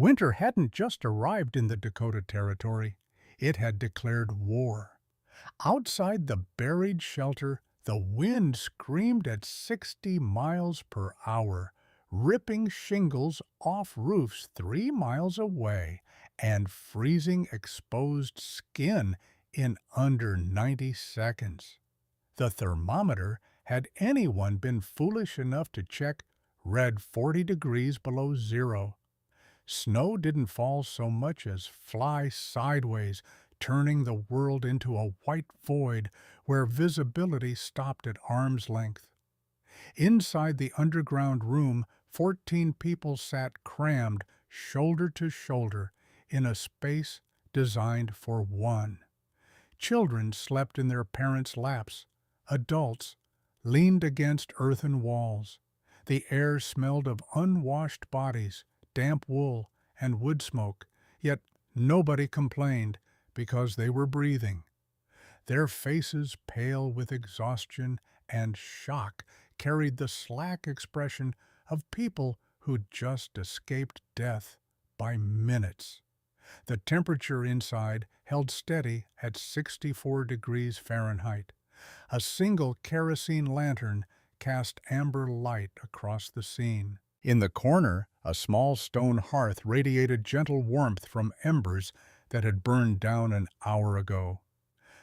Winter hadn't just arrived in the Dakota Territory. It had declared war. Outside the buried shelter, the wind screamed at 60 miles per hour, ripping shingles off roofs 3 miles away and freezing exposed skin in under 90 seconds. The thermometer, had anyone been foolish enough to check, read 40 degrees below zero. Snow didn't fall so much as fly sideways, turning the world into a white void where visibility stopped at arm's length. Inside the underground room, 14 people sat crammed, shoulder to shoulder, in a space designed for one. Children slept in their parents' laps. Adults leaned against earthen walls. The air smelled of unwashed bodies, damp wool, and wood smoke, yet nobody complained because they were breathing. Their faces, pale with exhaustion and shock, carried the slack expression of people who'd just escaped death by minutes. The temperature inside held steady at 64 degrees Fahrenheit. A single kerosene lantern cast amber light across the scene. In the corner, a small stone hearth radiated gentle warmth from embers that had burned down an hour ago.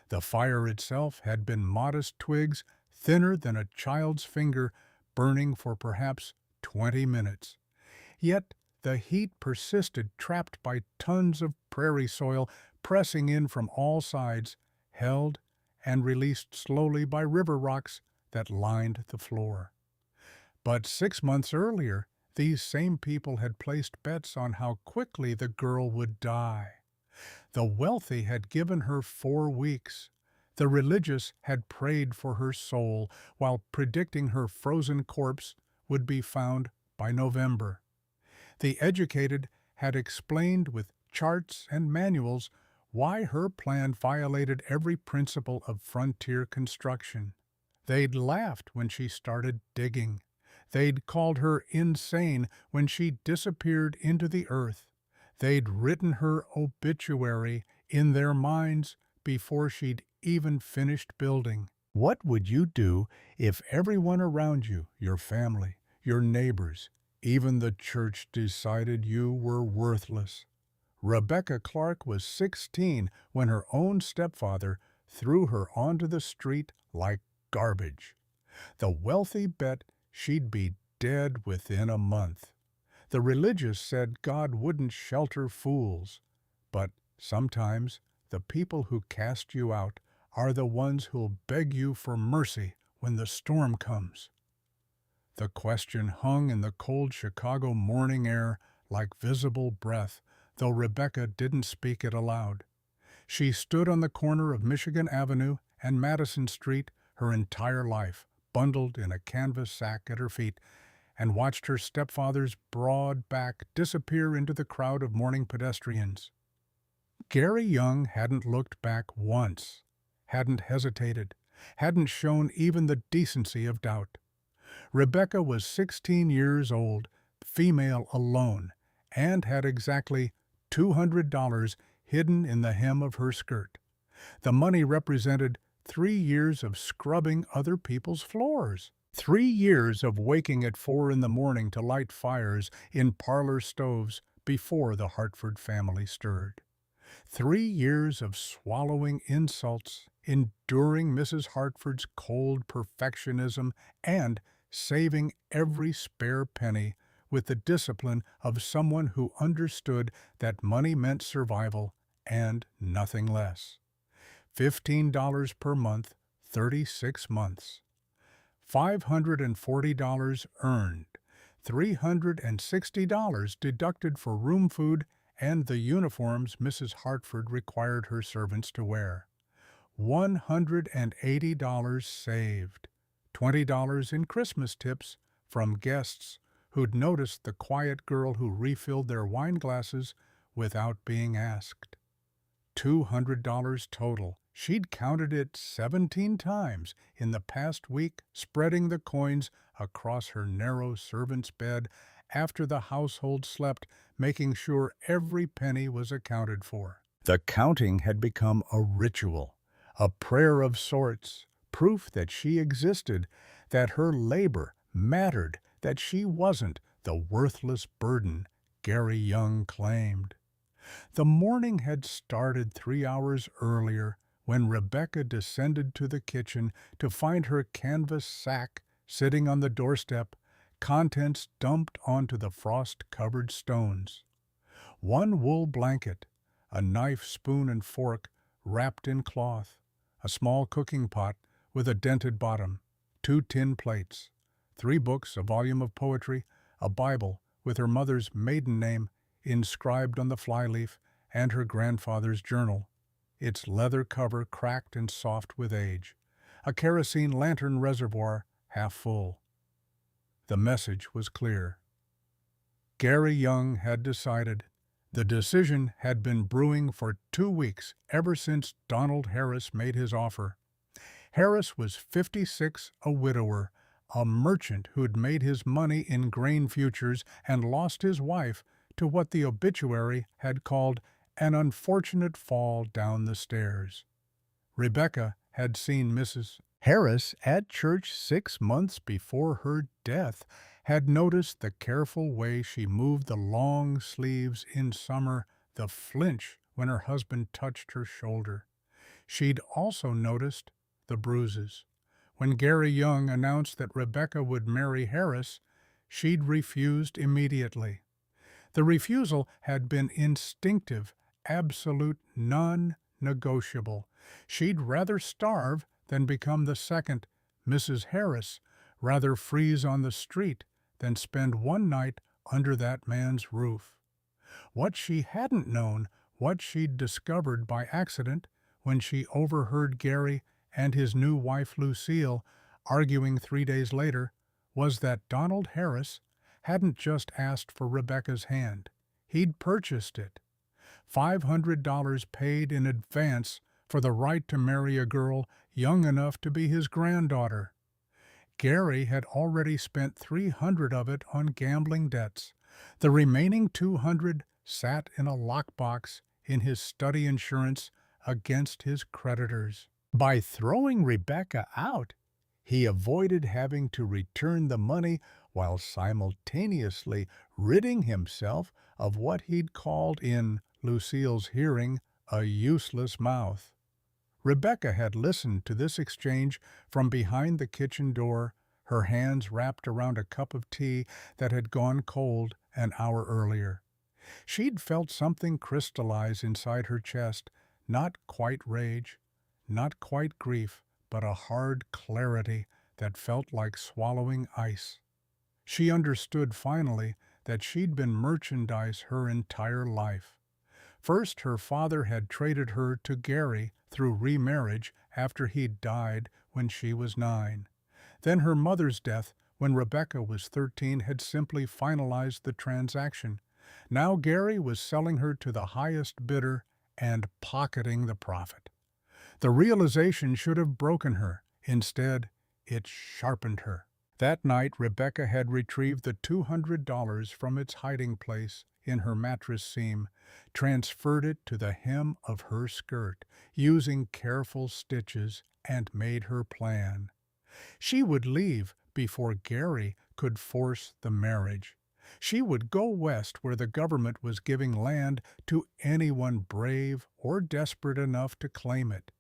The fire itself had been modest twigs, thinner than a child's finger, burning for perhaps 20 minutes. Yet the heat persisted, trapped by tons of prairie soil pressing in from all sides, held and released slowly by river rocks that lined the floor. But 6 months earlier, these same people had placed bets on how quickly the girl would die. The wealthy had given her 4 weeks. The religious had prayed for her soul, while predicting her frozen corpse would be found by November. The educated had explained with charts and manuals why her plan violated every principle of frontier construction. They'd laughed when she started digging. They'd called her insane when she disappeared into the earth. They'd written her obituary in their minds before she'd even finished building. What would you do if everyone around you, your family, your neighbors, even the church, decided you were worthless? Rebecca Clark was 16 when her own stepfather threw her onto the street like garbage. The wealthy bet she'd be dead within a month. The religious said God wouldn't shelter fools, but sometimes the people who cast you out are the ones who'll beg you for mercy when the storm comes. The question hung in the cold Chicago morning air like visible breath, though Rebecca didn't speak it aloud. She stood on the corner of Michigan Avenue and Madison Street her entire life, bundled in a canvas sack at her feet, and watched her stepfather's broad back disappear into the crowd of mourning pedestrians. Gary Young hadn't looked back once, hadn't hesitated, hadn't shown even the decency of doubt. Rebecca was 16 years old, female alone, and had exactly $200 hidden in the hem of her skirt. The money represented 3 years of scrubbing other people's floors. 3 years of waking at 4 in the morning to light fires in parlor stoves before the Hartford family stirred. 3 years of swallowing insults, enduring Mrs. Hartford's cold perfectionism, and saving every spare penny with the discipline of someone who understood that money meant survival and nothing less. $15 per month, 36 months. $540 earned, $360 deducted for room food and the uniforms Mrs. Hartford required her servants to wear. $180 saved, $20 in Christmas tips from guests who'd noticed the quiet girl who refilled their wine glasses without being asked. $200 total. She'd counted it 17 times in the past week, spreading the coins across her narrow servant's bed after the household slept, making sure every penny was accounted for. The counting had become a ritual, a prayer of sorts, proof that she existed, that her labor mattered, that she wasn't the worthless burden Gary Young claimed. The morning had started 3 hours earlier when Rebecca descended to the kitchen to find her canvas sack sitting on the doorstep, contents dumped onto the frost-covered stones. One wool blanket, a knife, spoon, and fork wrapped in cloth, a small cooking pot with a dented bottom, 2 tin plates, 3 books, a volume of poetry, a Bible with her mother's maiden name inscribed on the flyleaf, and her grandfather's journal, its leather cover cracked and soft with age, a kerosene lantern reservoir half full. The message was clear. Gary Young had decided. The decision had been brewing for 2 weeks, ever since Donald Harris made his offer. Harris was 56, a widower, a merchant who'd made his money in grain futures and lost his wife to what the obituary had called an unfortunate fall down the stairs. Rebecca had seen Mrs. Harris at church 6 months before her death, had noticed the careful way she moved the long sleeves in summer, the flinch when her husband touched her shoulder. She'd also noticed the bruises. When Gary Young announced that Rebecca would marry Harris, she'd refused immediately. The refusal had been instinctive, absolute, non-negotiable. She'd rather starve than become the second Mrs. Harris, rather freeze on the street than spend one night under that man's roof. What she hadn't known, what she'd discovered by accident when she overheard Gary and his new wife Lucille arguing 3 days later, was that Donald Harris hadn't just asked for Rebecca's hand. He'd purchased it. $500 paid in advance for the right to marry a girl young enough to be his granddaughter. Gary had already spent $300 of it on gambling debts. The remaining $200 sat in a lockbox in his study insurance against his creditors. By throwing Rebecca out, he avoided having to return the money while simultaneously ridding himself of what he'd called in Lucille's hearing a useless mouth. Rebecca had listened to this exchange from behind the kitchen door, her hands wrapped around a cup of tea that had gone cold an hour earlier. She'd felt something crystallize inside her chest, not quite rage, not quite grief, but a hard clarity that felt like swallowing ice. She understood finally that she'd been merchandise her entire life. First, her father had traded her to Gary through remarriage after he'd died when she was 9. Then her mother's death when Rebecca was 13 had simply finalized the transaction. Now Gary was selling her to the highest bidder and pocketing the profit. The realization should have broken her. Instead, it sharpened her. That night, Rebecca had retrieved the $200 from its hiding place in her mattress seam, transferred it to the hem of her skirt, using careful stitches, and made her plan. She would leave before Gary could force the marriage. She would go west where the government was giving land to anyone brave or desperate enough to claim it.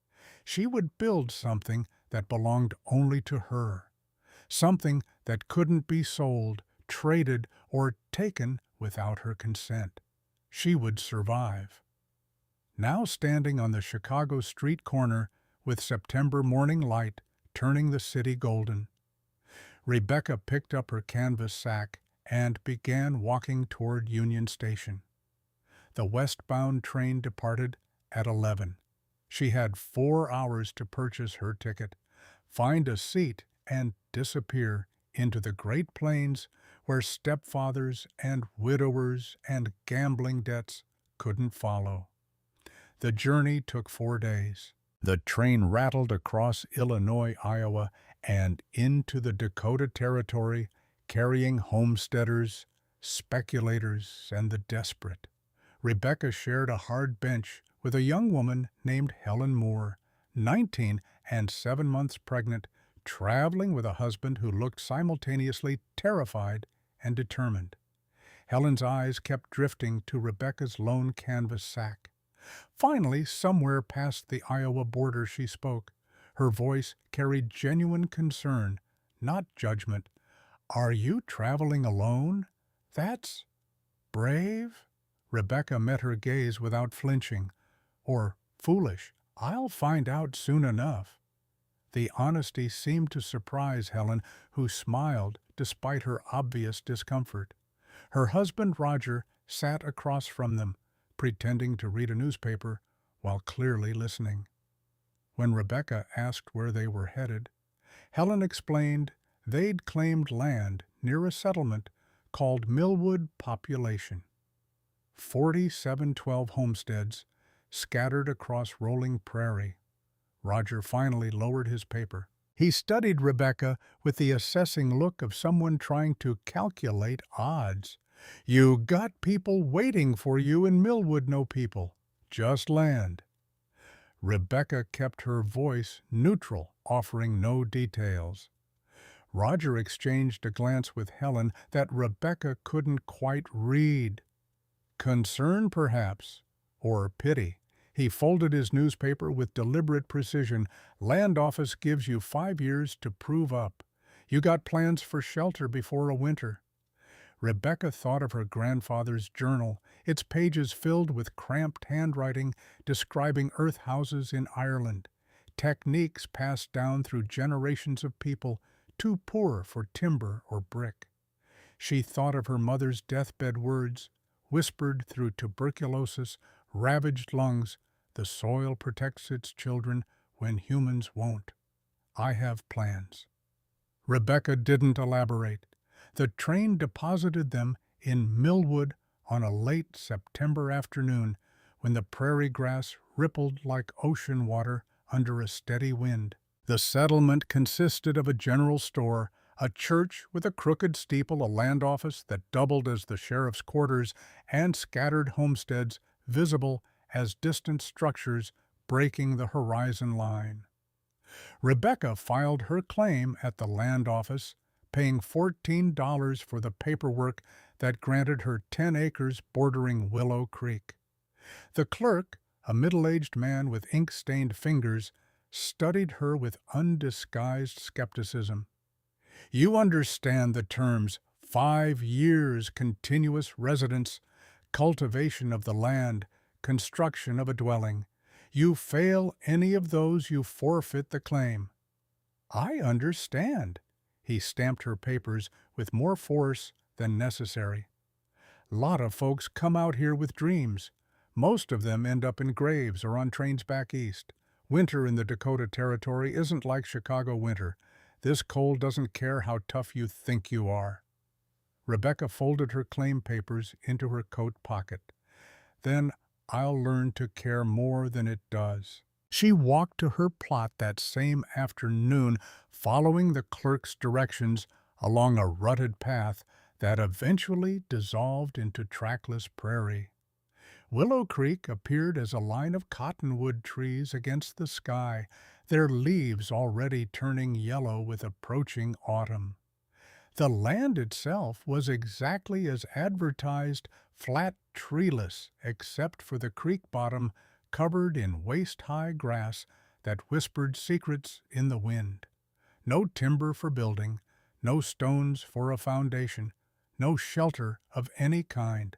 She would build something that belonged only to her, something that couldn't be sold, traded, or taken without her consent. She would survive. Now standing on the Chicago street corner with September morning light turning the city golden, Rebecca picked up her canvas sack and began walking toward Union Station. The westbound train departed at 11. She had 4 hours to purchase her ticket, find a seat, and disappear into the Great Plains where stepfathers and widowers and gambling debts couldn't follow. The journey took 4 days. The train rattled across Illinois, Iowa, and into the Dakota Territory, carrying homesteaders, speculators, and the desperate. Rebecca shared a hard bench with a young woman named Helen Moore, 19 and 7 months pregnant, traveling with a husband who looked simultaneously terrified and determined. Helen's eyes kept drifting to Rebecca's lone canvas sack. Finally, somewhere past the Iowa border, she spoke. Her voice carried genuine concern, not judgment. "Are you traveling alone? That's brave." Rebecca met her gaze without flinching. "Or foolish. I'll find out soon enough." The honesty seemed to surprise Helen, who smiled despite her obvious discomfort. Her husband Roger sat across from them, pretending to read a newspaper while clearly listening. When Rebecca asked where they were headed, Helen explained they'd claimed land near a settlement called Millwood Population. 4712 homesteads scattered across rolling prairie. Roger finally lowered his paper. He studied Rebecca with the assessing look of someone trying to calculate odds. "You got people waiting for you in Millwood, no people. Just land." Rebecca kept her voice neutral, offering no details. Roger exchanged a glance with Helen that Rebecca couldn't quite read. Concern, perhaps, or pity. He folded his newspaper with deliberate precision. "Land office gives you 5 years to prove up. You got plans for shelter before a winter." Rebecca thought of her grandfather's journal, its pages filled with cramped handwriting describing earth houses in Ireland, techniques passed down through generations of people too poor for timber or brick. She thought of her mother's deathbed words, whispered through tuberculosis-ravaged lungs, "The soil protects its children when humans won't. I have plans." Rebecca didn't elaborate. The train deposited them in Millwood on a late September afternoon when the prairie grass rippled like ocean water under a steady wind. The settlement consisted of a general store, a church with a crooked steeple, a land office that doubled as the sheriff's quarters, and scattered homesteads visible as distant structures breaking the horizon line. Rebecca filed her claim at the land office, paying $14 for the paperwork that granted her 10 acres bordering Willow Creek. The clerk, a middle-aged man with ink-stained fingers, studied her with undisguised skepticism. "You understand the terms 5 years continuous residence, cultivation of the land, construction of a dwelling. You fail any of those, you forfeit the claim." "I understand." He stamped her papers with more force than necessary. "Lot of folks come out here with dreams. Most of them end up in graves or on trains back east. Winter in the Dakota Territory isn't like Chicago winter. This cold doesn't care how tough you think you are." Rebecca folded her claim papers into her coat pocket. "Then I'll learn to care more than it does." She walked to her plot that same afternoon, following the clerk's directions along a rutted path that eventually dissolved into trackless prairie. Willow Creek appeared as a line of cottonwood trees against the sky, their leaves already turning yellow with approaching autumn. The land itself was exactly as advertised, flat, treeless, except for the creek bottom covered in waist-high grass that whispered secrets in the wind. No timber for building, no stones for a foundation, no shelter of any kind.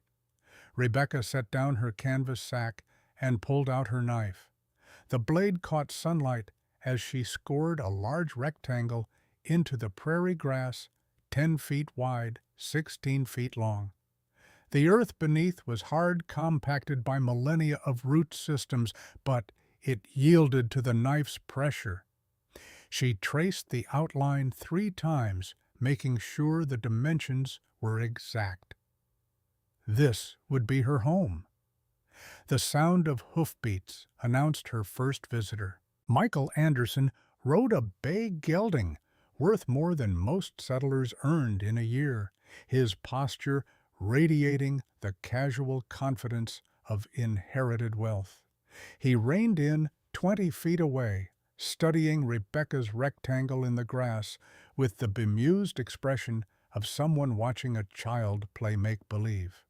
Rebecca set down her canvas sack and pulled out her knife. The blade caught sunlight as she scored a large rectangle into the prairie grass, 10 feet wide, 16 feet long. The earth beneath was hard, compacted by millennia of root systems, but it yielded to the knife's pressure. She traced the outline 3 times, making sure the dimensions were exact. This would be her home. The sound of hoofbeats announced her first visitor. Michael Anderson rode a bay gelding, worth more than most settlers earned in a year. His posture radiating the casual confidence of inherited wealth. He reined in 20 feet away, studying Rebecca's rectangle in the grass with the bemused expression of someone watching a child play make-believe.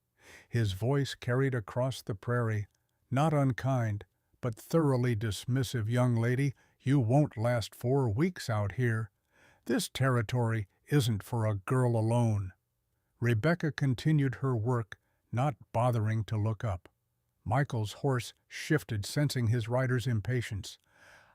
His voice carried across the prairie, "Not unkind, but thoroughly dismissive, young lady. You won't last 4 weeks out here. This territory isn't for a girl alone." Rebecca continued her work, not bothering to look up. Michael's horse shifted, sensing his rider's impatience.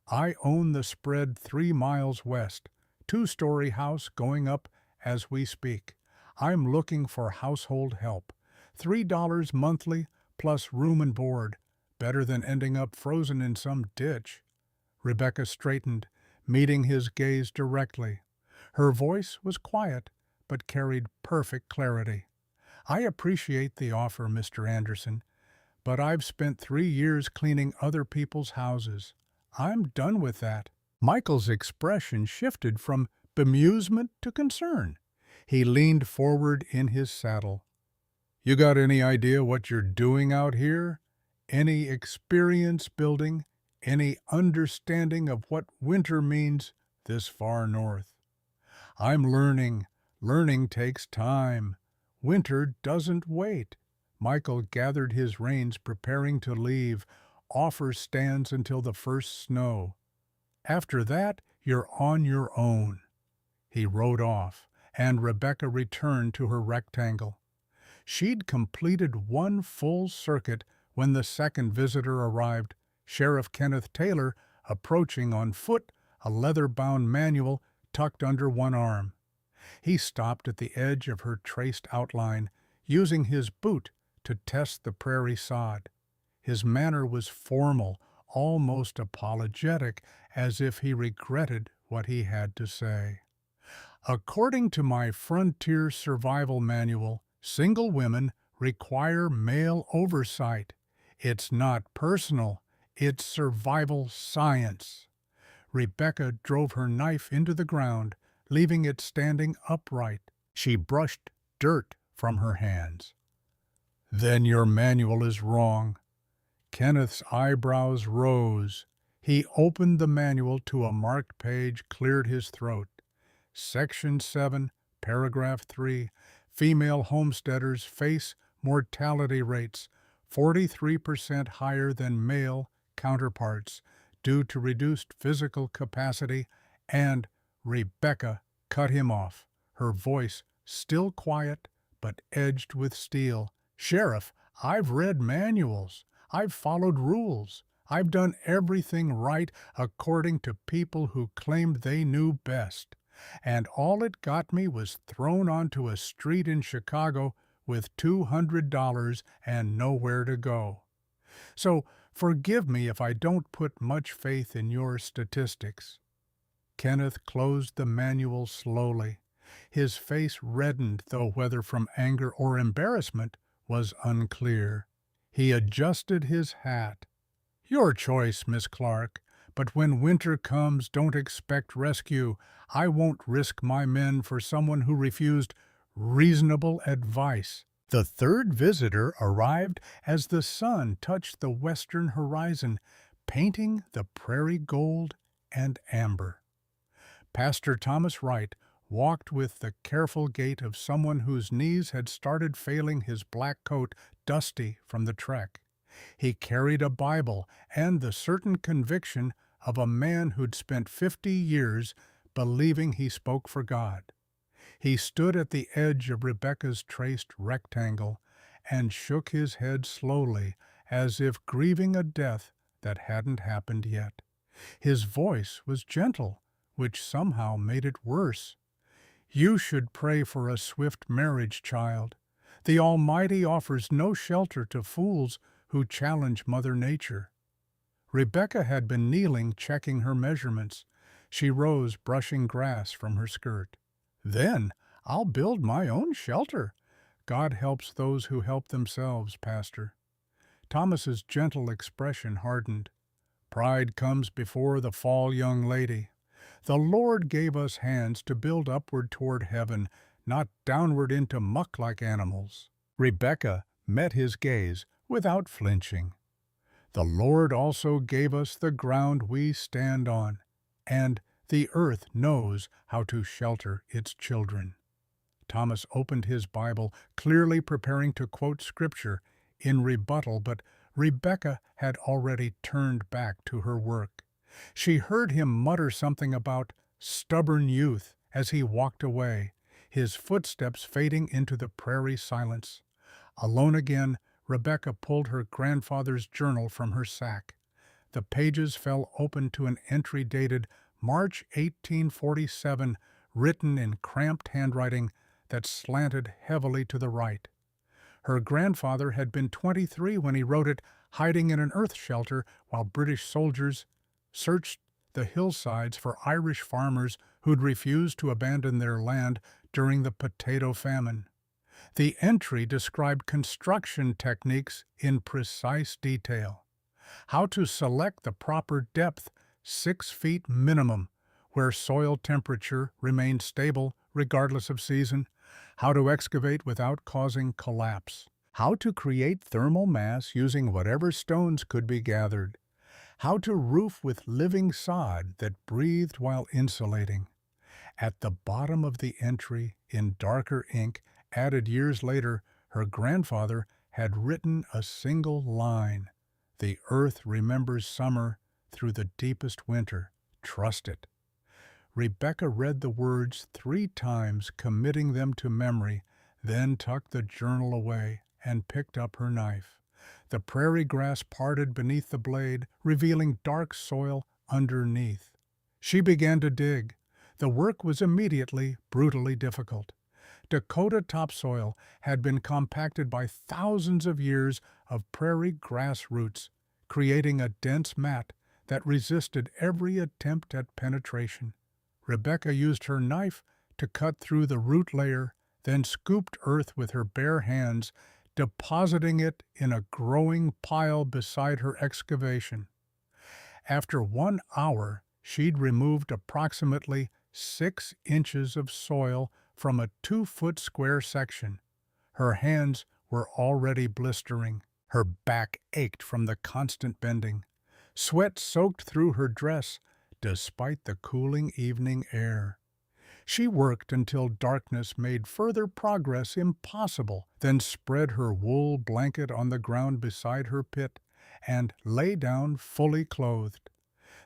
"I own the spread 3 miles west, two-story house going up as we speak. I'm looking for household help. $3 monthly plus room and board. Better than ending up frozen in some ditch." Rebecca straightened, meeting his gaze directly. Her voice was quiet, but carried perfect clarity. "I appreciate the offer, Mr. Anderson, but I've spent 3 years cleaning other people's houses. I'm done with that." Michael's expression shifted from bemusement to concern. He leaned forward in his saddle. "You got any idea what you're doing out here? Any experience building? Any understanding of what winter means this far north?" "I'm learning. Learning takes time. Winter doesn't wait." Michael gathered his reins, preparing to leave. "Offer stands until the first snow. After that, you're on your own." He rode off, and Rebecca returned to her rectangle. She'd completed one full circuit when the second visitor arrived, Sheriff Kenneth Taylor, approaching on foot, a leather-bound manual tucked under one arm. He stopped at the edge of her traced outline, using his boot to test the prairie sod. His manner was formal, almost apologetic, as if he regretted what he had to say. "According to my Frontier Survival Manual, single women require male oversight. It's not personal, it's survival science." Rebecca drove her knife into the ground, leaving it standing upright. She brushed dirt from her hands. "Then your manual is wrong." Kenneth's eyebrows rose. He opened the manual to a marked page, cleared his throat. Section 7, Paragraph 3, female homesteaders face mortality rates 43% higher than male counterparts due to reduced physical capacity, and Rebecca cut him off, her voice still quiet but edged with steel. "Sheriff, I've read manuals. I've followed rules. I've done everything right according to people who claimed they knew best. And all it got me was thrown onto a street in Chicago with $200 and nowhere to go. So forgive me if I don't put much faith in your statistics." Kenneth closed the manual slowly. His face reddened, though whether from anger or embarrassment was unclear. He adjusted his hat. "Your choice, Miss Clark, but when winter comes, don't expect rescue. I won't risk my men for someone who refused reasonable advice." The third visitor arrived as the sun touched the western horizon, painting the prairie gold and amber. Pastor Thomas Wright walked with the careful gait of someone whose knees had started failing, his black coat dusty from the trek. He carried a Bible and the certain conviction of a man who'd spent 50 years believing he spoke for God. He stood at the edge of Rebecca's traced rectangle and shook his head slowly, as if grieving a death that hadn't happened yet. His voice was gentle, which somehow made it worse. "You should pray for a swift marriage, child. The Almighty offers no shelter to fools who challenge Mother Nature." Rebecca had been kneeling, checking her measurements. She rose, brushing grass from her skirt. "Then I'll build my own shelter. God helps those who help themselves, Pastor." Thomas's gentle expression hardened. "Pride comes before the fall, young lady. The Lord gave us hands to build upward toward heaven, not downward into muck like animals." Rebekah met his gaze without flinching. "The Lord also gave us the ground we stand on, and the earth knows how to shelter its children." Thomas opened his Bible, clearly preparing to quote Scripture in rebuttal, but Rebekah had already turned back to her work. She heard him mutter something about stubborn youth as he walked away, his footsteps fading into the prairie silence. Alone again, Rebekah pulled her grandfather's journal from her sack. The pages fell open to an entry dated March 1847, written in cramped handwriting that slanted heavily to the right. Her grandfather had been 23 when he wrote it, hiding in an earth shelter while British soldiers searched the hillsides for Irish farmers who'd refused to abandon their land during the potato famine. The entry described construction techniques in precise detail. How to select the proper depth, 6 feet minimum, where soil temperature remained stable regardless of season. How to excavate without causing collapse. How to create thermal mass using whatever stones could be gathered. How to roof with living sod that breathed while insulating. At the bottom of the entry, in darker ink, added years later, her grandfather had written a single line: "The earth remembers summer through the deepest winter. Trust it." Rebekah read the words 3 times, committing them to memory, then tucked the journal away and picked up her knife. The prairie grass parted beneath the blade, revealing dark soil underneath. She began to dig. The work was immediately brutally difficult. Dakota topsoil had been compacted by thousands of years of prairie grass roots, creating a dense mat that resisted every attempt at penetration. Rebekah used her knife to cut through the root layer, then scooped earth with her bare hands, depositing it in a growing pile beside her excavation. After 1 hour, she'd removed approximately 6 inches of soil from a 2-foot square section. Her hands were already blistering. Her back ached from the constant bending. Sweat soaked through her dress, despite the cooling evening air. She worked until darkness made further progress impossible, then spread her wool blanket on the ground beside her pit and lay down fully clothed.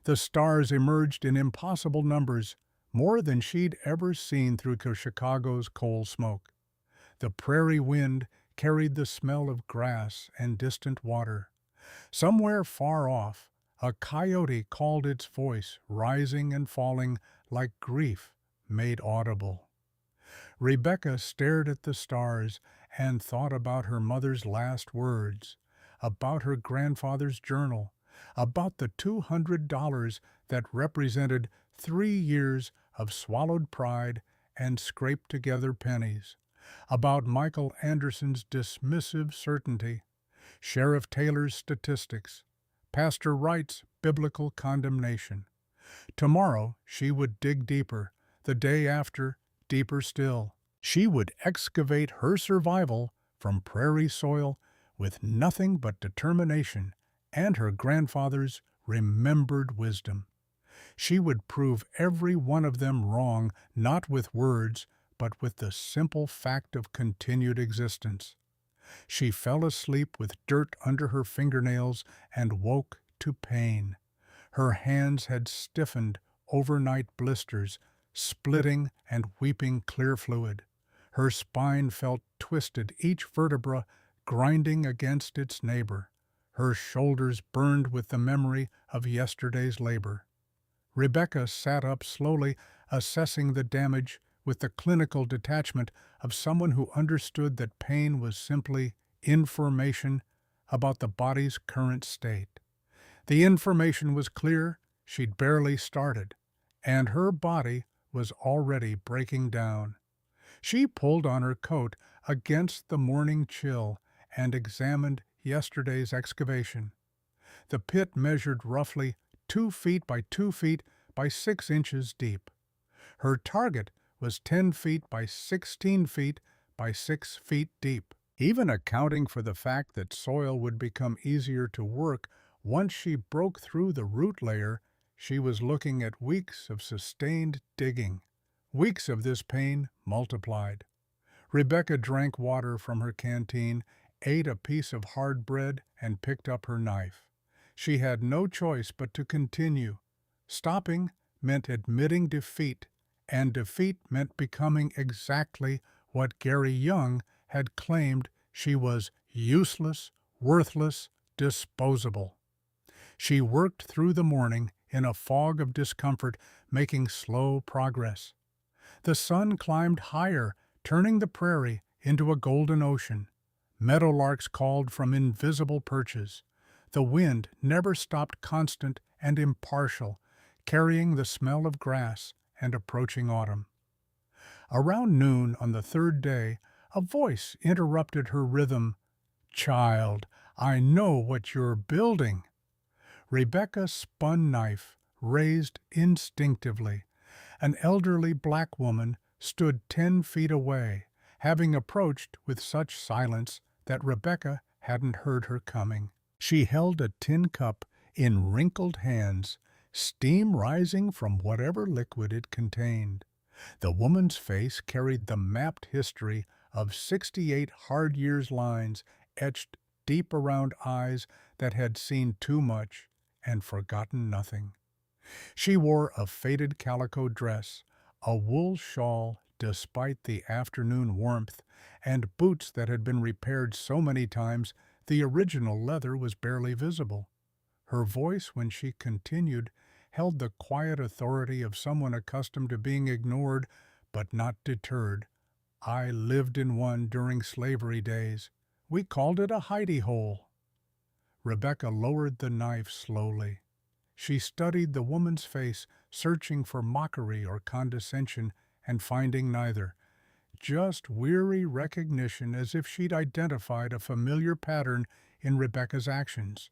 The stars emerged in impossible numbers, more than she'd ever seen through Chicago's coal smoke. The prairie wind carried the smell of grass and distant water. Somewhere far off, a coyote called its voice, rising and falling like grief made audible. Rebekah stared at the stars and thought about her mother's last words, about her grandfather's journal, about the $200 that represented 3 years of swallowed pride and scraped-together pennies, about Michael Anderson's dismissive certainty, Sheriff Taylor's statistics, Pastor Wright's biblical condemnation. Tomorrow she would dig deeper, the day after, deeper still. She would excavate her survival from prairie soil with nothing but determination and her grandfather's remembered wisdom. She would prove every one of them wrong, not with words, but with the simple fact of continued existence. She fell asleep with dirt under her fingernails and woke to pain. Her hands had stiffened overnight blisters, splitting and weeping clear fluid. Her spine felt twisted, each vertebra grinding against its neighbor. Her shoulders burned with the memory of yesterday's labor. Rebekah sat up slowly, assessing the damage with the clinical detachment of someone who understood that pain was simply information about the body's current state. The information was clear: she'd barely started, and her body was already breaking down. She pulled on her coat against the morning chill and examined yesterday's excavation. The pit measured roughly 2 feet by 2 feet by 6 inches deep. Her target was 10 feet by 16 feet by 6 feet deep. Even accounting for the fact that soil would become easier to work once she broke through the root layer, she was looking at weeks of sustained digging, weeks of this pain multiplied. Rebecca drank water from her canteen, ate a piece of hard bread, and picked up her knife. She had no choice but to continue. Stopping meant admitting defeat, and defeat meant becoming exactly what Gary Young had claimed: she was useless, worthless, disposable. She worked through the morning in a fog of discomfort, making slow progress. The sun climbed higher, turning the prairie into a golden ocean. Meadowlarks called from invisible perches. The wind never stopped, constant and impartial, carrying the smell of grass and approaching autumn. Around noon on the third day, a voice interrupted her rhythm. "Child, I know what you're building." Rebecca's spun knife raised instinctively. An elderly black woman stood 10 feet away, having approached with such silence that Rebecca hadn't heard her coming. She held a tin cup in wrinkled hands, steam rising from whatever liquid it contained. The woman's face carried the mapped history of 68 hard years' lines etched deep around eyes that had seen too much and forgotten nothing. She wore a faded calico dress, a wool shawl despite the afternoon warmth, and boots that had been repaired so many times the original leather was barely visible. Her voice, when she continued, held the quiet authority of someone accustomed to being ignored but not deterred. "I lived in one during slavery days. We called it a hidey hole." Rebecca lowered the knife slowly. She studied the woman's face, searching for mockery or condescension, and finding neither. Just weary recognition, as if she'd identified a familiar pattern in Rebecca's actions.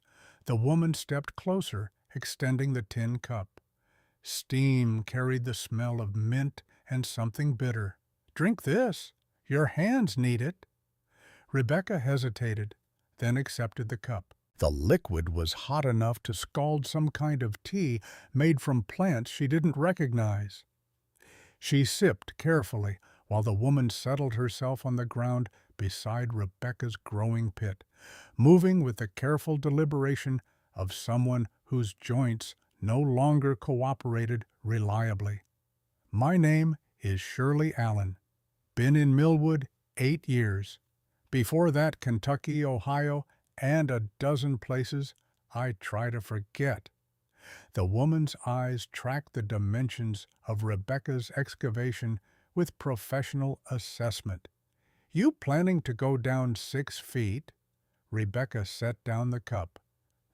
The woman stepped closer, extending the tin cup. Steam carried the smell of mint and something bitter. "Drink this. Your hands need it." Rebecca hesitated, then accepted the cup. The liquid was hot enough to scald some kind of tea made from plants she didn't recognize. She sipped carefully while the woman settled herself on the ground beside Rebecca's growing pit, moving with the careful deliberation of someone whose joints no longer cooperated reliably. "My name is Shirley Allen. Been in Millwood 8 years. Before that, Kentucky, Ohio, and a dozen places I try to forget." The woman's eyes tracked the dimensions of Rebecca's excavation with professional assessment. "You planning to go down 6 feet?" Rebecca set down the cup.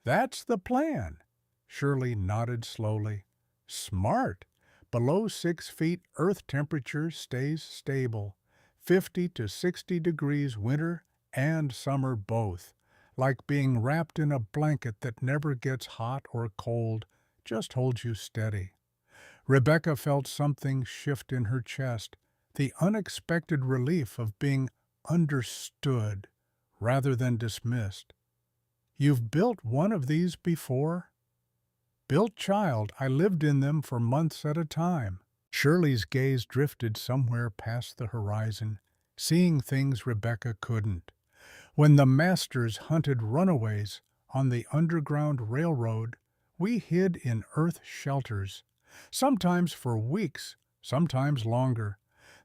"That's the plan." Shirley nodded slowly. "Smart. Below 6 feet, earth temperature stays stable. 50 to 60 degrees winter and summer both. Like being wrapped in a blanket that never gets hot or cold, just holds you steady." Rebecca felt something shift in her chest, the unexpected relief of being understood rather than dismissed. "You've built one of these before?" "Built, child. I lived in them for months at a time." Shirley's gaze drifted somewhere past the horizon, seeing things Rebecca couldn't. "When the masters hunted runaways on the Underground Railroad, we hid in earth shelters, sometimes for weeks, sometimes longer.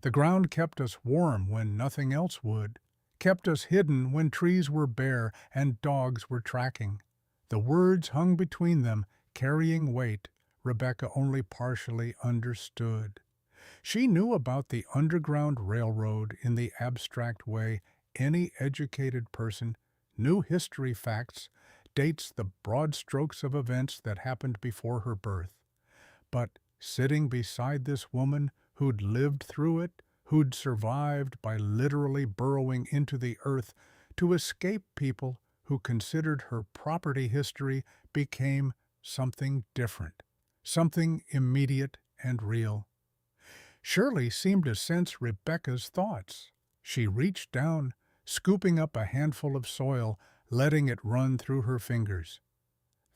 The ground kept us warm when nothing else would, kept us hidden when trees were bare and dogs were tracking." The words hung between them, carrying weight Rebecca only partially understood. She knew about the Underground Railroad in the abstract way any educated person knew history facts, dates, the broad strokes of events that happened before her birth. But sitting beside this woman who'd lived through it, who'd survived by literally burrowing into the earth to escape people who considered her property history, became something different, something immediate and real. Shirley seemed to sense Rebecca's thoughts. She reached down, scooping up a handful of soil, letting it run through her fingers.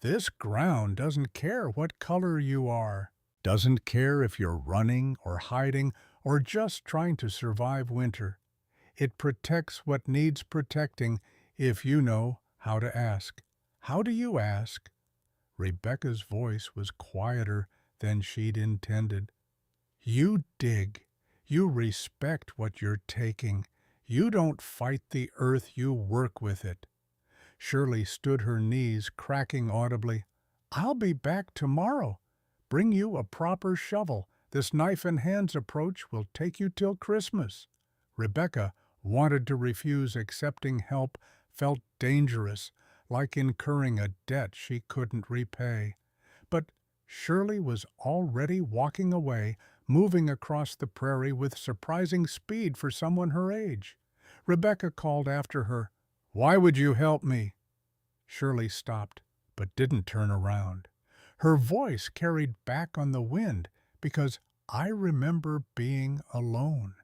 This ground doesn't care what color you are, doesn't care if you're running or hiding or just trying to survive winter. It protects what needs protecting if you know how to ask. How do you ask? Rebecca's voice was quieter than she'd intended. You dig. You respect what you're taking. You don't fight the earth, you work with it. Shirley stood her knees, cracking audibly. I'll be back tomorrow. Bring you a proper shovel. This knife-and-hands approach will take you till Christmas. Rebecca wanted to refuse accepting help, felt dangerous, like incurring a debt she couldn't repay. But Shirley was already walking away, moving across the prairie with surprising speed for someone her age. Rebecca called after her, "Why would you help me?" Shirley stopped, but didn't turn around. Her voice carried back on the wind because I remember being alone,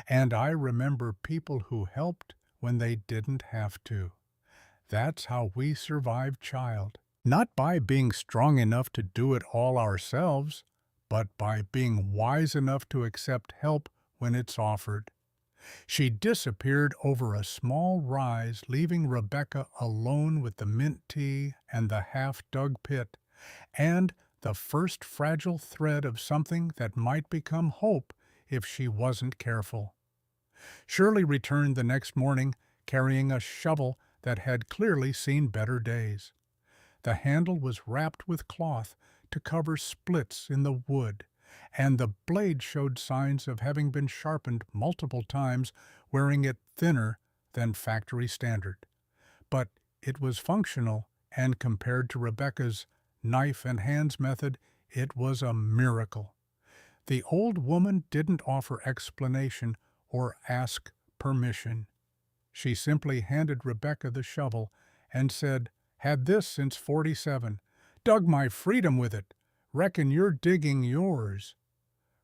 and I remember people who helped when they didn't have to. That's how we survive, child. Not by being strong enough to do it all ourselves, but by being wise enough to accept help when it's offered. She disappeared over a small rise, leaving Rebecca alone with the mint tea and the half-dug pit, and the first fragile thread of something that might become hope if she wasn't careful. Shirley returned the next morning, carrying a shovel that had clearly seen better days. The handle was wrapped with cloth to cover splits in the wood, and the blade showed signs of having been sharpened multiple times, wearing it thinner than factory standard. But it was functional, and compared to Rebecca's knife-and-hands method, it was a miracle. The old woman didn't offer explanation or ask permission. She simply handed Rebecca the shovel and said, "Had this since '47. Dug my freedom with it. Reckon you're digging yours."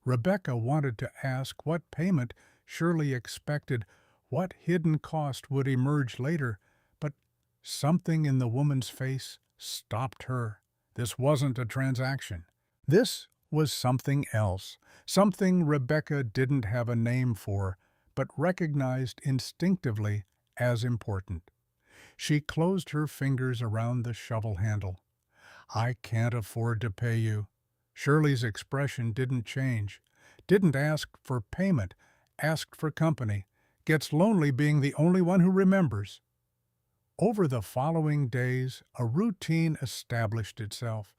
Rebecca wanted to ask what payment Shirley expected, what hidden cost would emerge later, but something in the woman's face stopped her. This wasn't a transaction. This was something else, something Rebecca didn't have a name for, but recognized instinctively as important. She closed her fingers around the shovel handle. "I can't afford to pay you." Shirley's expression didn't change. Didn't ask for payment, asked for company. Gets lonely being the only one who remembers. Over the following days, a routine established itself.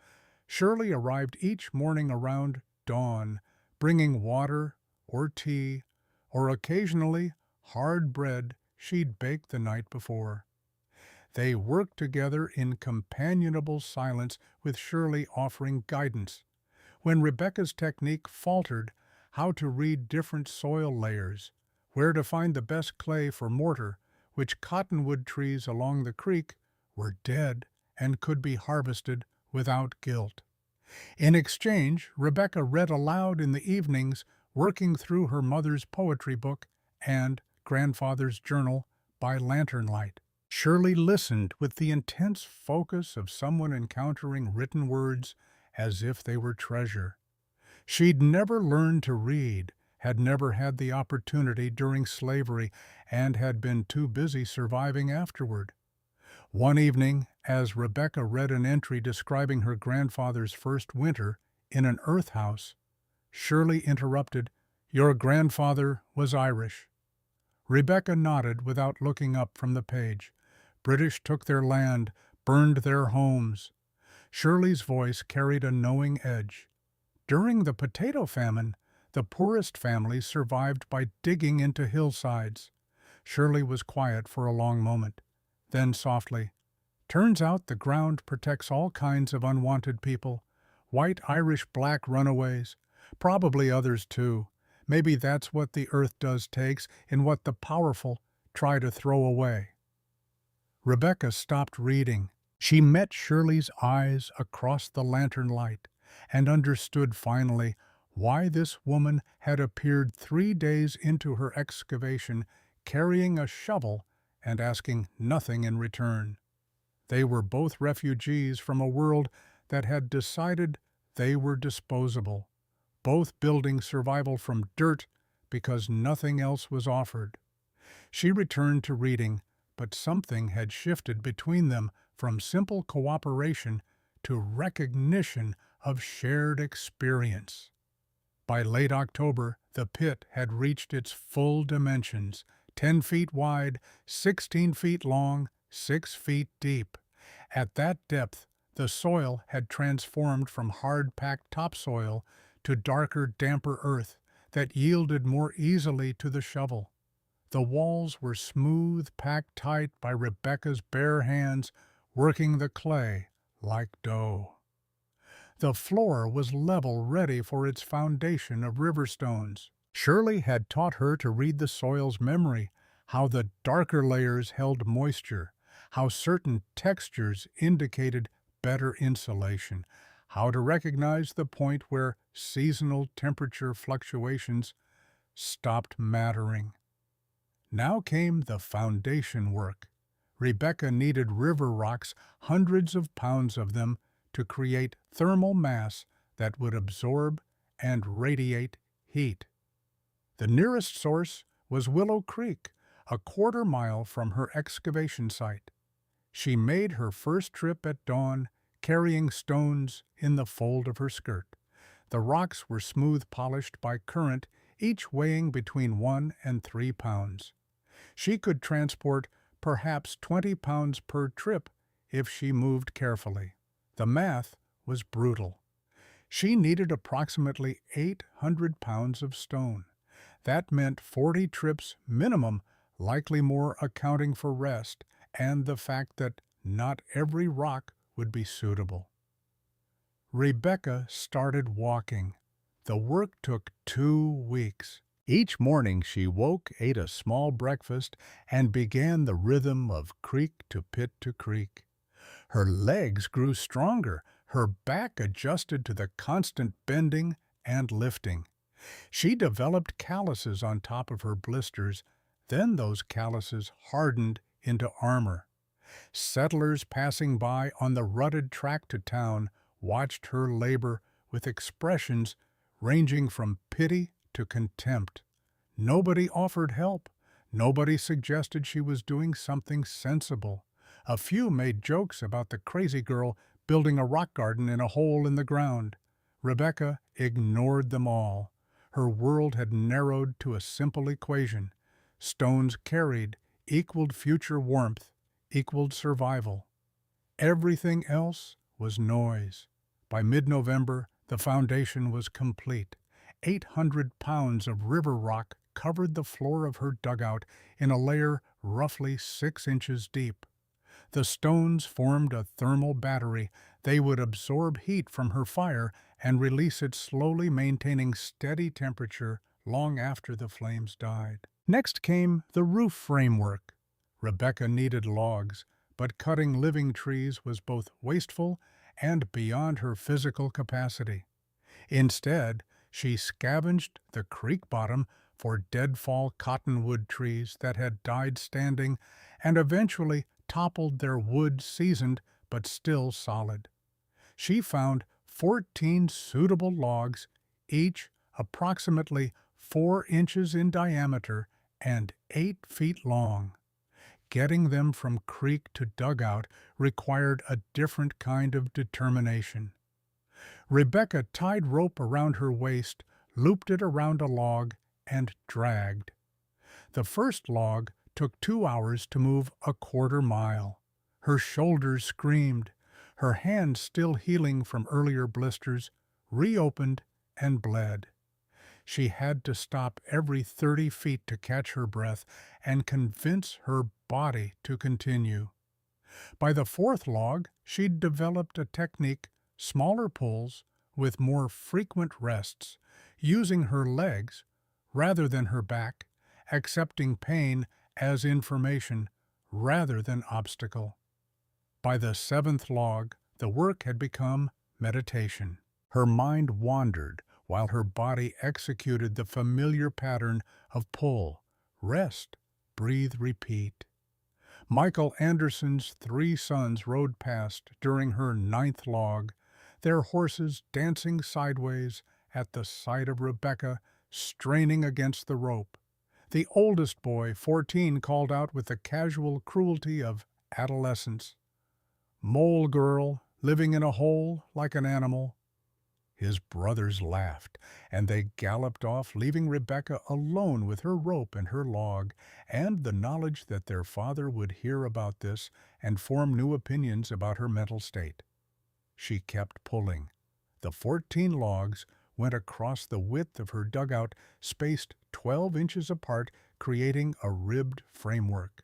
Shirley arrived each morning around dawn, bringing water or tea, or occasionally hard bread she'd baked the night before. They worked together in companionable silence, with Shirley offering guidance. When Rebecca's technique faltered, how to read different soil layers, where to find the best clay for mortar, which cottonwood trees along the creek were dead and could be harvested without guilt. In exchange, Rebecca read aloud in the evenings, working through her mother's poetry book and grandfather's journal by lantern light. Shirley listened with the intense focus of someone encountering written words as if they were treasure. She'd never learned to read, had never had the opportunity during slavery, and had been too busy surviving afterward. One evening, as Rebecca read an entry describing her grandfather's first winter in an earth house, Shirley interrupted, "Your grandfather was Irish." Rebecca nodded without looking up from the page. British took their land, burned their homes. Shirley's voice carried a knowing edge. During the potato famine, the poorest families survived by digging into hillsides. Shirley was quiet for a long moment. Then softly, "Turns out the ground protects all kinds of unwanted people. White, Irish, black runaways. Probably others too. Maybe that's what the earth does takes in what the powerful try to throw away." Rebecca stopped reading. She met Shirley's eyes across the lantern light and understood finally why this woman had appeared 3 days into her excavation carrying a shovel and asking nothing in return. They were both refugees from a world that had decided they were disposable, both building survival from dirt because nothing else was offered. She returned to reading, but something had shifted between them from simple cooperation to recognition of shared experience. By late October, the pit had reached its full dimensions, 10 feet wide, 16 feet long, 6 feet deep. At that depth, the soil had transformed from hard-packed topsoil to darker, damper earth that yielded more easily to the shovel. The walls were smooth, packed tight by Rebecca's bare hands, working the clay like dough. The floor was level, ready for its foundation of river stones. Shirley had taught her to read the soil's memory, how the darker layers held moisture, how certain textures indicated better insulation, how to recognize the point where seasonal temperature fluctuations stopped mattering. Now came the foundation work. Rebecca needed river rocks, hundreds of pounds of them, to create thermal mass that would absorb and radiate heat. The nearest source was Willow Creek, a quarter-mile from her excavation site. She made her first trip at dawn, carrying stones in the fold of her skirt. The rocks were smooth polished by current, each weighing between 1 and 3 pounds. She could transport perhaps 20 pounds per trip if she moved carefully. The math was brutal. She needed approximately 800 pounds of stone. That meant 40 trips minimum, likely more accounting for rest and the fact that not every rock would be suitable. Rebecca started walking. The work took 2 weeks. Each morning she woke, ate a small breakfast, and began the rhythm of creek to pit to creek. Her legs grew stronger, her back adjusted to the constant bending and lifting. She developed calluses on top of her blisters, then those calluses hardened into armor. Settlers passing by on the rutted track to town watched her labor with expressions ranging from pity to contempt. Nobody offered help. Nobody suggested she was doing something sensible. A few made jokes about the crazy girl building a rock garden in a hole in the ground. Rebecca ignored them all. Her world had narrowed to a simple equation. Stones carried equaled future warmth, equaled survival. Everything else was noise. By mid-November, the foundation was complete. 800 pounds of river rock covered the floor of her dugout in a layer roughly 6 inches deep. The stones formed a thermal battery. They would absorb heat from her fire and release it slowly, maintaining steady temperature long after the flames died. Next came the roof framework. Rebecca needed logs, but cutting living trees was both wasteful and beyond her physical capacity. Instead, she scavenged the creek bottom for deadfall cottonwood trees that had died standing and eventually toppled, their wood seasoned but still solid. She found 14 suitable logs, each approximately 4 inches in diameter and 8 feet long. Getting them from creek to dugout required a different kind of determination. Rebecca tied rope around her waist, looped it around a log, and dragged. The first log took 2 hours to move a quarter mile. Her shoulders screamed. Her hands, still healing from earlier blisters, reopened and bled. She had to stop every 30 feet to catch her breath and convince her body to continue. By the fourth log, she'd developed a technique, smaller pulls with more frequent rests, using her legs rather than her back, accepting pain as information rather than obstacle. By the 7th log, the work had become meditation. Her mind wandered while her body executed the familiar pattern of pull, rest, breathe, repeat. Michael Anderson's 3 sons rode past during her 9th log, their horses dancing sideways at the sight of Rebecca straining against the rope. The oldest boy, 14, called out with the casual cruelty of adolescence, "Mole girl, living in a hole like an animal." His brothers laughed, and they galloped off, leaving Rebecca alone with her rope and her log, and the knowledge that their father would hear about this and form new opinions about her mental state. She kept pulling. The 14 logs went across the width of her dugout, spaced 12 inches apart, creating a ribbed framework.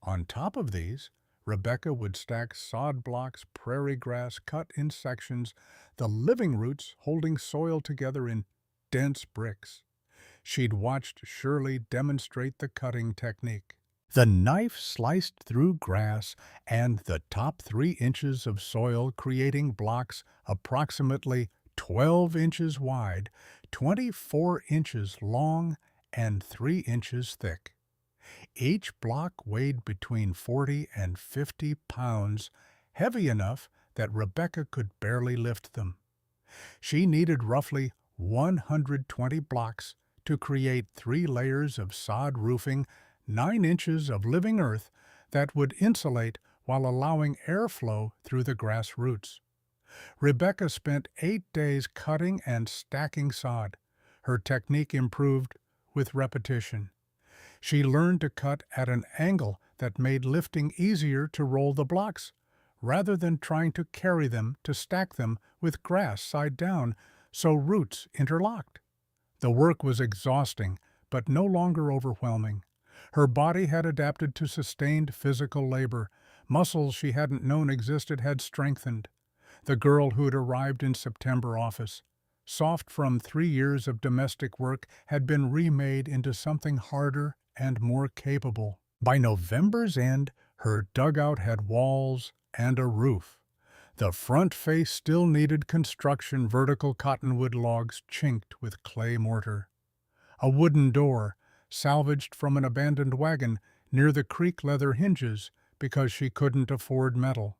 On top of these, Rebecca would stack sod blocks, prairie grass cut in sections, the living roots holding soil together in dense bricks. She'd watched Shirley demonstrate the cutting technique. The knife sliced through grass and the top 3 inches of soil, creating blocks approximately 12 inches wide, 24 inches long, and 3 inches thick. Each block weighed between 40 and 50 pounds, heavy enough that Rebecca could barely lift them. She needed roughly 120 blocks to create 3 layers of sod roofing, 9 inches of living earth that would insulate while allowing airflow through the grass roots. Rebecca spent 8 days cutting and stacking sod. Her technique improved with repetition. She learned to cut at an angle that made lifting easier to roll the blocks, rather than trying to carry them to stack them with grass side down so roots interlocked. The work was exhausting, but no longer overwhelming. Her body had adapted to sustained physical labor. Muscles she hadn't known existed had strengthened. The girl who'd arrived in September office, soft from 3 years of domestic work, had been remade into something harder and more capable. By November's end, her dugout had walls and a roof. The front face still needed construction, vertical cottonwood logs chinked with clay mortar. A wooden door, salvaged from an abandoned wagon near the creek leather hinges because she couldn't afford metal.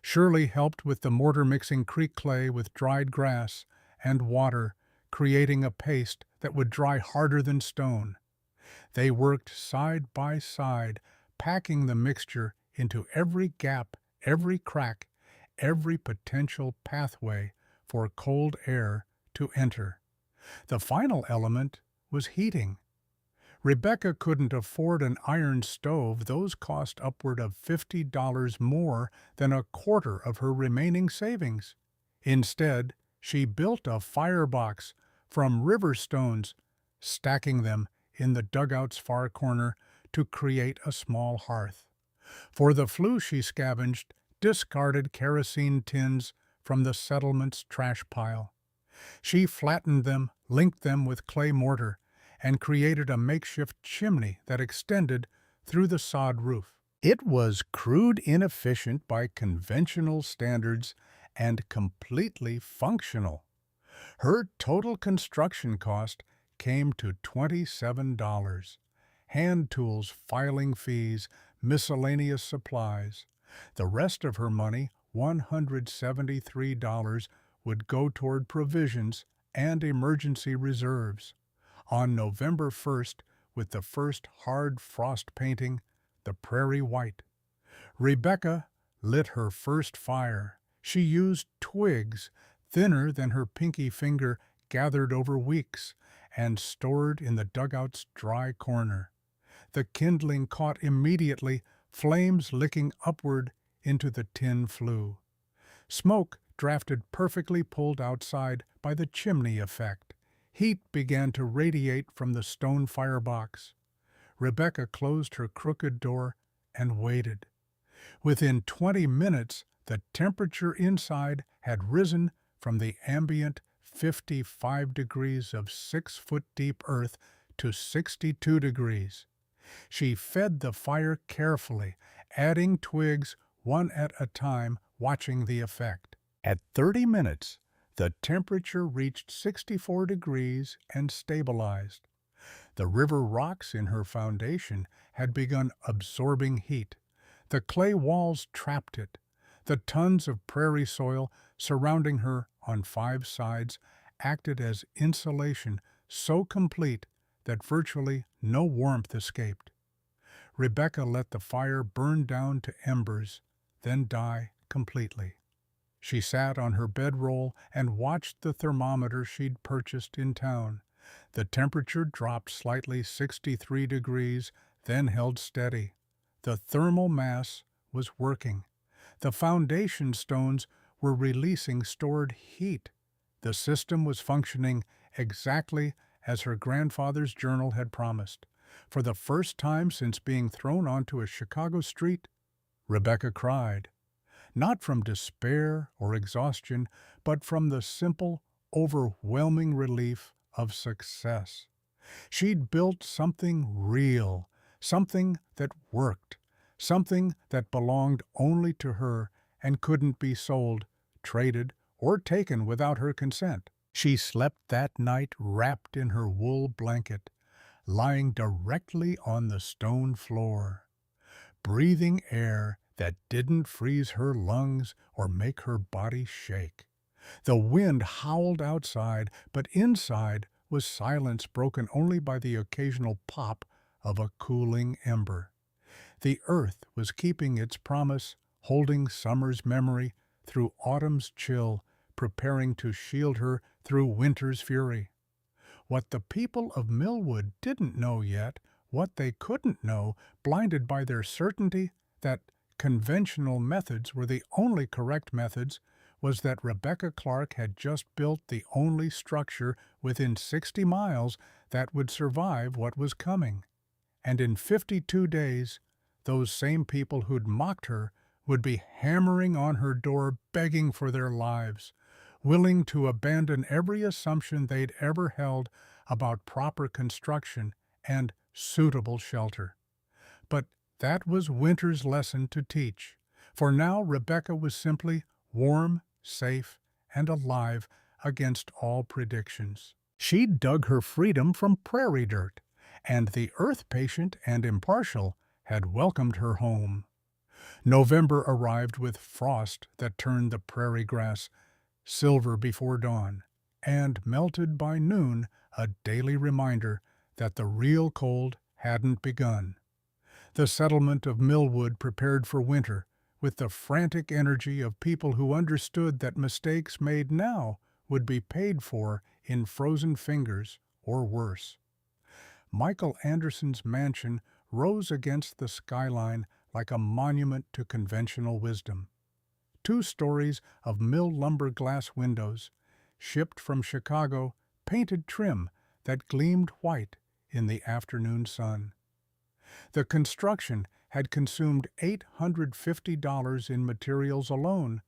Shirley helped with the mortar, mixing creek clay with dried grass and water, creating a paste that would dry harder than stone. They worked side by side, packing the mixture into every gap, every crack, every potential pathway for cold air to enter. The final element was heating. Rebecca couldn't afford an iron stove. Those cost upward of $50 more than a quarter of her remaining savings. Instead, she built a firebox from river stones, stacking them in the dugout's far corner to create a small hearth. For the flue, she scavenged discarded kerosene tins from the settlement's trash pile. She flattened them, linked them with clay mortar, and created a makeshift chimney that extended through the sod roof. It was crude, inefficient by conventional standards, and completely functional. Her total construction cost came to $27. Hand tools, filing fees, miscellaneous supplies. The rest of her money, $173, would go toward provisions and emergency reserves. On November 1st, with the first hard frost painting the prairie white, Rebecca lit her first fire. She used twigs thinner than her pinky finger, gathered over weeks and stored in the dugout's dry corner. The kindling caught immediately, flames licking upward into the tin flue. Smoke drafted perfectly, pulled outside by the chimney effect. Heat began to radiate from the stone firebox. Rebecca closed her crooked door and waited. Within 20 minutes, the temperature inside had risen from the ambient 55 degrees of 6-foot-deep earth to 62 degrees. She fed the fire carefully, adding twigs one at a time, watching the effect. At 30 minutes, the temperature reached 64 degrees and stabilized. The river rocks in her foundation had begun absorbing heat. The clay walls trapped it. The tons of prairie soil surrounding her on 5 sides acted as insulation so complete that virtually no warmth escaped. Rebecca let the fire burn down to embers, then die completely. She sat on her bedroll and watched the thermometer she'd purchased in town. The temperature dropped slightly 63 degrees, then held steady. The thermal mass was working. The foundation stones were releasing stored heat. The system was functioning exactly as her grandfather's journal had promised. For the first time since being thrown onto a Chicago street, Rebecca cried. Not from despair or exhaustion, but from the simple, overwhelming relief of success. She'd built something real, something that worked, something that belonged only to her and couldn't be sold, traded, or taken without her consent. She slept that night wrapped in her wool blanket, lying directly on the stone floor, breathing air that didn't freeze her lungs or make her body shake. The wind howled outside, but inside was silence broken only by the occasional pop of a cooling ember. The earth was keeping its promise, holding summer's memory through autumn's chill, preparing to shield her through winter's fury. What the people of Millwood didn't know yet, what they couldn't know, blinded by their certainty that conventional methods were the only correct methods, was that Rebecca Clark had just built the only structure within 60 miles that would survive what was coming. And in 52 days, those same people who'd mocked her would be hammering on her door begging for their lives, willing to abandon every assumption they'd ever held about proper construction and suitable shelter. But that was winter's lesson to teach, for now Rebecca was simply warm, safe, and alive against all predictions. She'd dug her freedom from prairie dirt, and the earth patient and impartial had welcomed her home. November arrived with frost that turned the prairie grass silver before dawn, and melted by noon, a daily reminder that the real cold hadn't begun. The settlement of Millwood prepared for winter with the frantic energy of people who understood that mistakes made now would be paid for in frozen fingers or worse. Michael Anderson's mansion rose against the skyline like a monument to conventional wisdom. 2 stories of mill lumber glass windows, shipped from Chicago, painted trim that gleamed white in the afternoon sun. The construction had consumed $850 in materials alone,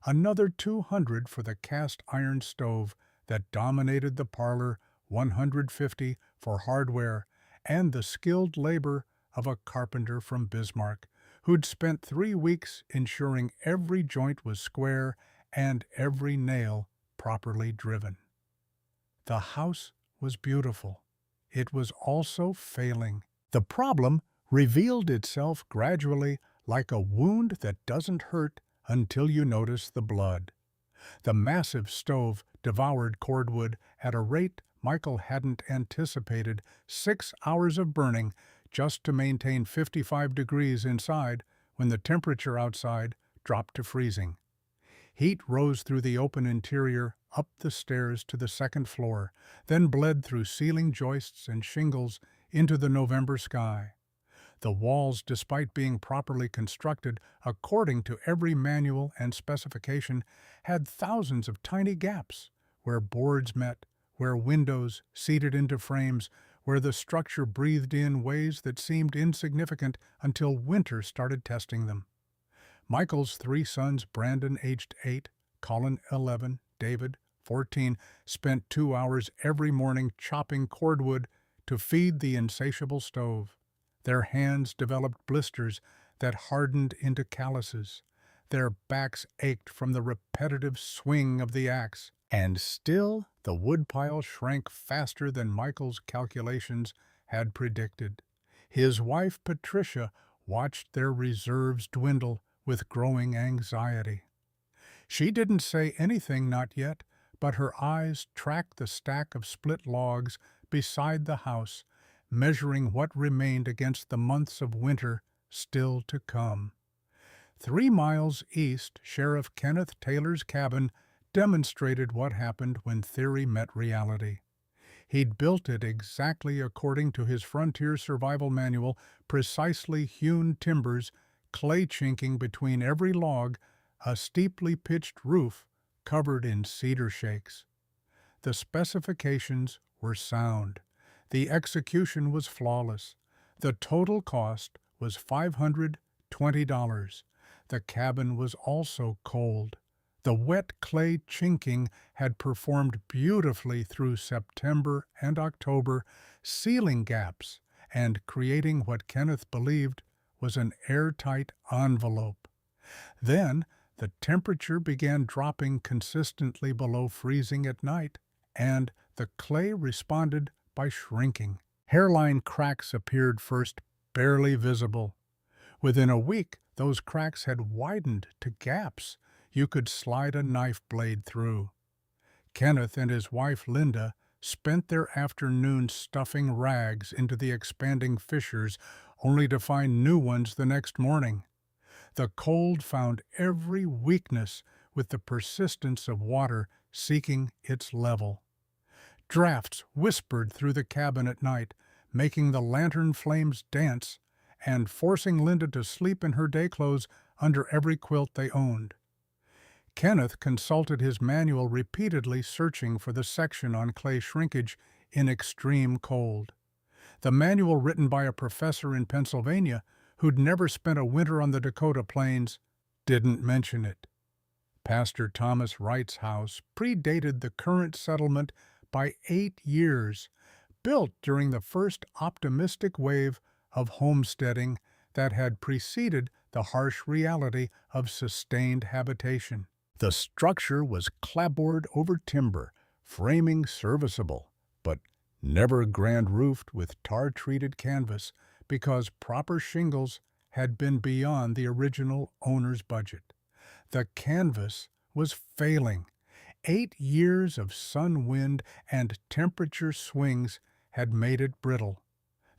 another $200 for the cast iron stove that dominated the parlor, $150 for hardware, and the skilled labor of a carpenter from Bismarck, who'd spent 3 weeks ensuring every joint was square and every nail properly driven. The house was beautiful. It was also failing. The problem revealed itself gradually like a wound that doesn't hurt until you notice the blood. The massive stove devoured cordwood at a rate Michael hadn't anticipated, 6 hours of burning just to maintain 55 degrees inside when the temperature outside dropped to freezing. Heat rose through the open interior, up the stairs to the 2nd floor, then bled through ceiling joists and shingles into the November sky. The walls, despite being properly constructed according to every manual and specification, had thousands of tiny gaps where boards met, where windows seated into frames, where the structure breathed in ways that seemed insignificant until winter started testing them. Michael's 3 sons, Brandon, aged 8, Colin, 11, David, 14, spent 2 hours every morning chopping cordwood to feed the insatiable stove. Their hands developed blisters that hardened into calluses. Their backs ached from the repetitive swing of the axe. And still the woodpile shrank faster than Michael's calculations had predicted. His wife Patricia watched their reserves dwindle with growing anxiety. She didn't say anything, not yet, but her eyes tracked the stack of split logs beside the house, measuring what remained against the months of winter still to come. 3 miles east, Sheriff Kenneth Taylor's cabin demonstrated what happened when theory met reality. He'd built it exactly according to his frontier survival manual, precisely hewn timbers, clay chinking between every log, a steeply pitched roof covered in cedar shakes. The specifications were sound. The execution was flawless. The total cost was $520. The cabin was also cold. The wet clay chinking had performed beautifully through September and October, sealing gaps and creating what Kenneth believed was an airtight envelope. Then the temperature began dropping consistently below freezing at night, and the clay responded by shrinking. Hairline cracks appeared first, barely visible. Within a week, those cracks had widened to gaps you could slide a knife blade through. Kenneth and his wife Linda spent their afternoons stuffing rags into the expanding fissures, only to find new ones the next morning. The cold found every weakness with the persistence of water seeking its level. Drafts whispered through the cabin at night, making the lantern flames dance and forcing Linda to sleep in her day clothes under every quilt they owned. Kenneth consulted his manual repeatedly, searching for the section on clay shrinkage in extreme cold. The manual, written by a professor in Pennsylvania who'd never spent a winter on the Dakota plains, didn't mention it. Pastor Thomas Wright's house predated the current settlement by 8 years, built during the first optimistic wave of homesteading that had preceded the harsh reality of sustained habitation. The structure was clapboard over timber, framing serviceable, but never grand-roofed with tar-treated canvas because proper shingles had been beyond the original owner's budget. The canvas was failing. 8 years of sun, wind, and temperature swings had made it brittle.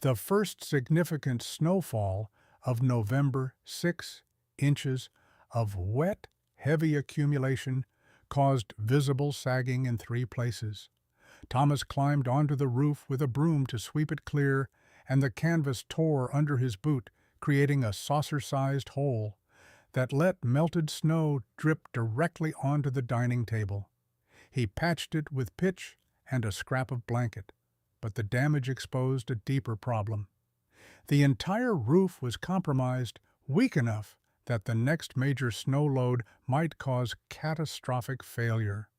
The first significant snowfall of November, 6 inches of wet, heavy accumulation, caused visible sagging in 3 places. Thomas climbed onto the roof with a broom to sweep it clear, and the canvas tore under his boot, creating a saucer-sized hole that let melted snow drip directly onto the dining table. He patched it with pitch and a scrap of blanket, but the damage exposed a deeper problem. The entire roof was compromised, weak enough that the next major snow load might cause catastrophic failure.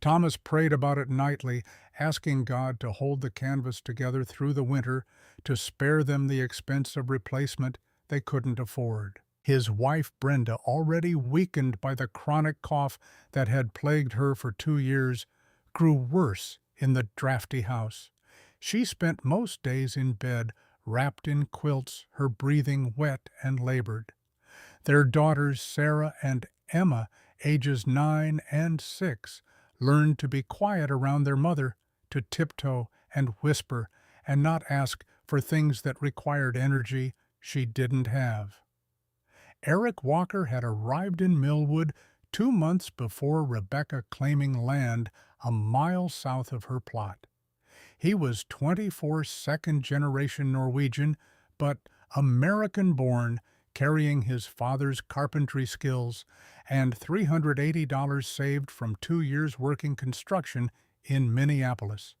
Thomas prayed about it nightly, asking God to hold the canvas together through the winter, to spare them the expense of replacement they couldn't afford. His wife Brenda, already weakened by the chronic cough that had plagued her for 2 years, grew worse in the drafty house. She spent most days in bed, wrapped in quilts, her breathing wet and labored. Their daughters, Sarah and Emma, ages 9 and 6, learned to be quiet around their mother, to tiptoe and whisper, and not ask for things that required energy she didn't have. Eric Walker had arrived in Millwood 2 months before Rebecca, claiming land a mile south of her plot. He was 24 second-generation Norwegian, but American-born, carrying his father's carpentry skills and $380 saved from 2 years working construction in Minneapolis.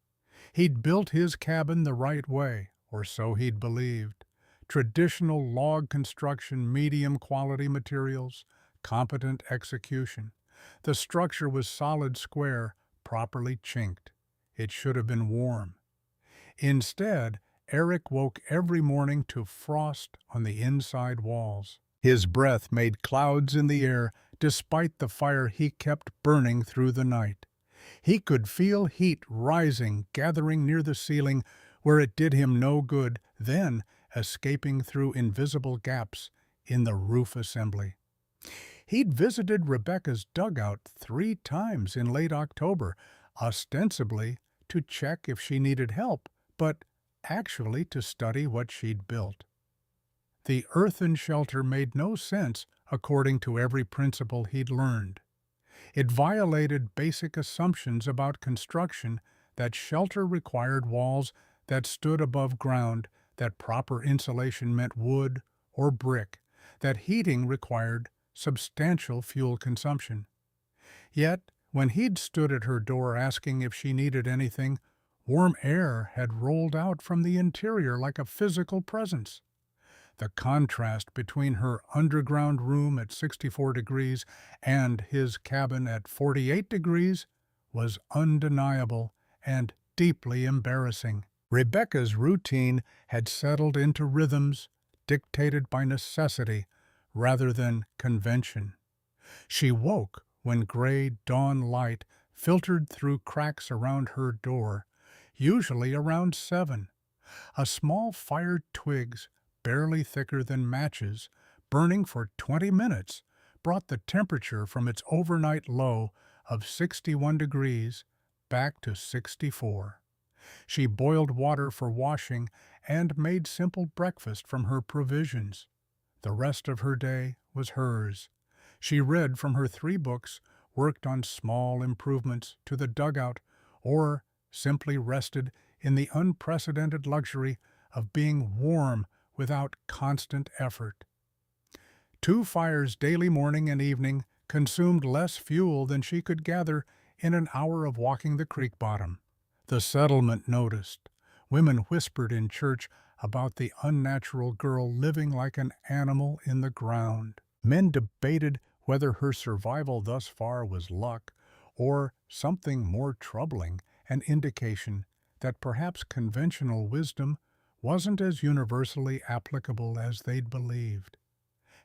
He'd built his cabin the right way, or so he'd believed. Traditional log construction, medium-quality materials, competent execution. The structure was solid square, properly chinked. It should have been warm. Instead, Eric woke every morning to frost on the inside walls. His breath made clouds in the air, despite the fire he kept burning through the night. He could feel heat rising, gathering near the ceiling where it did him no good, then escaping through invisible gaps in the roof assembly. He'd visited Rebecca's dugout 3 times in late October, ostensibly to check if she needed help, but actually to study what she'd built. The earthen shelter made no sense according to every principle he'd learned. It violated basic assumptions about construction, that shelter required walls that stood above ground, that proper insulation meant wood or brick, that heating required substantial fuel consumption. Yet, when he'd stood at her door asking if she needed anything, warm air had rolled out from the interior like a physical presence. The contrast between her underground room at 64 degrees and his cabin at 48 degrees was undeniable and deeply embarrassing. Rebecca's routine had settled into rhythms dictated by necessity rather than convention. She woke when gray dawn light filtered through cracks around her door, usually around 7. A small fired twigs, barely thicker than matches, burning for 20 minutes, brought the temperature from its overnight low of 61 degrees back to 64. She boiled water for washing and made simple breakfast from her provisions. The rest of her day was hers. She read from her 3 books, worked on small improvements to the dugout, or simply rested in the unprecedented luxury of being warm without constant effort. 2 fires daily, morning and evening, consumed less fuel than she could gather in an hour of walking the creek bottom. The settlement noticed. Women whispered in church about the unnatural girl living like an animal in the ground. Men debated whether her survival thus far was luck or something more troubling, an indication that perhaps conventional wisdom wasn't as universally applicable as they'd believed.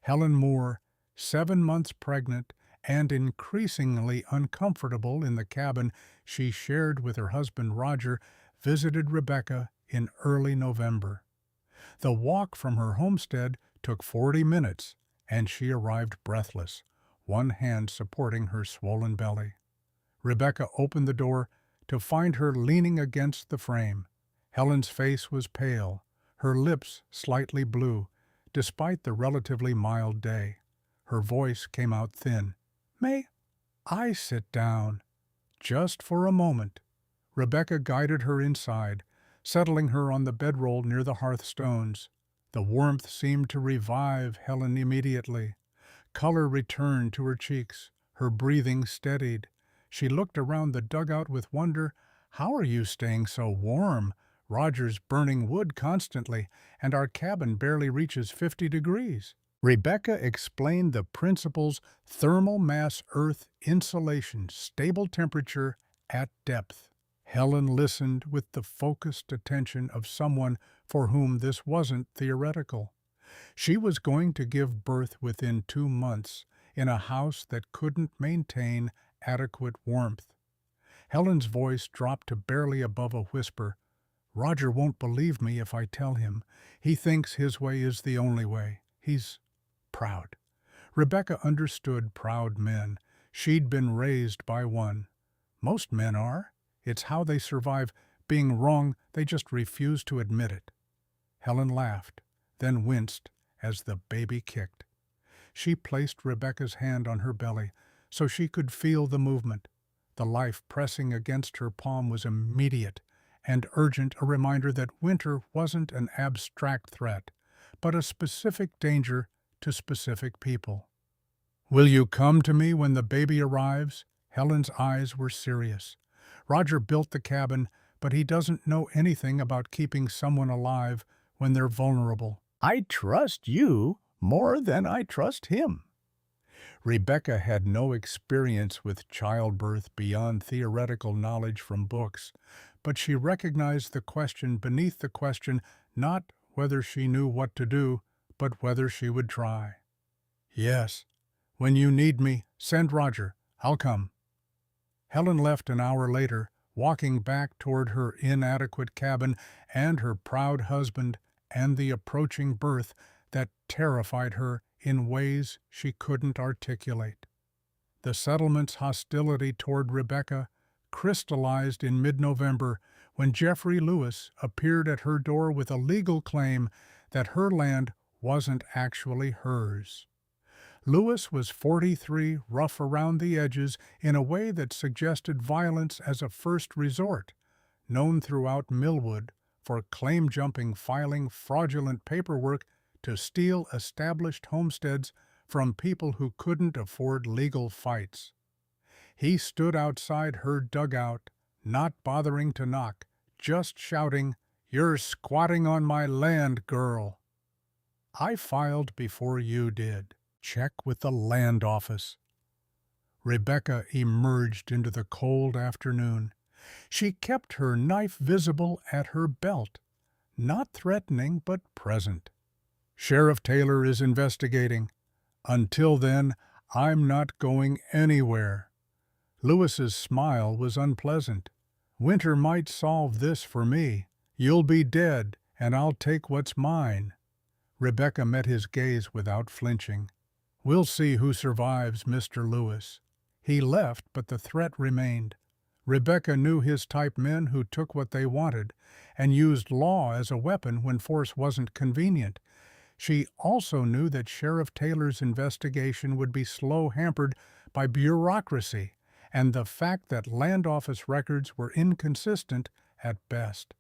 Helen Moore, 7 months pregnant and increasingly uncomfortable in the cabin she shared with her husband Roger, visited Rebecca in early November. The walk from her homestead took 40 minutes, and she arrived breathless, one hand supporting her swollen belly. Rebecca opened the door to find her leaning against the frame. Helen's face was pale, her lips slightly blue, despite the relatively mild day. Her voice came out thin. "May I sit down?" Just for a moment. Rebecca guided her inside, settling her on the bedroll near the hearthstones. The warmth seemed to revive Helen immediately. Color returned to her cheeks. Her breathing steadied. She looked around the dugout with wonder. "How are you staying so warm? Roger's burning wood constantly, and our cabin barely reaches 50 degrees. Rebecca explained the principles: thermal mass earth insulation, stable temperature at depth. Helen listened with the focused attention of someone for whom this wasn't theoretical. She was going to give birth within 2 months in a house that couldn't maintain adequate warmth. Helen's voice dropped to barely above a whisper. "Roger won't believe me if I tell him. He thinks his way is the only way. He's proud." Rebecca understood proud men. She'd been raised by one. Most men are. It's how they survive being wrong. They just refuse to admit it. Helen laughed, then winced as the baby kicked. She placed Rebecca's hand on her belly so she could feel the movement. The life pressing against her palm was immediate and urgent, a reminder that winter wasn't an abstract threat, but a specific danger to specific people. "Will you come to me when the baby arrives?" Helen's eyes were serious. "Roger built the cabin, but he doesn't know anything about keeping someone alive when they're vulnerable. I trust you more than I trust him." Rebecca had no experience with childbirth beyond theoretical knowledge from books, but she recognized the question beneath the question, not whether she knew what to do, but whether she would try. "Yes. When you need me, send Roger. I'll come." Helen left an hour later, walking back toward her inadequate cabin and her proud husband and the approaching birth that terrified her in ways she couldn't articulate. The settlement's hostility toward Rebecca crystallized in mid-November when Jeffrey Lewis appeared at her door with a legal claim that her land wasn't actually hers. Lewis was 43, rough around the edges in a way that suggested violence as a first resort, known throughout Millwood for claim-jumping, filing fraudulent paperwork to steal established homesteads from people who couldn't afford legal fights. He stood outside her dugout, not bothering to knock, just shouting, "You're squatting on my land, girl." "I filed before you did. Check with the land office." Rebecca emerged into the cold afternoon. She kept her knife visible at her belt, not threatening but present. "Sheriff Taylor is investigating. Until then, I'm not going anywhere." Lewis's smile was unpleasant. "Winter might solve this for me. You'll be dead, and I'll take what's mine." Rebecca met his gaze without flinching. "We'll see who survives, Mr. Lewis." He left, but the threat remained. Rebecca knew his type men who took what they wanted and used law as a weapon when force wasn't convenient. She also knew that Sheriff Taylor's investigation would be slow, hampered by bureaucracy and the fact that land office records were inconsistent at best.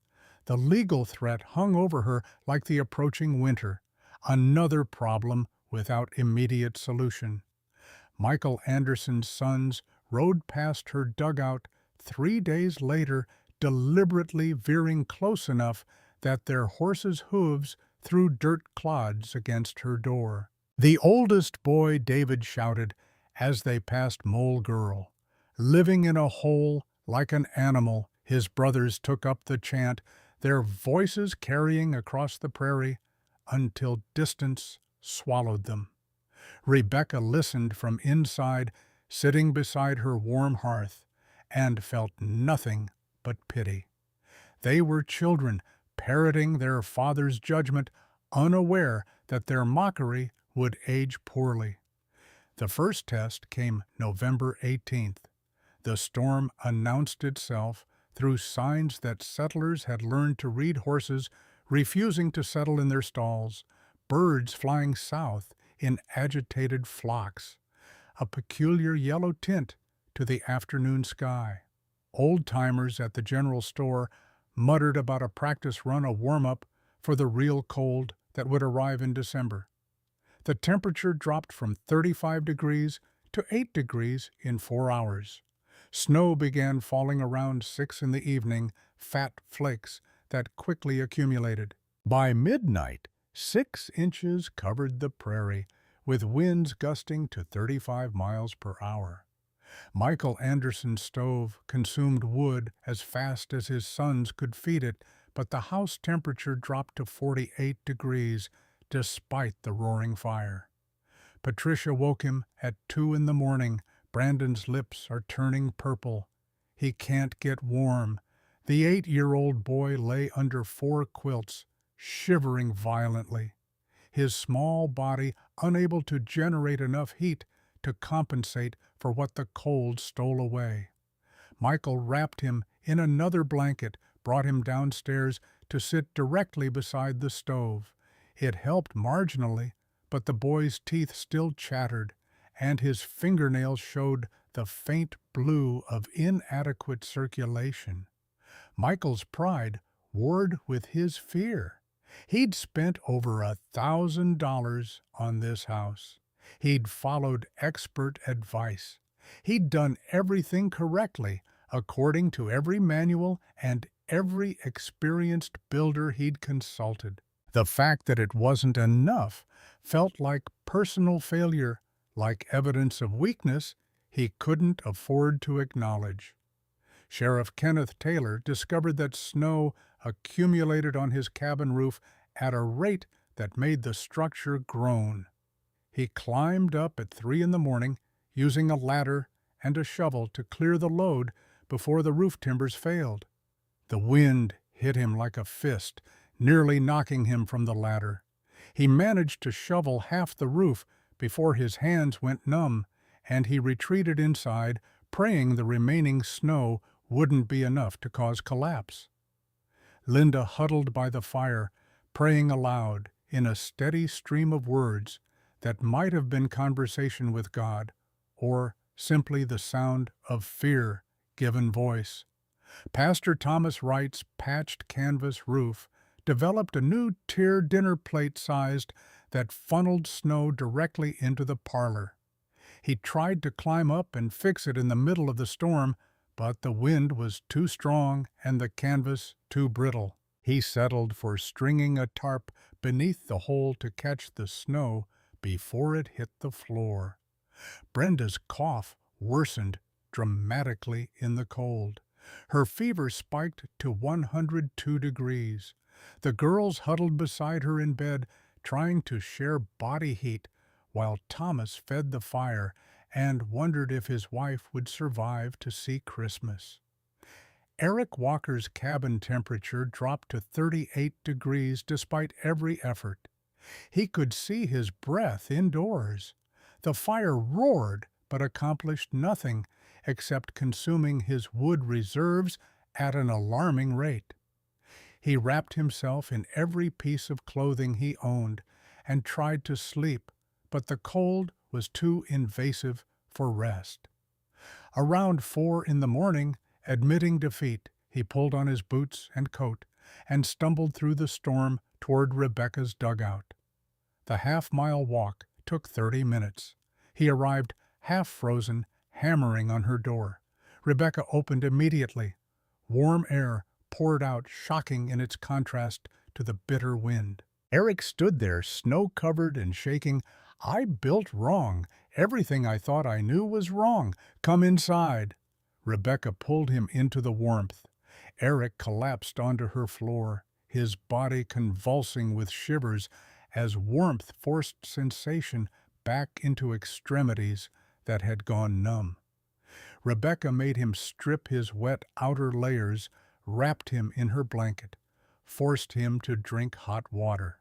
The legal threat hung over her like the approaching winter, another problem without immediate solution. Michael Anderson's sons rode past her dugout 3 days later, deliberately veering close enough that their horses' hooves threw dirt clods against her door. The oldest boy, David, shouted as they passed Mole Girl. "Living in a hole like an animal," his brothers took up the chant, their voices carrying across the prairie until distance swallowed them. Rebecca listened from inside, sitting beside her warm hearth, and felt nothing but pity. They were children, parroting their father's judgment, unaware that their mockery would age poorly. The first test came November 18th. The storm announced itself through signs that settlers had learned to read horses refusing to settle in their stalls, birds flying south in agitated flocks, a peculiar yellow tint to the afternoon sky. Old-timers at the general store muttered about a practice run, a warm-up for the real cold that would arrive in December. The temperature dropped from 35 degrees to 8 degrees in 4 hours. Snow began falling around 6 in the evening, fat flakes that quickly accumulated. By midnight, 6 inches covered the prairie, with winds gusting to 35 miles per hour. Michael Anderson's stove consumed wood as fast as his sons could feed it, but the house temperature dropped to 48 degrees despite the roaring fire. Patricia woke him at 2 in the morning. "Brandon's lips are turning purple. He can't get warm." The 8-year-old boy lay under 4 quilts, shivering violently, his small body unable to generate enough heat to compensate for what the cold stole away. Michael wrapped him in another blanket, brought him downstairs to sit directly beside the stove. It helped marginally, but the boy's teeth still chattered, and his fingernails showed the faint blue of inadequate circulation. Michael's pride warred with his fear. He'd spent over $1,000 on this house. He'd followed expert advice. He'd done everything correctly, according to every manual and every experienced builder he'd consulted. The fact that it wasn't enough felt like personal failure, like evidence of weakness he couldn't afford to acknowledge. Sheriff Kenneth Taylor discovered that snow accumulated on his cabin roof at a rate that made the structure groan. He climbed up at 3 in the morning, using a ladder and a shovel to clear the load before the roof timbers failed. The wind hit him like a fist, nearly knocking him from the ladder. He managed to shovel half the roof before his hands went numb, and he retreated inside, praying the remaining snow wouldn't be enough to cause collapse. Linda huddled by the fire, praying aloud in a steady stream of words that might have been conversation with God, or simply the sound of fear given voice. Pastor Thomas Wright's patched canvas roof developed a new tier dinner plate sized that funneled snow directly into the parlor. He tried to climb up and fix it in the middle of the storm, but the wind was too strong and the canvas too brittle. He settled for stringing a tarp beneath the hole to catch the snow before it hit the floor. Brenda's cough worsened dramatically in the cold. Her fever spiked to 102 degrees. The girls huddled beside her in bed, trying to share body heat, while Thomas fed the fire and wondered if his wife would survive to see Christmas. Eric Walker's cabin temperature dropped to 38 degrees despite every effort. He could see his breath indoors. The fire roared but accomplished nothing except consuming his wood reserves at an alarming rate. He wrapped himself in every piece of clothing he owned and tried to sleep, but the cold was too invasive for rest. Around 4 in the morning, admitting defeat, he pulled on his boots and coat and stumbled through the storm toward Rebecca's dugout. The half-mile walk took 30 minutes. He arrived half-frozen, hammering on her door. Rebecca opened immediately. Warm air poured out, shocking in its contrast to the bitter wind. Eric stood there, snow-covered and shaking. "I built wrong. Everything I thought I knew was wrong. Come inside." Rebecca pulled him into the warmth. Eric collapsed onto her floor, his body convulsing with shivers as warmth forced sensation back into extremities that had gone numb. Rebecca made him strip his wet outer layers, wrapped him in her blanket, forced him to drink hot water.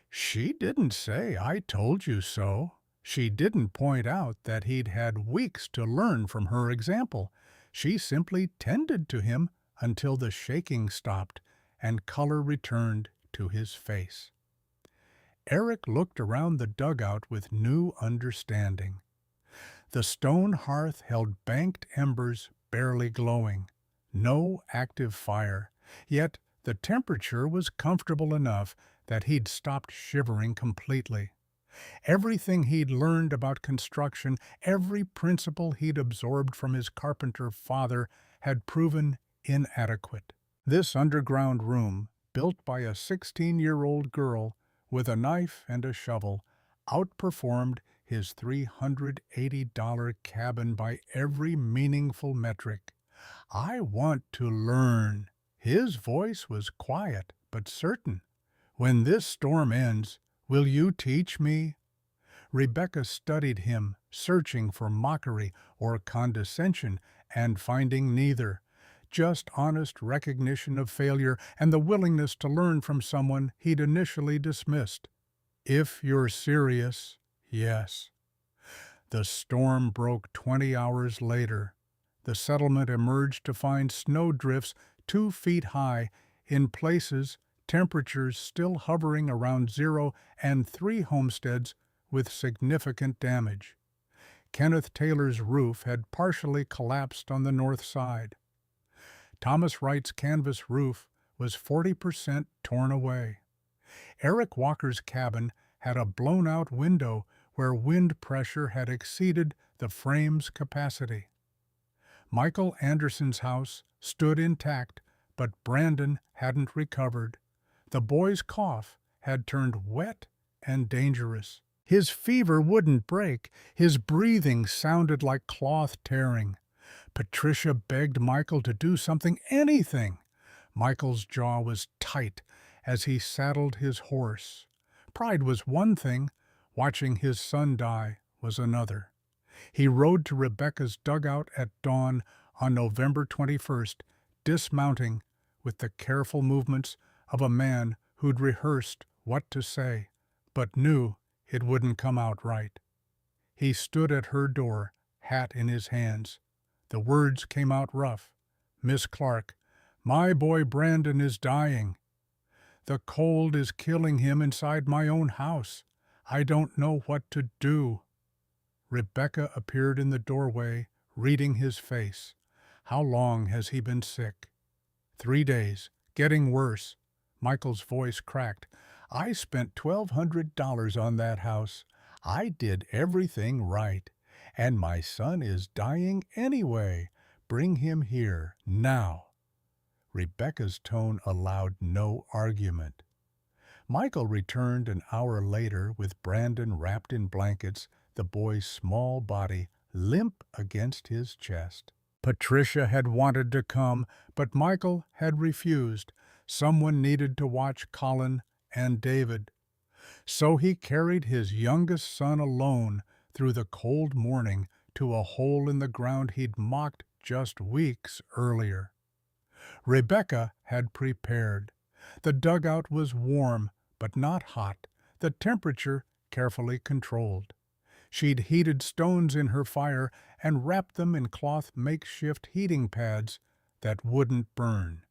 She didn't say, "I told you so." She didn't point out that he'd had weeks to learn from her example. She simply tended to him until the shaking stopped and color returned to his face. Eric looked around the dugout with new understanding. The stone hearth held banked embers barely glowing. No active fire, yet the temperature was comfortable enough that he'd stopped shivering completely. Everything he'd learned about construction, every principle he'd absorbed from his carpenter father, had proven inadequate. This underground room, built by a 16-year-old girl with a knife and a shovel, outperformed his $380 cabin by every meaningful metric. "I want to learn." His voice was quiet but certain. "When this storm ends, will you teach me?" Rebecca studied him, searching for mockery or condescension, and finding neither. Just honest recognition of failure and the willingness to learn from someone he'd initially dismissed. "If you're serious, yes." The storm broke 20 hours later. The settlement emerged to find snowdrifts 2 feet high, in places temperatures still hovering around zero, and 3 homesteads with significant damage. Kenneth Taylor's roof had partially collapsed on the north side. Thomas Wright's canvas roof was 40% torn away. Eric Walker's cabin had a blown-out window where wind pressure had exceeded the frame's capacity. Michael Anderson's house stood intact, but Brandon hadn't recovered. The boy's cough had turned wet and dangerous. His fever wouldn't break. His breathing sounded like cloth tearing. Patricia begged Michael to do something, anything. Michael's jaw was tight as he saddled his horse. Pride was one thing, watching his son die was another. He rode to Rebecca's dugout at dawn on November 21st, dismounting with the careful movements of a man who'd rehearsed what to say, but knew it wouldn't come out right. He stood at her door, hat in his hands. The words came out rough. "Miss Clark, my boy Brandon is dying. The cold is killing him inside my own house. I don't know what to do." Rebecca appeared in the doorway, reading his face. "How long has he been sick?" "3 days. Getting worse." Michael's voice cracked. "I spent $1,200 on that house. I did everything right. And my son is dying anyway. Bring him here, now." Rebecca's tone allowed no argument. Michael returned an hour later with Brandon wrapped in blankets, the boy's small body limp against his chest. Patricia had wanted to come, but Michael had refused. Someone needed to watch Colin and David. So he carried his youngest son alone through the cold morning to a hole in the ground he'd mocked just weeks earlier. Rebecca had prepared. The dugout was warm, but not hot, the temperature carefully controlled. She'd heated stones in her fire and wrapped them in cloth makeshift heating pads that wouldn't burn.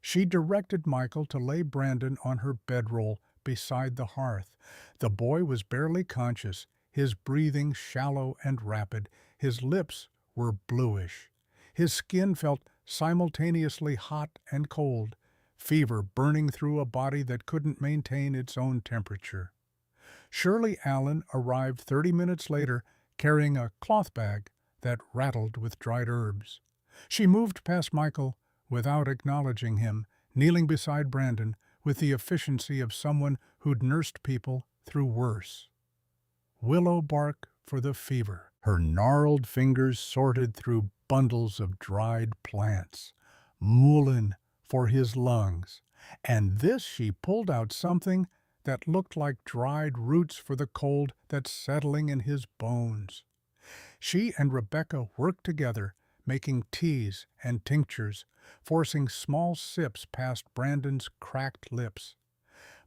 She directed Michael to lay Brandon on her bedroll beside the hearth. The boy was barely conscious, his breathing shallow and rapid. His lips were bluish. His skin felt simultaneously hot and cold, fever burning through a body that couldn't maintain its own temperature. Shirley Allen arrived 30 minutes later carrying a cloth bag that rattled with dried herbs. She moved past Michael without acknowledging him, kneeling beside Brandon with the efficiency of someone who'd nursed people through worse. Willow bark for the fever. Her gnarled fingers sorted through bundles of dried plants. Mullein for his lungs. And this she pulled out something that looked like dried roots for the cold that's settling in his bones. She and Rebecca worked together, making teas and tinctures, forcing small sips past Brandon's cracked lips.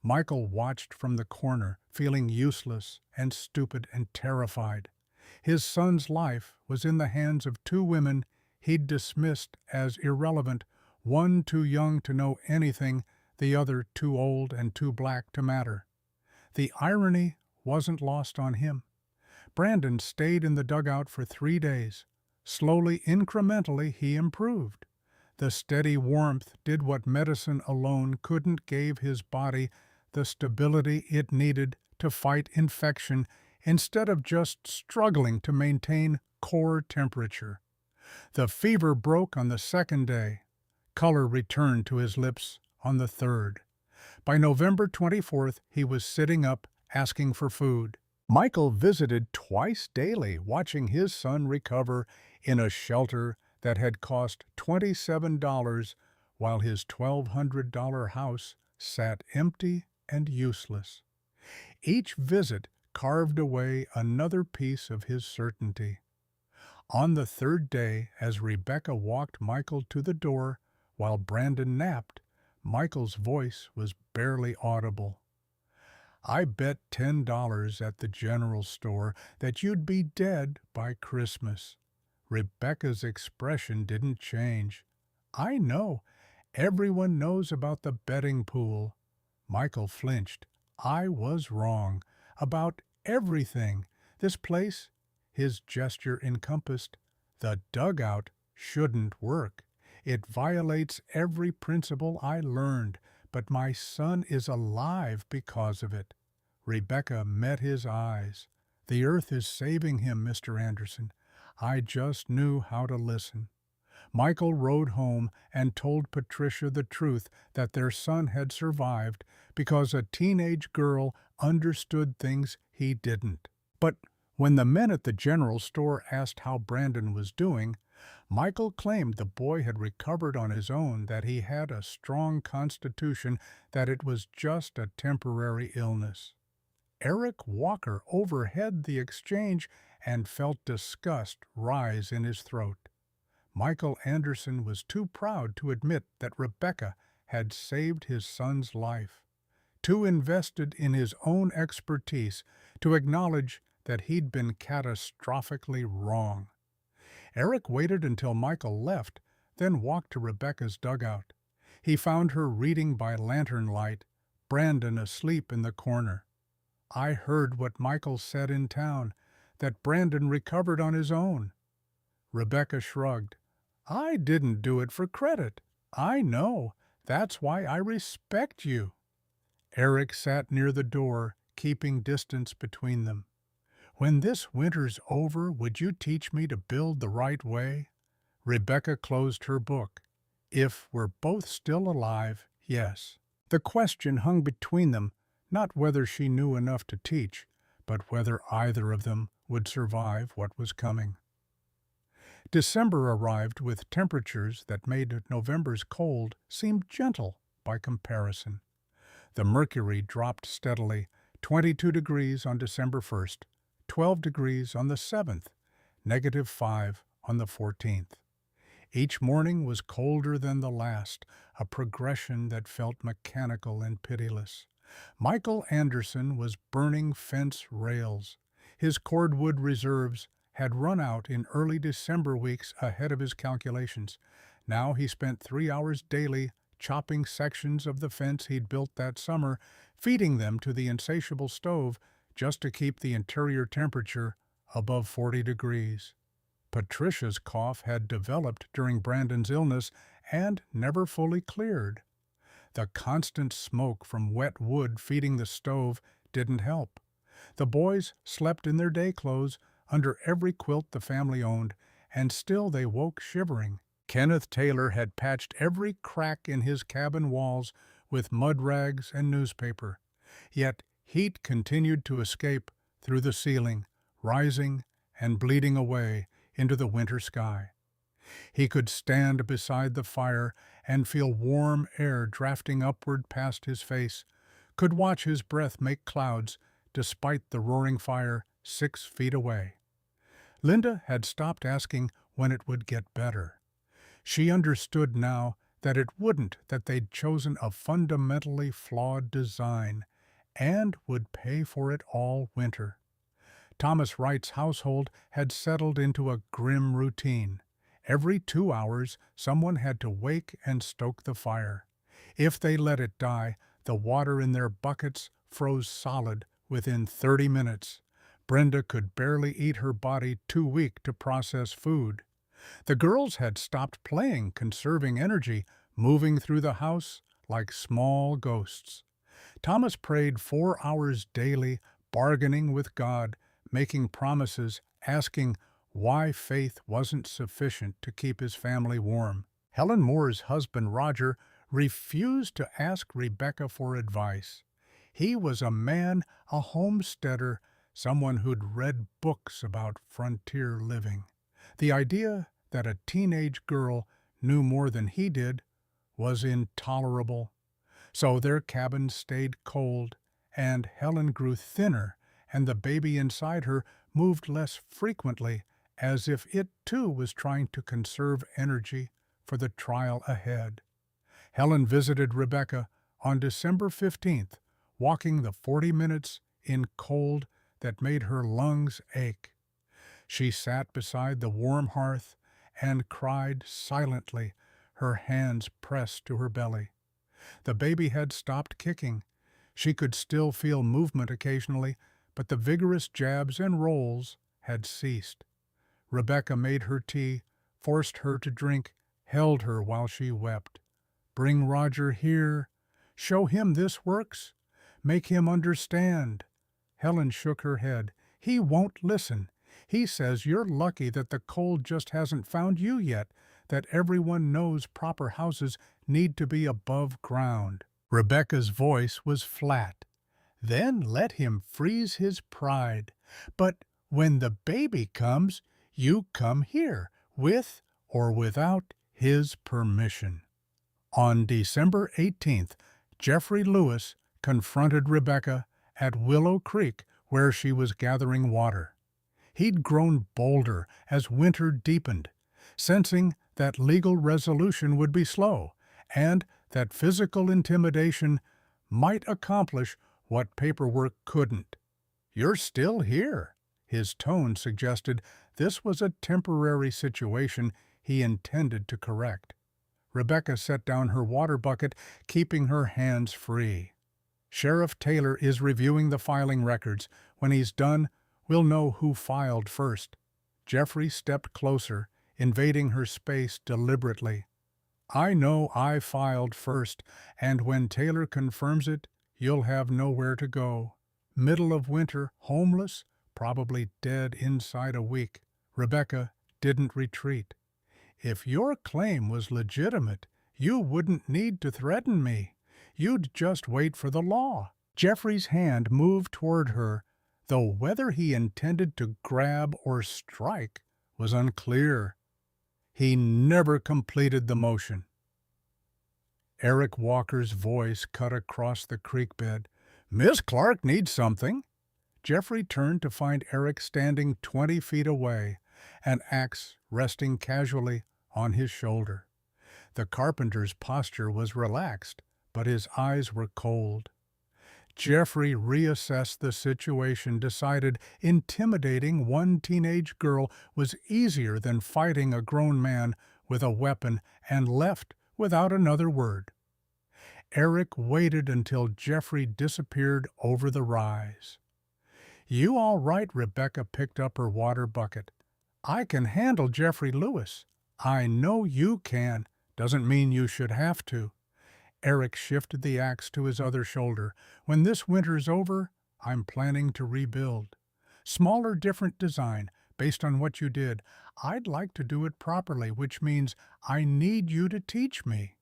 Michael watched from the corner, feeling useless and stupid and terrified. His son's life was in the hands of 2 women he'd dismissed as irrelevant, one too young to know anything, the other too old and too black to matter. The irony wasn't lost on him. Brandon stayed in the dugout for 3 days. Slowly, incrementally, he improved. The steady warmth did what medicine alone couldn't, gave his body the stability it needed to fight infection instead of just struggling to maintain core temperature. The fever broke on the 2nd day. Color returned to his lips on the 3rd. By November 24th, he was sitting up, asking for food. Michael visited twice daily, watching his son recover in a shelter that had cost $27 while his $1,200 house sat empty and useless. Each visit carved away another piece of his certainty. On the 3rd day, as Rebecca walked Michael to the door while Brandon napped, Michael's voice was barely audible. "I bet $10 at the general store that you'd be dead by Christmas." Rebecca's expression didn't change. "I know. Everyone knows about the betting pool." Michael flinched. "I was wrong. About everything. This place," his gesture encompassed, "the dugout shouldn't work. It violates every principle I learned, but my son is alive because of it." Rebecca met his eyes. "The earth is saving him, Mr. Anderson. I just knew how to listen." Michael rode home and told Patricia the truth, that their son had survived because a teenage girl understood things he didn't. But when the men at the general store asked how Brandon was doing, Michael claimed the boy had recovered on his own, that he had a strong constitution, that it was just a temporary illness. Eric Walker overheard the exchange and felt disgust rise in his throat. Michael Anderson was too proud to admit that Rebecca had saved his son's life, too invested in his own expertise to acknowledge that he'd been catastrophically wrong. Eric waited until Michael left, then walked to Rebecca's dugout. He found her reading by lantern light, Brandon asleep in the corner. "I heard what Michael said in town, that Brandon recovered on his own." Rebecca shrugged. "I didn't do it for credit. I know. That's why I respect you." Eric sat near the door, keeping distance between them. "When this winter's over, would you teach me to build the right way?" Rebecca closed her book. "If we're both still alive, yes." The question hung between them, not whether she knew enough to teach, but whether either of them would survive what was coming. December arrived with temperatures that made November's cold seem gentle by comparison. The mercury dropped steadily, 22 degrees on December 1st, 12 degrees on the 7th, -5 on the 14th. Each morning was colder than the last, a progression that felt mechanical and pitiless. Michael Anderson was burning fence rails. His cordwood reserves had run out in early December weeks ahead of his calculations. Now he spent 3 hours daily chopping sections of the fence he'd built that summer, feeding them to the insatiable stove just to keep the interior temperature above 40 degrees. Patricia's cough had developed during Brandon's illness and never fully cleared. The constant smoke from wet wood feeding the stove didn't help. The boys slept in their day clothes under every quilt the family owned, and still they woke shivering. Kenneth Taylor had patched every crack in his cabin walls with mud rags and newspaper. Yet heat continued to escape through the ceiling, rising and bleeding away into the winter sky. He could stand beside the fire and feel warm air drafting upward past his face, could watch his breath make clouds despite the roaring fire 6 feet away. Linda had stopped asking when it would get better. She understood now that it wouldn't, that they'd chosen a fundamentally flawed design and would pay for it all winter. Thomas Wright's household had settled into a grim routine. Every 2 hours, someone had to wake and stoke the fire. If they let it die, the water in their buckets froze solid within 30 minutes. Brenda could barely eat, her body too weak to process food. The girls had stopped playing, conserving energy, moving through the house like small ghosts. Thomas prayed 4 hours daily, bargaining with God, making promises, asking why faith wasn't sufficient to keep his family warm. Helen Moore's husband, Roger, refused to ask Rebecca for advice. He was a man, a homesteader, someone who'd read books about frontier living. The idea that a teenage girl knew more than he did was intolerable. So their cabin stayed cold, and Helen grew thinner, and the baby inside her moved less frequently, as if it too was trying to conserve energy for the trial ahead. Helen visited Rebecca on December 15th, walking the 40 minutes in cold that made her lungs ache. She sat beside the warm hearth and cried silently, her hands pressed to her belly. The baby had stopped kicking. She could still feel movement occasionally, but the vigorous jabs and rolls had ceased. Rebecca made her tea, forced her to drink, held her while she wept. "Bring Roger here. Show him this works. Make him understand." Helen shook her head. "He won't listen. He says you're lucky that the cold just hasn't found you yet, that everyone knows proper houses need to be above ground." Rebecca's voice was flat. "Then let him freeze his pride. But when the baby comes, you come here, with or without his permission." On December 18th, Jeffrey Lewis confronted Rebecca at Willow Creek, where she was gathering water. He'd grown bolder as winter deepened, sensing that legal resolution would be slow and that physical intimidation might accomplish what paperwork couldn't. "You're still here." His tone suggested this was a temporary situation he intended to correct. Rebecca set down her water bucket, keeping her hands free. "Sheriff Taylor is reviewing the filing records. When he's done, we'll know who filed first." Jeffrey stepped closer, invading her space deliberately. "I know I filed first, and when Taylor confirms it, you'll have nowhere to go. Middle of winter, homeless, probably dead inside a week." Rebecca didn't retreat. "If your claim was legitimate, you wouldn't need to threaten me. You'd just wait for the law." Jeffrey's hand moved toward her, though whether he intended to grab or strike was unclear. He never completed the motion. Eric Walker's voice cut across the creek bed. "Miss Clark needs something." Jeffrey turned to find Eric standing 20 feet away, an axe resting casually on his shoulder. The carpenter's posture was relaxed, but his eyes were cold. Jeffrey reassessed the situation, decided intimidating one teenage girl was easier than fighting a grown man with a weapon, and left without another word. Eric waited until Jeffrey disappeared over the rise. "You all right?" Rebecca picked up her water bucket. "I can handle Jeffrey Lewis." "I know you can. Doesn't mean you should have to." Eric shifted the axe to his other shoulder. "When this winter's over, I'm planning to rebuild. Smaller, different design, based on what you did. I'd like to do it properly, which means I need you to teach me."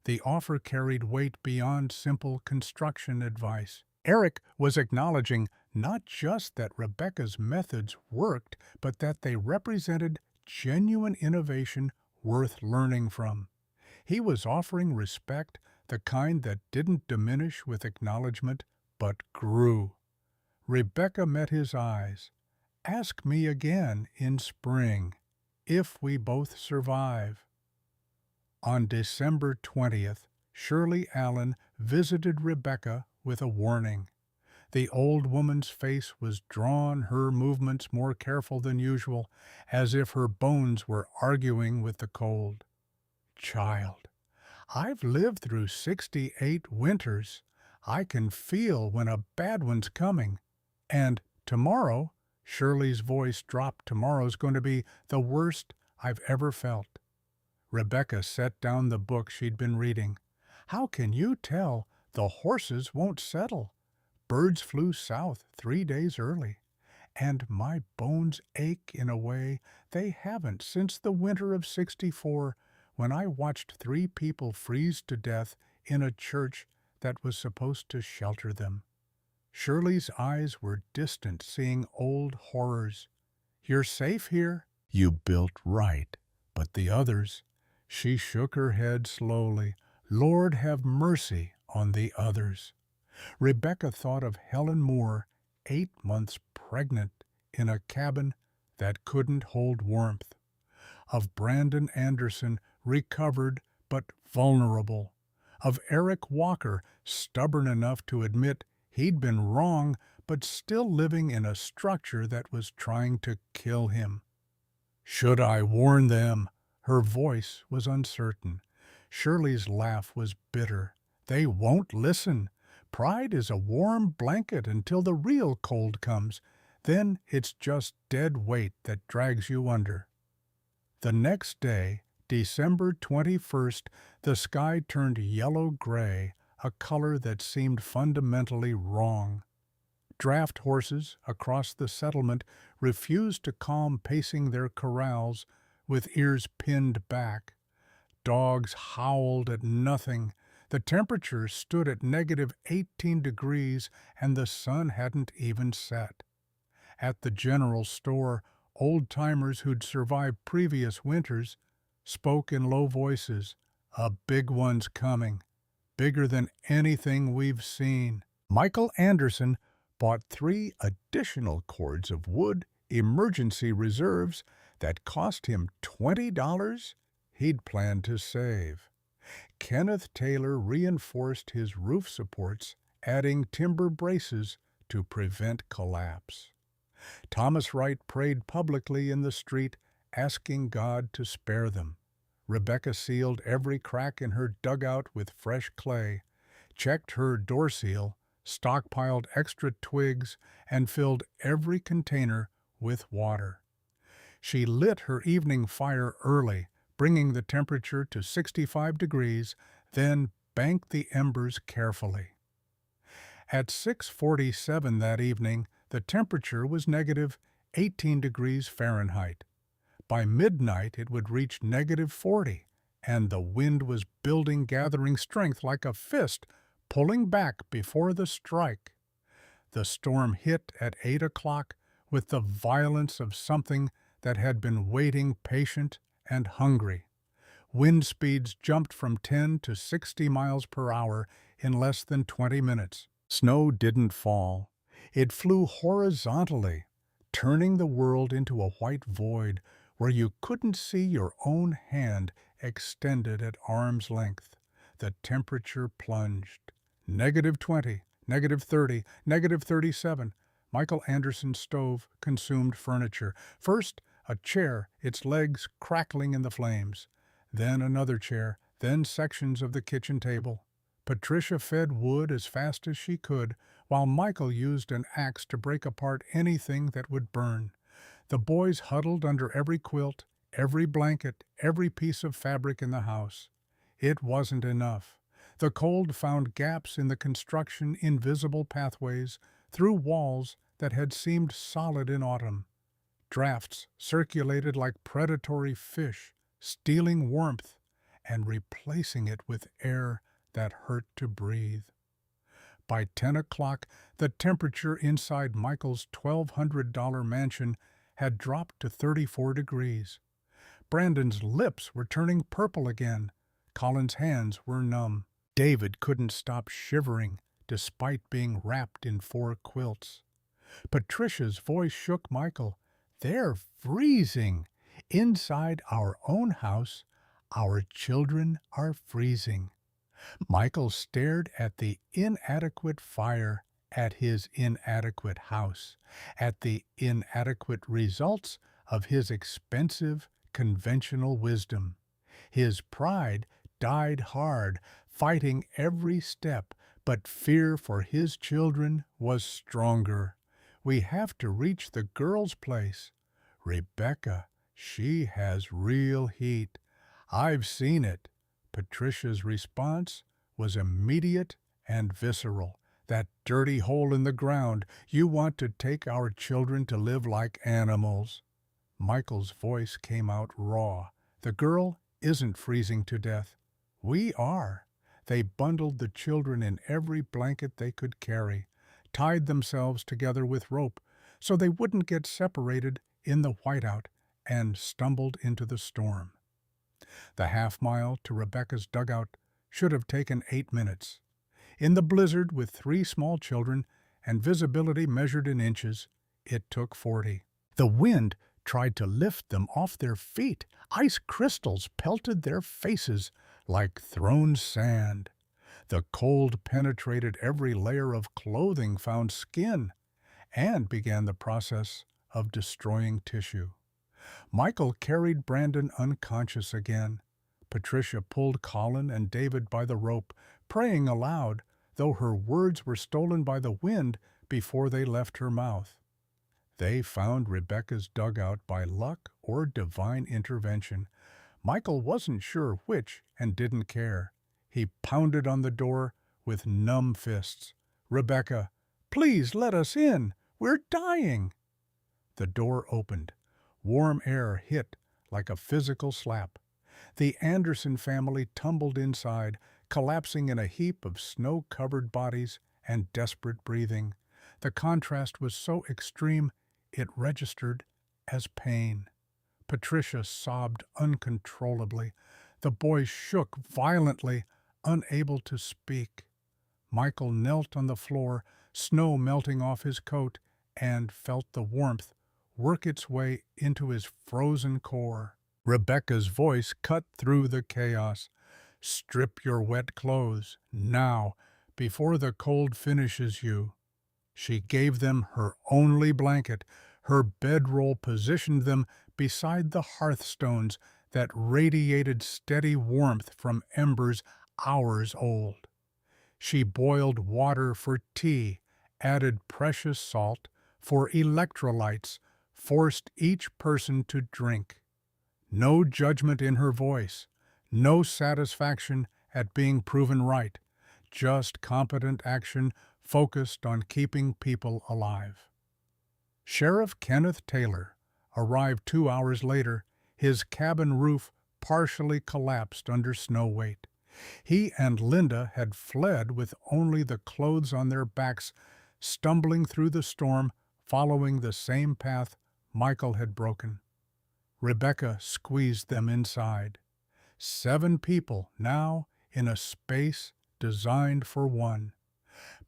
The offer carried weight beyond simple construction advice. Eric was acknowledging not just that Rebecca's methods worked, but that they represented genuine innovation worth learning from. He was offering respect, the kind that didn't diminish with acknowledgement, but grew. Rebecca met his eyes. "Ask me again in spring, if we both survive." On December 20th, Shirley Allen visited Rebecca with a warning. The old woman's face was drawn, her movements more careful than usual, as if her bones were arguing with the cold. "Child, I've lived through 68 winters. I can feel when a bad one's coming. And tomorrow," Shirley's voice dropped, "tomorrow's going to be the worst I've ever felt." Rebecca set down the book she'd been reading. "How can you tell the horses won't settle? Birds flew south 3 days early, and my bones ache in a way they haven't since the winter of '64, when I watched 3 people freeze to death in a church that was supposed to shelter them." Shirley's eyes were distant, seeing old horrors. "You're safe here. You built right. But the others—" She shook her head slowly. "Lord have mercy on the others." Rebecca thought of Helen Moore, 8 months pregnant, in a cabin that couldn't hold warmth. Of Brandon Anderson, recovered but vulnerable. Of Eric Walker, stubborn enough to admit he'd been wrong, but still living in a structure that was trying to kill him. "Should I warn them?" Her voice was uncertain. Shirley's laugh was bitter. "They won't listen. Pride is a warm blanket until the real cold comes. Then it's just dead weight that drags you under." The next day, December 21st, the sky turned yellow-gray, a color that seemed fundamentally wrong. Draft horses across the settlement refused to calm pacing their corrals with ears pinned back. Dogs howled at nothing. The temperature stood at -18 degrees, and the sun hadn't even set. At the general store, old-timers who'd survived previous winters spoke in low voices. "A big one's coming, bigger than anything we've seen." Michael Anderson bought 3 additional cords of wood emergency reserves that cost him $20 he'd planned to save. Kenneth Taylor reinforced his roof supports, adding timber braces to prevent collapse. Thomas Wright prayed publicly in the street, asking God to spare them. Rebecca sealed every crack in her dugout with fresh clay, checked her door seal, stockpiled extra twigs, and filled every container with water. She lit her evening fire early, bringing the temperature to 65 degrees, then banked the embers carefully. At 6:47 that evening, the temperature was negative 18 degrees Fahrenheit. By midnight, it would reach negative 40, and the wind was building, gathering strength like a fist, pulling back before the strike. The storm hit at 8 o'clock with the violence of something that had been waiting, patient and hungry. Wind speeds jumped from 10 to 60 miles per hour in less than 20 minutes. Snow didn't fall. It flew horizontally, turning the world into a white void where you couldn't see your own hand extended at arm's length. The temperature plunged. Negative 20, negative 30, negative 37. Michael Anderson's stove consumed furniture. First, a chair, its legs crackling in the flames. Then another chair, then sections of the kitchen table. Patricia fed wood as fast as she could, while Michael used an axe to break apart anything that would burn. The boys huddled under every quilt, every blanket, every piece of fabric in the house. It wasn't enough. The cold found gaps in the construction, invisible pathways, through walls that had seemed solid in autumn. Drafts circulated like predatory fish, stealing warmth and replacing it with air that hurt to breathe. By 10 o'clock, the temperature inside Michael's $1,200 mansion had dropped to 34 degrees. Brandon's lips were turning purple again. Colin's hands were numb. David couldn't stop shivering, despite being wrapped in 4 quilts. Patricia's voice shook Michael. "They're freezing. Inside our own house, our children are freezing." Michael stared at the inadequate fire, at his inadequate house, at the inadequate results of his expensive, conventional wisdom. His pride died hard, fighting every step, but fear for his children was stronger. "We have to reach the girls' place. Rebecca, she has real heat. I've seen it." Patricia's response was immediate and visceral. "That dirty hole in the ground, you want to take our children to live like animals." Michael's voice came out raw. "The girl isn't freezing to death. We are." They bundled the children in every blanket they could carry, tied themselves together with rope so they wouldn't get separated in the whiteout, and stumbled into the storm. The half-mile to Rebecca's dugout should have taken 8 minutes. In the blizzard with 3 small children and visibility measured in inches, it took 40. The wind tried to lift them off their feet. Ice crystals pelted their faces like thrown sand. The cold penetrated every layer of clothing, found skin, and began the process of destroying tissue. Michael carried Brandon unconscious again. Patricia pulled Colin and David by the rope, praying aloud, though her words were stolen by the wind before they left her mouth. They found Rebecca's dugout by luck or divine intervention. Michael wasn't sure which and didn't care. He pounded on the door with numb fists. "Rebecca, please let us in. We're dying." The door opened. Warm air hit like a physical slap. The Anderson family tumbled inside, collapsing in a heap of snow-covered bodies and desperate breathing. The contrast was so extreme it registered as pain. Patricia sobbed uncontrollably. The boys shook violently, unable to speak. Michael knelt on the floor, snow melting off his coat, and felt the warmth work its way into his frozen core. Rebecca's voice cut through the chaos. "Strip your wet clothes, now, before the cold finishes you." She gave them her only blanket. Her bedroll positioned them beside the hearthstones that radiated steady warmth from embers hours old. She boiled water for tea, added precious salt for electrolytes, forced each person to drink. No judgment in her voice, no satisfaction at being proven right, just competent action focused on keeping people alive. Sheriff Kenneth Taylor arrived 2 hours later, his cabin roof partially collapsed under snow weight. He and Linda had fled with only the clothes on their backs, stumbling through the storm, following the same path Michael had broken. Rebecca squeezed them inside. 7 people now in a space designed for one.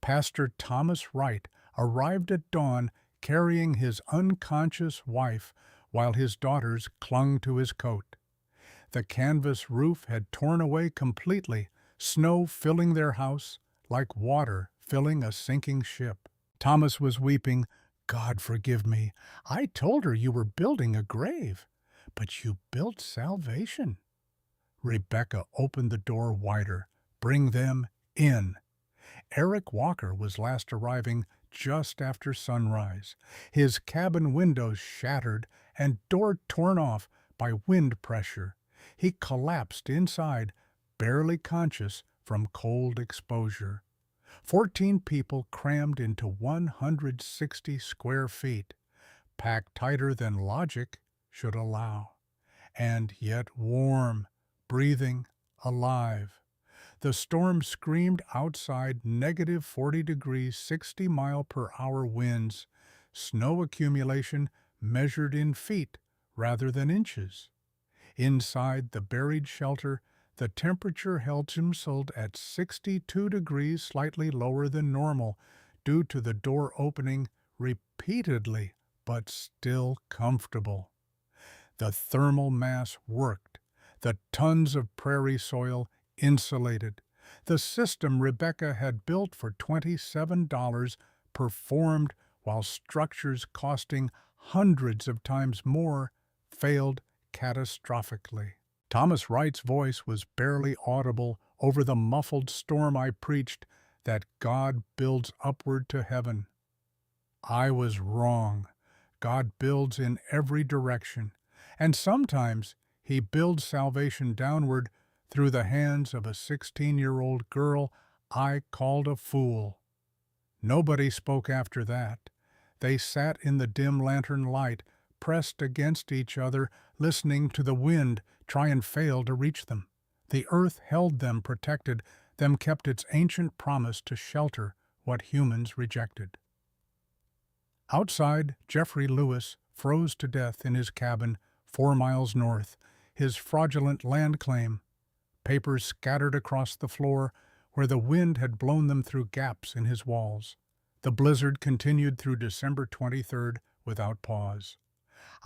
Pastor Thomas Wright arrived at dawn carrying his unconscious wife while his daughters clung to his coat. The canvas roof had torn away completely, snow filling their house like water filling a sinking ship. Thomas was weeping. "God forgive me. I told her you were building a grave, but you built salvation." Rebecca opened the door wider. "Bring them in." Eric Walker was last arriving just after sunrise, his cabin windows shattered and door torn off by wind pressure. He collapsed inside, barely conscious from cold exposure. 14 people crammed into 160 square feet, packed tighter than logic should allow, and yet warm, breathing, alive. The storm screamed outside -40 degrees, 60-mile-per-hour winds, snow accumulation measured in feet rather than inches. Inside the buried shelter, the temperature held themselves at 62 degrees, slightly lower than normal, due to the door opening repeatedly, but still comfortable. The thermal mass worked. The tons of prairie soil insulated. The system Rebecca had built for $27 performed while structures costing hundreds of times more failed catastrophically. Thomas Wright's voice was barely audible over the muffled storm. "I preached that God builds upward to heaven. I was wrong. God builds in every direction, and sometimes He builds salvation downward through the hands of a 16-year-old girl I called a fool." Nobody spoke after that. They sat in the dim lantern light, pressed against each other, listening to the wind try and fail to reach them. The earth held them, protected them, kept its ancient promise to shelter what humans rejected. Outside, Jeffrey Lewis froze to death in his cabin 4 miles north, his fraudulent land claim. Papers scattered across the floor where the wind had blown them through gaps in his walls. The blizzard continued through December 23rd without pause.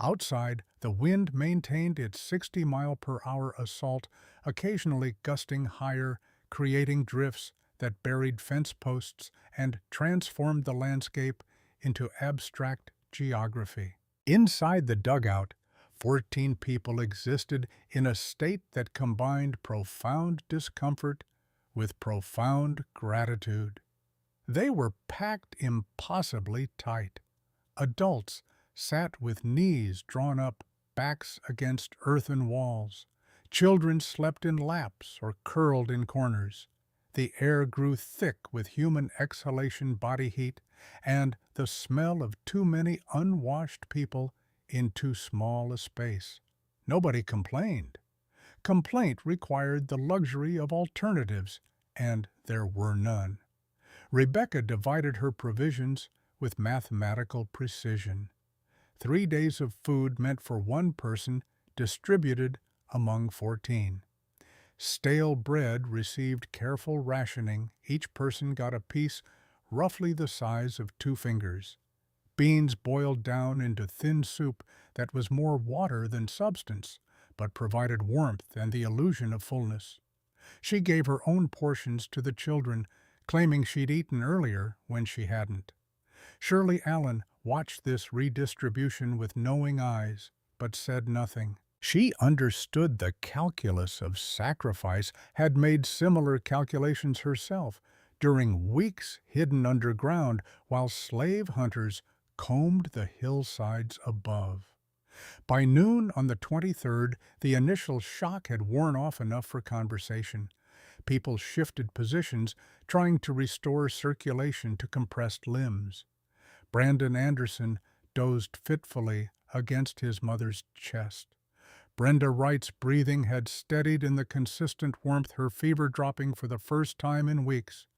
Outside, the wind maintained its 60-mile-per-hour assault, occasionally gusting higher, creating drifts that buried fence posts and transformed the landscape into abstract geography. Inside the dugout, 14 people existed in a state that combined profound discomfort with profound gratitude. They were packed impossibly tight. Adults sat with knees drawn up, backs against earthen walls. Children slept in laps or curled in corners. The air grew thick with human exhalation, body heat, and the smell of too many unwashed people in too small a space. Nobody complained. Complaint required the luxury of alternatives, and there were none. Rebecca divided her provisions with mathematical precision. 3 days of food meant for one person distributed among 14. Stale bread received careful rationing. Each person got a piece roughly the size of 2 fingers. beans boiled down into thin soup that was more water than substance, but provided warmth and the illusion of fullness. She gave her own portions to the children, claiming she'd eaten earlier when she hadn't. Shirley Allen watched this redistribution with knowing eyes, but said nothing. She understood the calculus of sacrifice, had made similar calculations herself during weeks hidden underground while slave hunters combed the hillsides above. By noon on the 23rd, the initial shock had worn off enough for conversation. People shifted positions, trying to restore circulation to compressed limbs. Brandon Anderson dozed fitfully against his mother's chest. Brenda Wright's breathing had steadied in the consistent warmth, her fever dropping for the first time in weeks.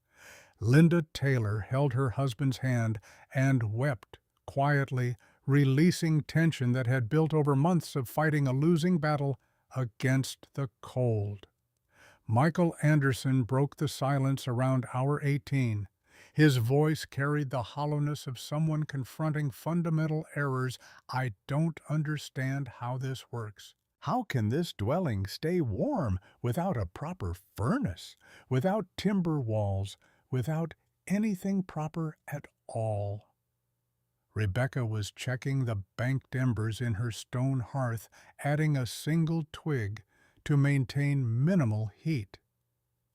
Linda Taylor held her husband's hand and wept quietly, releasing tension that had built over months of fighting a losing battle against the cold. Michael Anderson broke the silence around hour 18. His voice carried the hollowness of someone confronting fundamental errors. "I don't understand how this works. How can this dwelling stay warm without a proper furnace, without timber walls, without anything proper at all?" Rebecca was checking the banked embers in her stone hearth, adding a single twig to maintain minimal heat.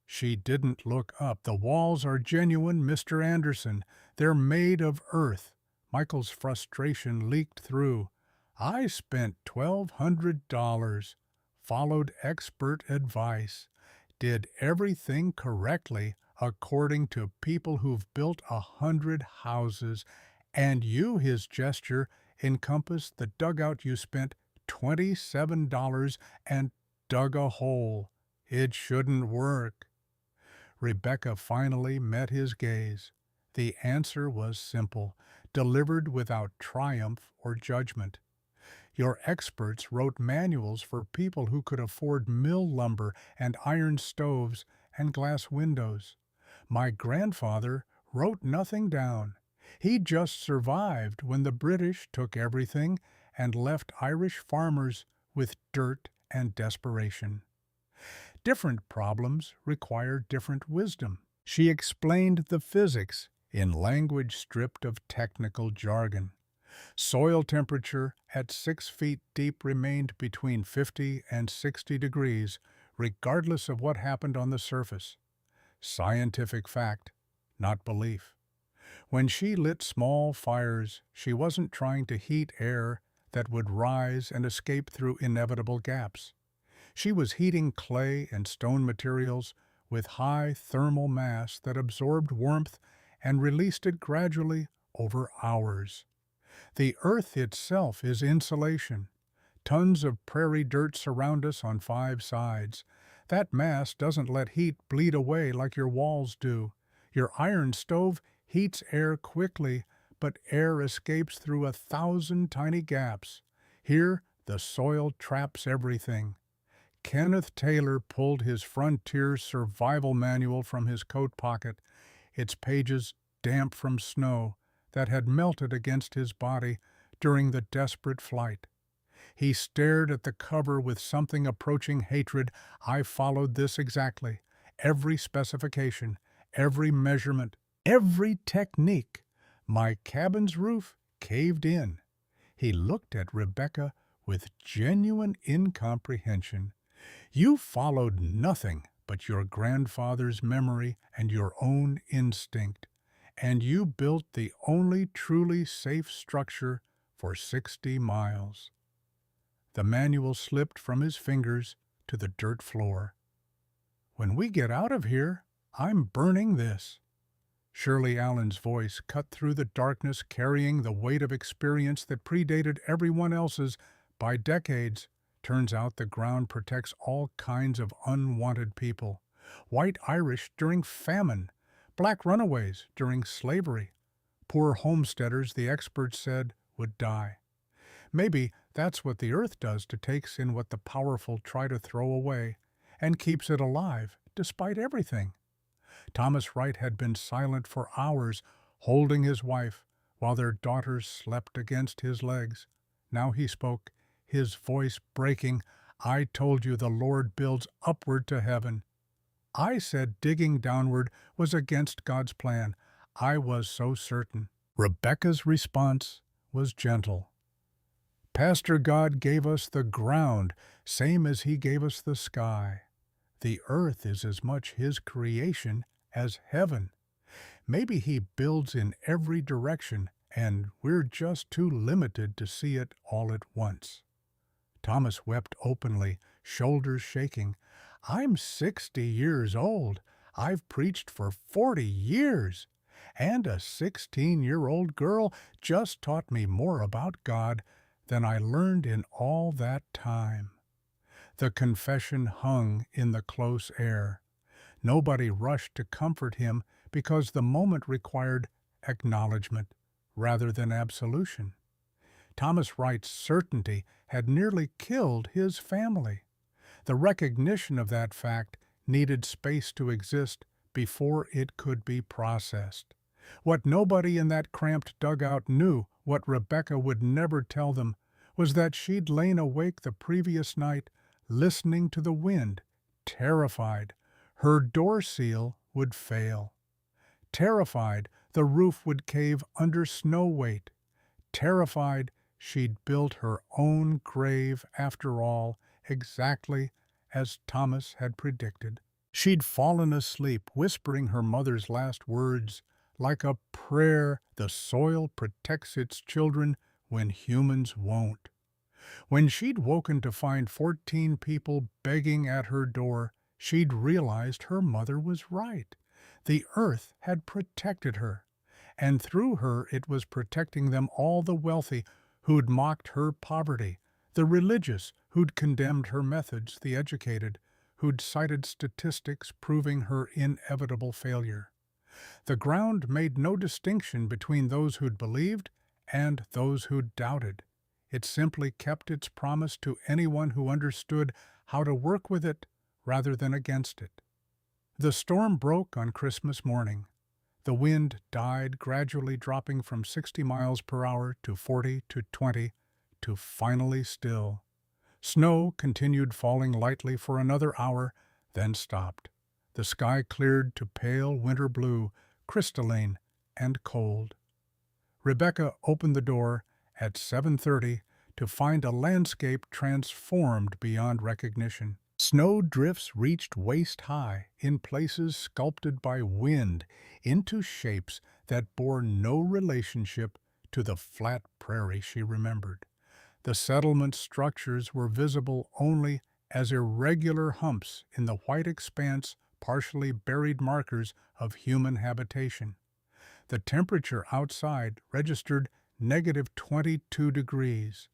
She didn't look up. "The walls are genuine, Mr. Anderson. They're made of earth." Michael's frustration leaked through. "I spent $1,200, followed expert advice, did everything correctly according to people who've built 100 houses, and you," his gesture encompassed the dugout, "you spent $27 and dug a hole. It shouldn't work." Rebecca finally met his gaze. The answer was simple, delivered without triumph or judgment. "Your experts wrote manuals for people who could afford mill lumber and iron stoves and glass windows. My grandfather wrote nothing down. He just survived when the British took everything and left Irish farmers with dirt and desperation. Different problems require different wisdom." She explained the physics in language stripped of technical jargon. Soil temperature at 6 feet deep remained between 50 and 60 degrees, regardless of what happened on the surface. Scientific fact, not belief. When she lit small fires, she wasn't trying to heat air that would rise and escape through inevitable gaps. She was heating clay and stone materials with high thermal mass that absorbed warmth and released it gradually over hours. The earth itself is insulation. Tons of prairie dirt surround us on 5 sides. That mass doesn't let heat bleed away like your walls do. Your iron stove heats air quickly, but air escapes through 1,000 tiny gaps. Here, the soil traps everything. Kenneth Taylor pulled his Frontier Survival Manual from his coat pocket, its pages damp from snow that had melted against his body during the desperate flight. He stared at the cover with something approaching hatred. "I followed this exactly. Every specification, every measurement, every technique. My cabin's roof caved in." He looked at Rebecca with genuine incomprehension. "You followed nothing but your grandfather's memory and your own instinct, and you built the only truly safe structure for 60 miles." The manual slipped from his fingers to the dirt floor. "When we get out of here, I'm burning this." Shirley Allen's voice cut through the darkness, carrying the weight of experience that predated everyone else's by decades. "Turns out the ground protects all kinds of unwanted people. White Irish during famine, black runaways during slavery. Poor homesteaders, the experts said, would die. Maybe that's what the earth does to takes in what the powerful try to throw away, and keeps it alive despite everything." Thomas Wright had been silent for hours, holding his wife, while their daughters slept against his legs. Now he spoke, his voice breaking. I told you the Lord builds upward to heaven. I said digging downward was against God's plan. I was so certain. Rebekah's response was gentle. Pastor God gave us the ground, same as he gave us the sky. The earth is as much his creation as heaven. Maybe he builds in every direction, and we're just too limited to see it all at once. Thomas wept openly, shoulders shaking. I'm 60 years old. I've preached for 40 years. And a 16-year-old girl just taught me more about God than I learned in all that time. The confession hung in the close air. Nobody rushed to comfort him because the moment required acknowledgement rather than absolution. Thomas Wright's certainty had nearly killed his family. The recognition of that fact needed space to exist before it could be processed. What nobody in that cramped dugout knew, what Rebekah would never tell them, was that she'd lain awake the previous night, listening to the wind, terrified her door seal would fail. Terrified the roof would cave under snow weight. Terrified she'd built her own grave after all, exactly as Thomas had predicted. She'd fallen asleep, whispering her mother's last words, like a prayer the soil protects its children when humans won't. When she'd woken to find 14 people begging at her door, she'd realized her mother was right. The earth had protected her, and through her it was protecting them all, the wealthy who'd mocked her poverty, the religious who'd condemned her methods, the educated who'd cited statistics proving her inevitable failure. The ground made no distinction between those who'd believed and those who'd doubted. It simply kept its promise to anyone who understood how to work with it rather than against it. The storm broke on Christmas morning. The wind died, gradually dropping from 60 miles per hour to 40 to 20 to finally still. Snow continued falling lightly for another hour, then stopped. The sky cleared to pale winter blue, crystalline and cold. Rebekah opened the door at 7:30 to find a landscape transformed beyond recognition. Snow drifts reached waist-high, in places sculpted by wind into shapes that bore no relationship to the flat prairie she remembered. The settlement structures were visible only as irregular humps in the white expanse, partially buried markers of human habitation. The temperature outside registered -22 degrees.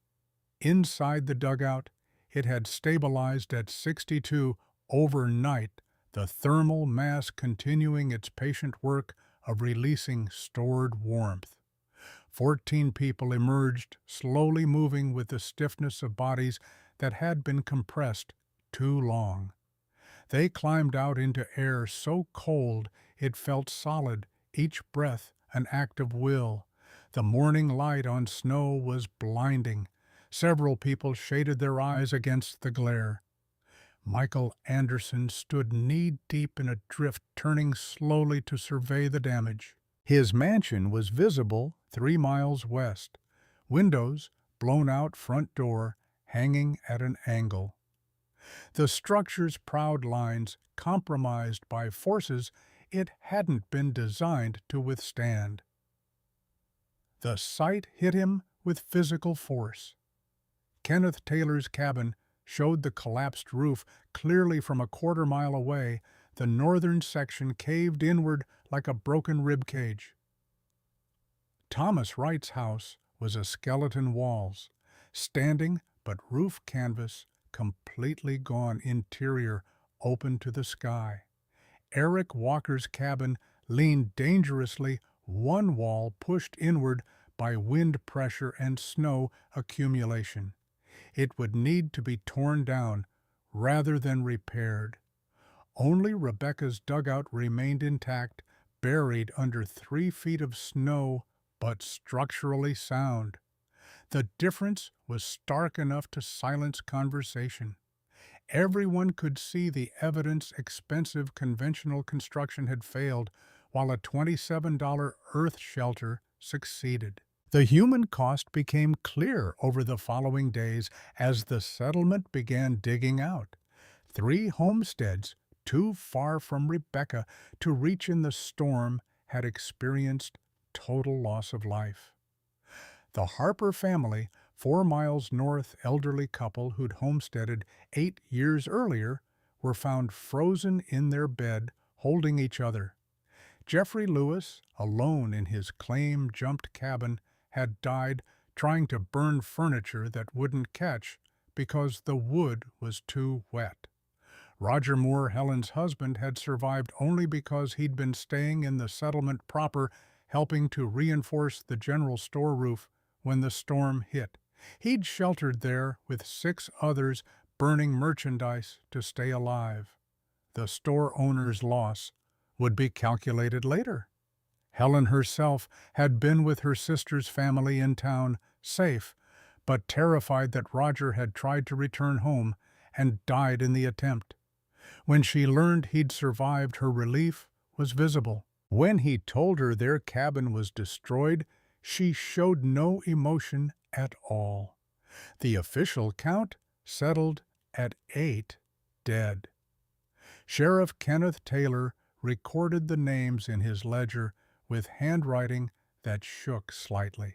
Inside the dugout, it had stabilized at 62 overnight, the thermal mass continuing its patient work of releasing stored warmth. 14 people emerged, slowly moving with the stiffness of bodies that had been compressed too long. They climbed out into air so cold it felt solid, each breath an act of will. The morning light on snow was blinding. Several people shaded their eyes against the glare. Michael Anderson stood knee-deep in a drift, turning slowly to survey the damage. His mansion was visible 3 miles west. Windows, blown out, front door, hanging at an angle. The structure's proud lines compromised by forces it hadn't been designed to withstand. The sight hit him with physical force. Kenneth Taylor's cabin showed the collapsed roof clearly from a quarter-mile away. The northern section caved inward like a broken rib cage. Thomas Wright's house was a skeleton walls, standing but roof canvas completely gone, interior open to the sky. Eric Walker's cabin leaned dangerously, one wall pushed inward by wind pressure and snow accumulation. It would need to be torn down rather than repaired. Only Rebekah's dugout remained intact, buried under 3 feet of snow, but structurally sound. The difference was stark enough to silence conversation. Everyone could see the evidence expensive conventional construction had failed, while a $27 earth shelter succeeded. The human cost became clear over the following days as the settlement began digging out. 3 homesteads, too far from Rebecca to reach in the storm, had experienced total loss of life. The Harper family, 4 miles north elderly couple who'd homesteaded 8 years earlier, were found frozen in their bed, holding each other. Jeffrey Lewis, alone in his claim-jumped cabin, had died trying to burn furniture that wouldn't catch because the wood was too wet. Roger Moore, Helen's husband, had survived only because he'd been staying in the settlement proper, helping to reinforce the general store roof when the storm hit. He'd sheltered there with 6 others, burning merchandise to stay alive. The store owner's loss would be calculated later. Helen herself had been with her sister's family in town, safe, but terrified that Roger had tried to return home and died in the attempt. When she learned he'd survived, her relief was visible. When he told her their cabin was destroyed, she showed no emotion at all. The official count settled at 8 dead. Sheriff Kenneth Taylor recorded the names in his ledger with handwriting that shook slightly.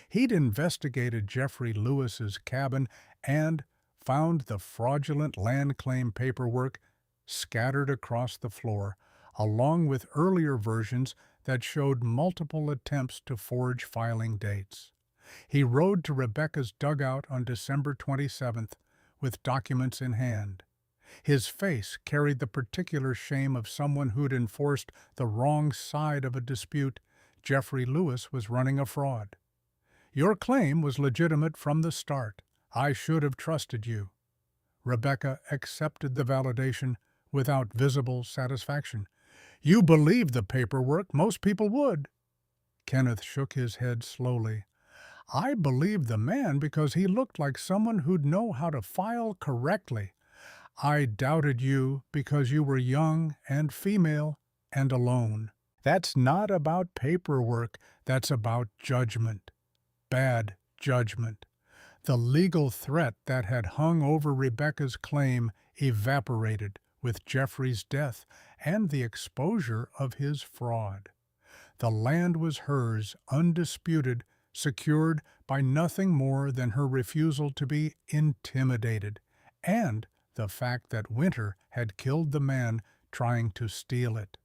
He'd investigated Jeffrey Lewis's cabin and found the fraudulent land claim paperwork scattered across the floor, along with earlier versions that showed multiple attempts to forge filing dates. He rode to Rebecca's dugout on December 27th with documents in hand. His face carried the particular shame of someone who'd enforced the wrong side of a dispute. Jeffrey Lewis was running a fraud. Your claim was legitimate from the start. I should have trusted you. Rebecca accepted the validation without visible satisfaction. You believed the paperwork, most people would. Kenneth shook his head slowly. I believed the man because he looked like someone who'd know how to file correctly. I doubted you because you were young and female and alone. That's not about paperwork, that's about judgment. Bad judgment. The legal threat that had hung over Rebecca's claim evaporated with Jeffrey's death and the exposure of his fraud. The land was hers, undisputed, secured by nothing more than her refusal to be intimidated, and the fact that winter had killed the man trying to steal it.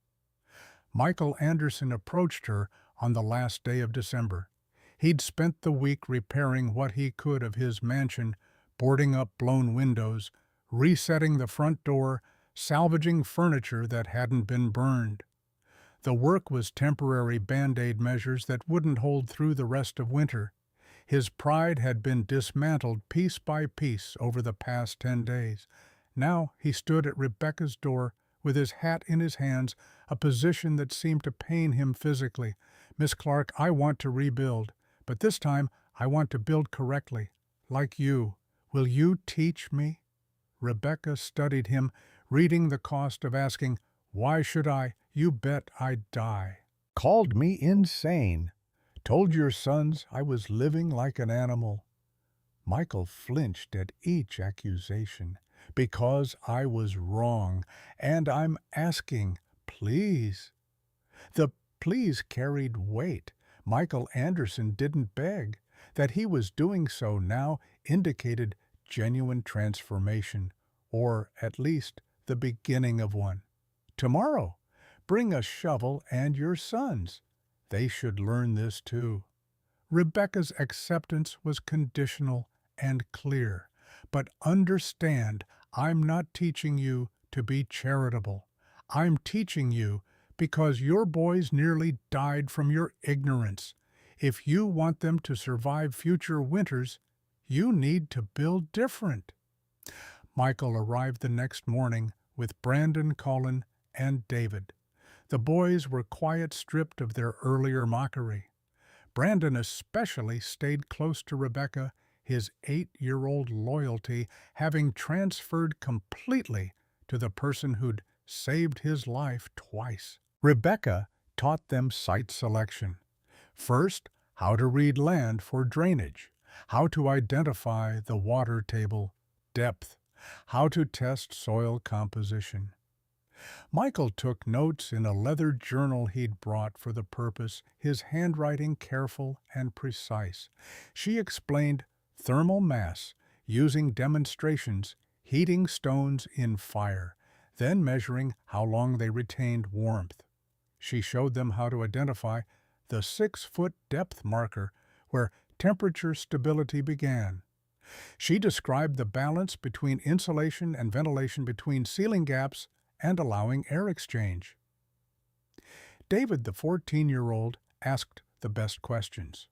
Michael Anderson approached her on the last day of December. He'd spent the week repairing what he could of his mansion, boarding up blown windows, resetting the front door, salvaging furniture that hadn't been burned. The work was temporary Band-Aid measures that wouldn't hold through the rest of winter. His pride had been dismantled piece by piece over the past 10 days. Now he stood at Rebecca's door with his hat in his hands, a position that seemed to pain him physically. Miss Clark, I want to rebuild, but this time I want to build correctly, like you. Will you teach me? Rebecca studied him, reading the cost of asking, why should I? You bet I'd die. Called me insane. Told your sons I was living like an animal. Michael flinched at each accusation. Because I was wrong, and I'm asking, please. The please carried weight. Michael Anderson didn't beg. That he was doing so now indicated genuine transformation, or at least the beginning of one. Tomorrow, bring a shovel and your sons. They should learn this too. Rebecca's acceptance was conditional and clear. But understand, I'm not teaching you to be charitable. I'm teaching you because your boys nearly died from your ignorance. If you want them to survive future winters, you need to build different. Michael arrived the next morning with Brandon, Colin, and David. The boys were quiet, stripped of their earlier mockery. Brandon especially stayed close to Rebecca, his 8-year-old loyalty having transferred completely to the person who'd saved his life twice. Rebecca taught them site selection. First, how to read land for drainage, how to identify the water table depth, how to test soil composition. Michael took notes in a leather journal he'd brought for the purpose, his handwriting careful and precise. She explained thermal mass, using demonstrations, heating stones in fire, then measuring how long they retained warmth. She showed them how to identify the 6-foot depth marker where temperature stability began. She described the balance between insulation and ventilation between ceiling gaps and allowing air exchange. David, the 14-year-old, asked the best questions.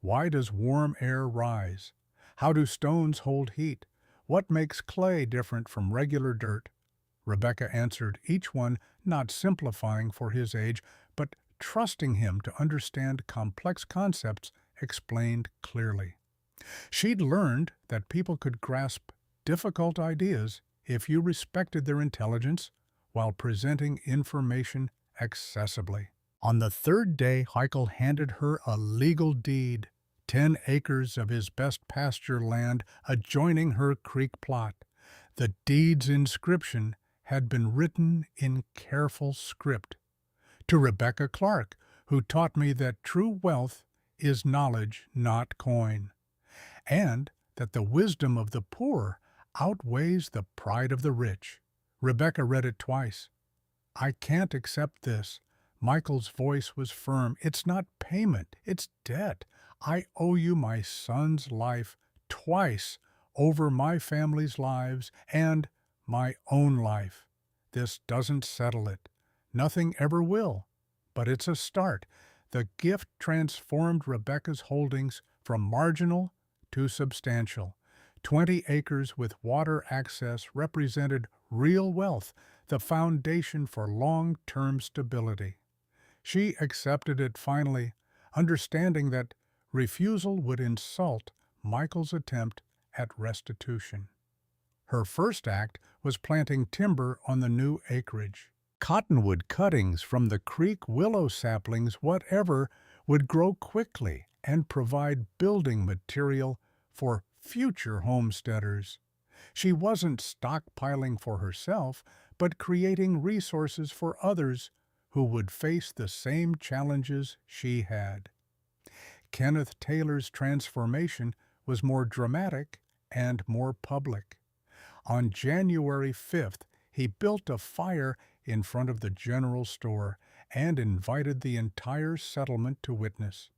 Why does warm air rise? How do stones hold heat? What makes clay different from regular dirt? Rebecca answered each one, not simplifying for his age, but trusting him to understand complex concepts explained clearly. She'd learned that people could grasp difficult ideas if you respected their intelligence while presenting information accessibly. On the third day, Michael handed her a legal deed, 10 acres of his best pasture land adjoining her creek plot. The deed's inscription had been written in careful script. To Rebecca Clark, who taught me that true wealth is knowledge, not coin, and that the wisdom of the poor outweighs the pride of the rich. Rebecca read it twice. I can't accept this. Michael's voice was firm. It's not payment, it's debt. I owe you my son's life twice over my family's lives and my own life. This doesn't settle it. Nothing ever will. But it's a start. The gift transformed Rebecca's holdings from marginal to substantial. 20 acres with water access represented real wealth, the foundation for long-term stability. She accepted it finally, understanding that refusal would insult Michael's attempt at restitution. Her first act was planting timber on the new acreage. Cottonwood cuttings from the creek willow saplings, whatever, would grow quickly and provide building material for future homesteaders. She wasn't stockpiling for herself, but creating resources for others who would face the same challenges she had. Kenneth Taylor's transformation was more dramatic and more public. On January 5th, he built a fire in front of the general store and invited the entire settlement to witness.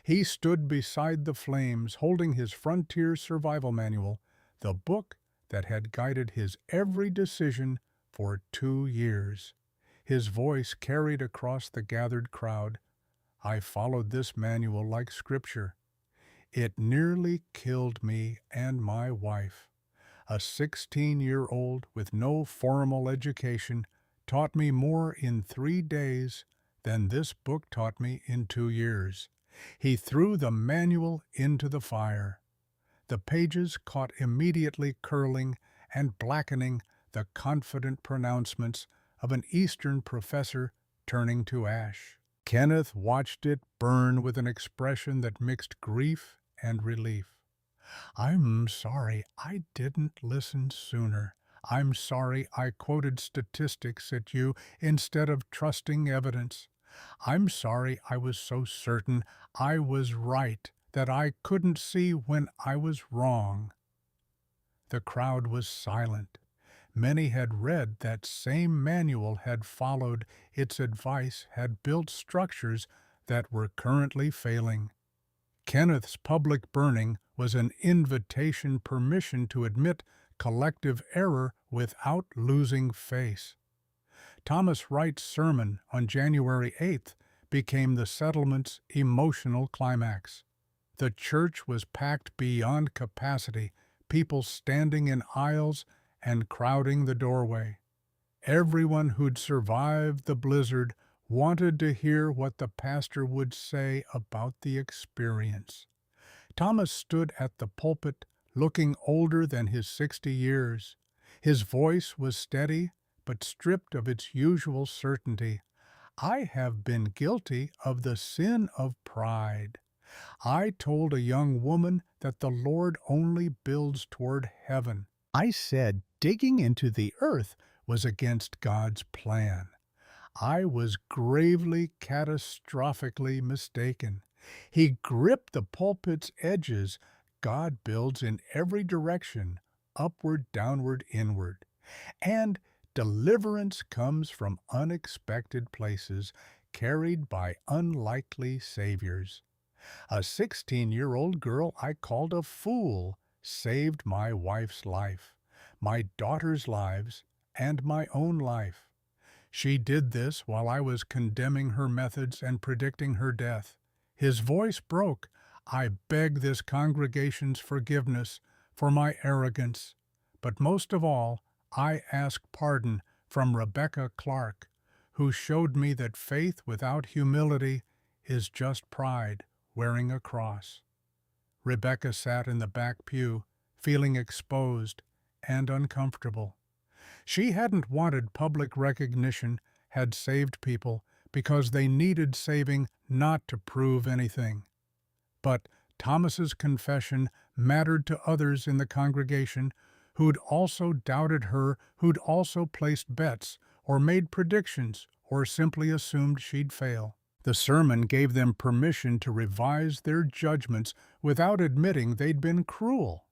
He stood beside the flames, holding his frontier survival manual, the book that had guided his every decision for 2 years. His voice carried across the gathered crowd. I followed this manual like scripture. It nearly killed me and my wife. A 16-year-old with no formal education taught me more in 3 days than this book taught me in 2 years. He threw the manual into the fire. The pages caught immediately, curling and blackening the confident pronouncements of an Eastern professor turning to ash. Kenneth watched it burn with an expression that mixed grief and relief. I'm sorry I didn't listen sooner. I'm sorry I quoted statistics at you instead of trusting evidence. I'm sorry I was so certain I was right that I couldn't see when I was wrong. The crowd was silent. Many had read that same manual, had followed its advice, had built structures that were currently failing. Kenneth's public burning was an invitation, permission to admit collective error without losing face. Thomas Wright's sermon on January 8th became the settlement's emotional climax. The church was packed beyond capacity, people standing in aisles and crowding the doorway. Everyone who'd survived the blizzard wanted to hear what the pastor would say about the experience. Thomas stood at the pulpit, looking older than his 60 years. His voice was steady, but stripped of its usual certainty. I have been guilty of the sin of pride. I told a young woman that the Lord only builds toward heaven. I said digging into the earth was against God's plan. I was gravely, catastrophically mistaken. He gripped the pulpit's edges. God builds in every direction, upward, downward, inward. And deliverance comes from unexpected places, carried by unlikely saviors. A 16-year-old girl I called a fool saved my wife's life, my daughter's lives, and my own life. She did this while I was condemning her methods and predicting her death. His voice broke. I beg this congregation's forgiveness for my arrogance. But most of all, I ask pardon from Rebecca Clark, who showed me that faith without humility is just pride wearing a cross. Rebecca sat in the back pew, feeling exposed and uncomfortable. She hadn't wanted public recognition, had saved people because they needed saving, not to prove anything. But Thomas's confession mattered to others in the congregation who'd also doubted her, who'd also placed bets or made predictions or simply assumed she'd fail. The sermon gave them permission to revise their judgments without admitting they'd been cruel.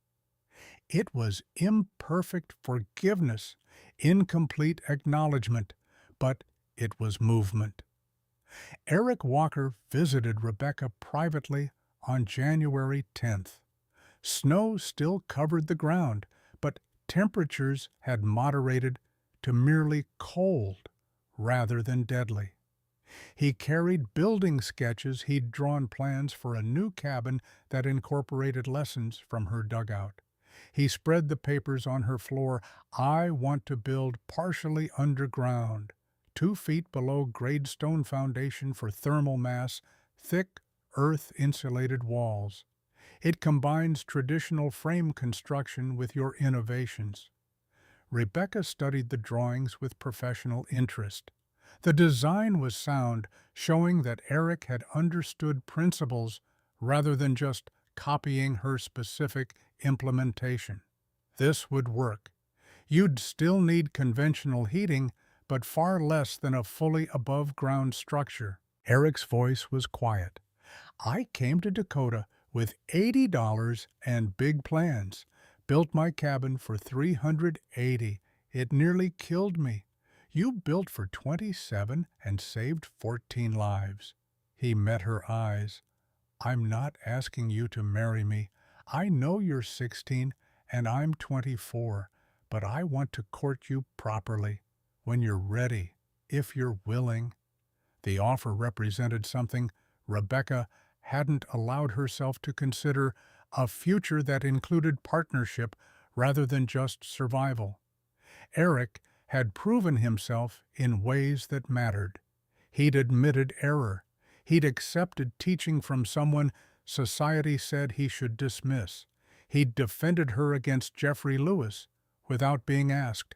It was imperfect forgiveness, incomplete acknowledgement, but it was movement. Eric Walker visited Rebecca privately on January 10th. Snow still covered the ground, but temperatures had moderated to merely cold rather than deadly. He carried building sketches he'd drawn plans for a new cabin that incorporated lessons from her dugout. He spread the papers on her floor. I want to build partially underground, 2 feet below grade stone foundation for thermal mass, thick earth-insulated walls. It combines traditional frame construction with your innovations. Rebecca studied the drawings with professional interest. The design was sound, showing that Eric had understood principles rather than just copying her specific implementation. This would work. You'd still need conventional heating, but far less than a fully above-ground structure. Eric's voice was quiet. I came to Dakota with $80 and big plans. Built my cabin for $380. It nearly killed me. You built for 27 and saved 14 lives. He met her eyes. I'm not asking you to marry me. I know you're 16 and I'm 24, but I want to court you properly, when you're ready, if you're willing. The offer represented something Rebecca hadn't allowed herself to consider, a future that included partnership rather than just survival. Eric had proven himself in ways that mattered. He'd admitted error. He'd accepted teaching from someone society said he should dismiss. He'd defended her against Jeffrey Lewis without being asked.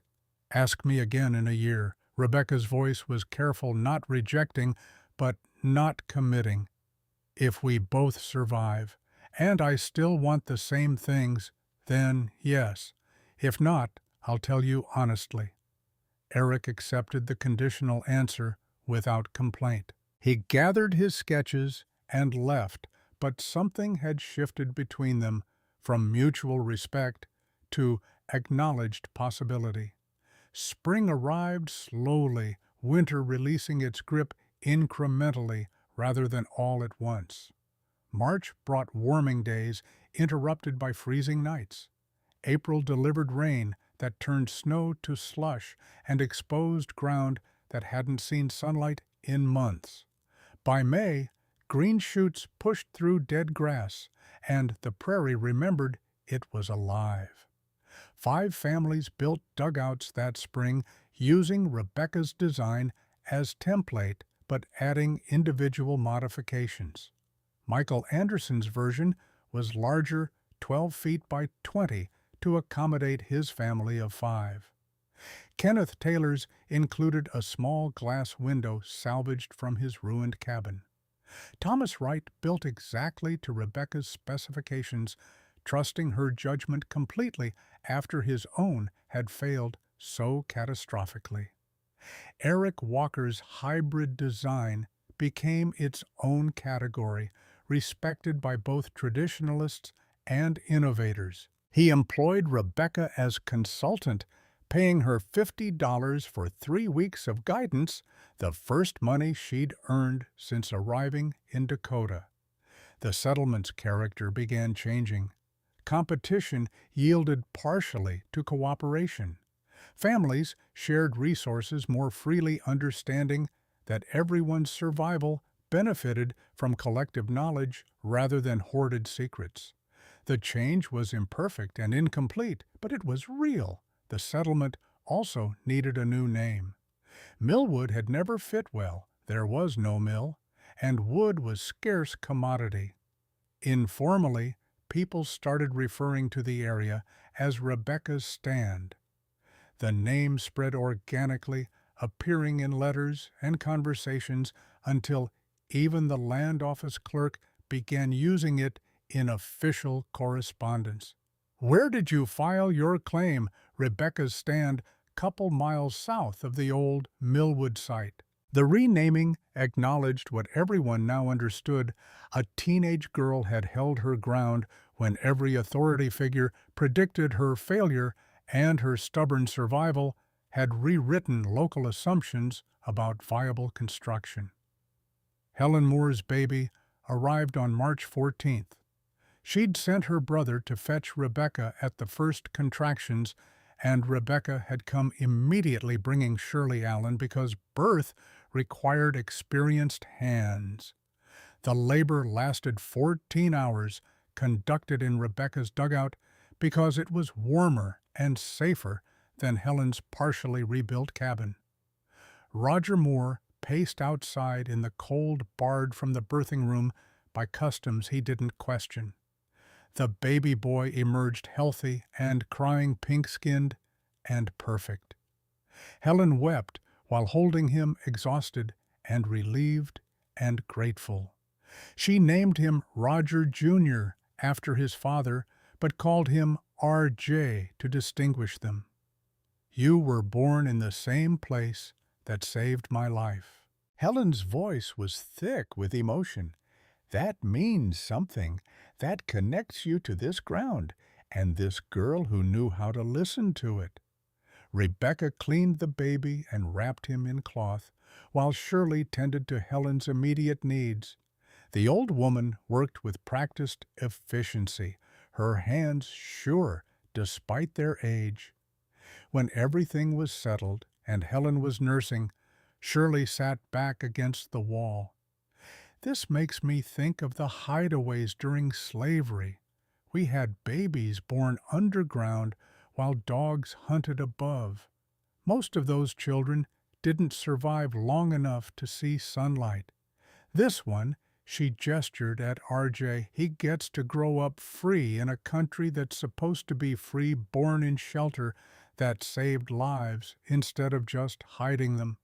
Ask me again in a year. Rebecca's voice was careful, not rejecting, but not committing. If we both survive, and I still want the same things, then yes. If not, I'll tell you honestly. Eric accepted the conditional answer without complaint. He gathered his sketches and left, but something had shifted between them from mutual respect to acknowledged possibility. Spring arrived slowly, winter releasing its grip incrementally rather than all at once. March brought warming days interrupted by freezing nights. April delivered rain that turned snow to slush and exposed ground that hadn't seen sunlight in months. By May, green shoots pushed through dead grass, and the prairie remembered it was alive. 5 families built dugouts that spring using Rebecca's design as template, but adding individual modifications. Michael Anderson's version was larger, 12 feet by 20, to accommodate his family of 5. Kenneth Taylor's included a small glass window salvaged from his ruined cabin. Thomas Wright built exactly to Rebecca's specifications, trusting her judgment completely after his own had failed so catastrophically. Eric Walker's hybrid design became its own category, respected by both traditionalists and innovators. He employed Rebecca as consultant, paying her $50 for 3 weeks of guidance, the first money she'd earned since arriving in Dakota. The settlement's character began changing. Competition yielded partially to cooperation. Families shared resources more freely, understanding that everyone's survival benefited from collective knowledge rather than hoarded secrets. The change was imperfect and incomplete, but it was real. The settlement also needed a new name. Millwood had never fit well. There was no mill, and wood was scarce commodity. Informally, people started referring to the area as Rebecca's Stand. The name spread organically, appearing in letters and conversations until even the land office clerk began using it in official correspondence. "Where did you file your claim, Rebecca's Stand, couple miles south of the old Millwood site?" The renaming acknowledged what everyone now understood: a teenage girl had held her ground when every authority figure predicted her failure, and her stubborn survival had rewritten local assumptions about viable construction. Helen Moore's baby arrived on March 14th. She'd sent her brother to fetch Rebecca at the first contractions, and Rebecca had come immediately, bringing Shirley Allen because birth required experienced hands. The labor lasted 14 hours, conducted in Rebecca's dugout because it was warmer and safer than Helen's partially rebuilt cabin. Roger Moore paced outside in the cold barred from the birthing room by customs he didn't question. The baby boy emerged healthy and crying, pink-skinned and perfect. Helen wept while holding him, exhausted and relieved and grateful. She named him Roger Jr. after his father, but called him R.J. to distinguish them. "You were born in the same place that saved my life." Helen's voice was thick with emotion. "That means something. That connects you to this ground and this girl who knew how to listen to it." Rebecca cleaned the baby and wrapped him in cloth, while Shirley tended to Helen's immediate needs. The old woman worked with practiced efficiency, her hands sure despite their age. When everything was settled and Helen was nursing, Shirley sat back against the wall. "This makes me think of the hideaways during slavery. We had babies born underground while dogs hunted above. Most of those children didn't survive long enough to see sunlight. This one," she gestured at RJ, "he gets to grow up free in a country that's supposed to be free, born in shelter that saved lives instead of just hiding them."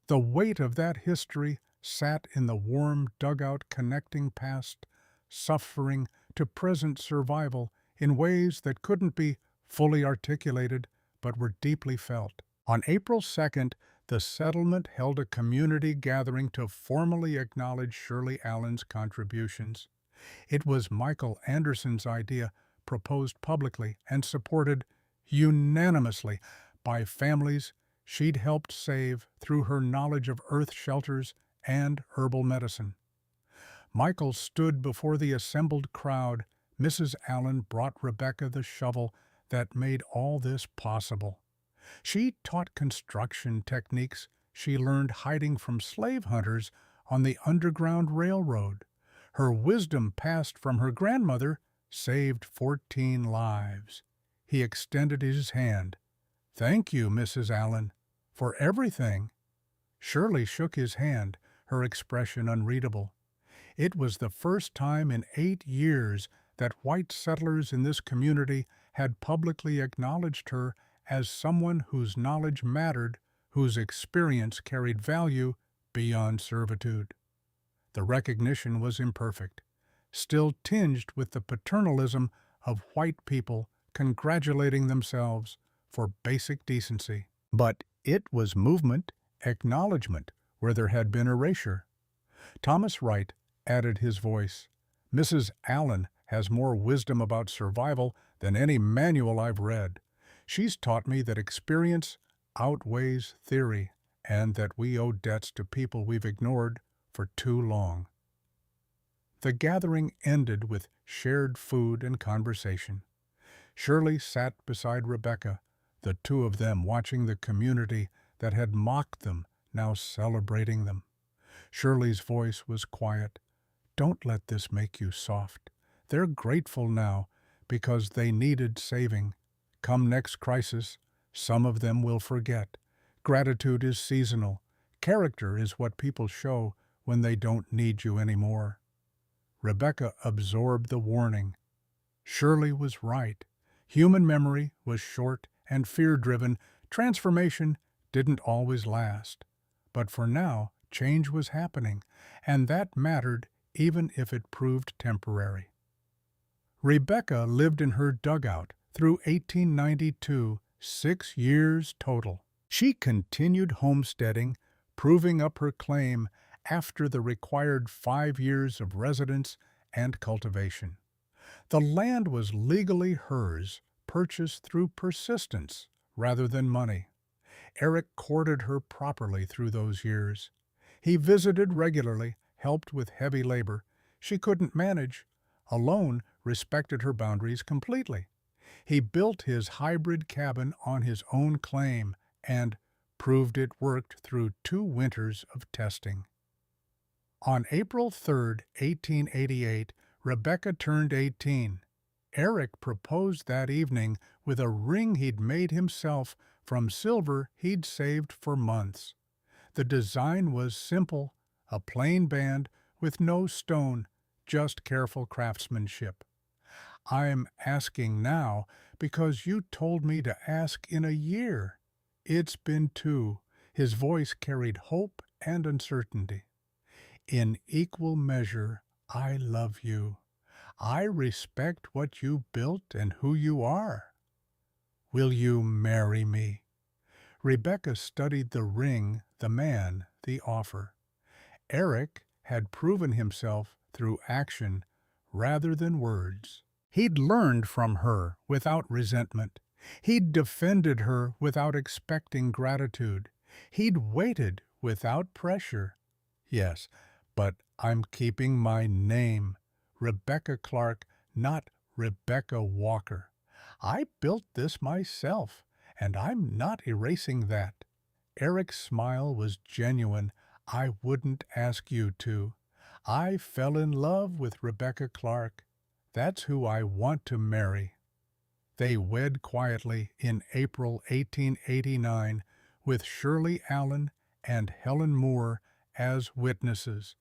The weight of that history sat in the warm dugout, connecting past suffering to present survival in ways that couldn't be fully articulated but were deeply felt. On April 2nd, the settlement held a community gathering to formally acknowledge Shirley Allen's contributions. It was Michael Anderson's idea, proposed publicly and supported unanimously by families she'd helped save through her knowledge of earth shelters and herbal medicine. Michael stood before the assembled crowd. Mrs. Allen brought Rebecca the shovel that made all this possible. She taught construction techniques she learned hiding from slave hunters on the Underground Railroad. Her wisdom, passed from her grandmother, saved 14 lives. He extended his hand. "Thank you, Mrs. Allen, for everything." Shirley shook his hand, her expression unreadable. It was the first time in 8 years that white settlers in this community had publicly acknowledged her as someone whose knowledge mattered, whose experience carried value beyond servitude. The recognition was imperfect, still tinged with the paternalism of white people congratulating themselves for basic decency. But it was movement, acknowledgement, where there had been erasure. Thomas Wright added his voice. Mrs. Allen has more wisdom about survival than any manual I've read. She's taught me that experience outweighs theory and that we owe debts to people we've ignored for too long. The gathering ended with shared food and conversation. Shirley sat beside Rebecca, the two of them watching the community that had mocked them, now celebrating them. Shirley's voice was quiet. Don't let this make you soft. They're grateful now because they needed saving. Come next crisis, some of them will forget. Gratitude is seasonal. Character is what people show when they don't need you anymore. Rebecca absorbed the warning. Shirley was right. Human memory was short and fear-driven. Transformation didn't always last. But for now, change was happening, and that mattered even if it proved temporary. Rebecca lived in her dugout through 1892, 6 years total. She continued homesteading, proving up her claim after the required 5 years of residence and cultivation. The land was legally hers, purchased through persistence rather than money. Eric courted her properly through those years. He visited regularly, helped with heavy labor. She couldn't manage. Alone respected her boundaries completely. He built his hybrid cabin on his own claim and proved it worked through 2 winters of testing. On April 3, 1888, Rebecca turned 18. Eric proposed that evening with a ring he'd made himself from silver he'd saved for months. The design was simple, a plain band with no stone, just careful craftsmanship. I'm asking now because you told me to ask in a year. It's been 2. His voice carried hope and uncertainty. In equal measure, I love you. I respect what you built and who you are. Will you marry me? Rebecca studied the ring, the man, the offer. Eric had proven himself through action rather than words. He'd learned from her without resentment. He'd defended her without expecting gratitude. He'd waited without pressure. Yes, but I'm keeping my name, Rebecca Clark, not Rebecca Walker. I built this myself, and I'm not erasing that. Eric's smile was genuine. I wouldn't ask you to. I fell in love with Rebecca Clark. That's who I want to marry. They wed quietly in April 1889 with Shirley Allen and Helen Moore as witnesses.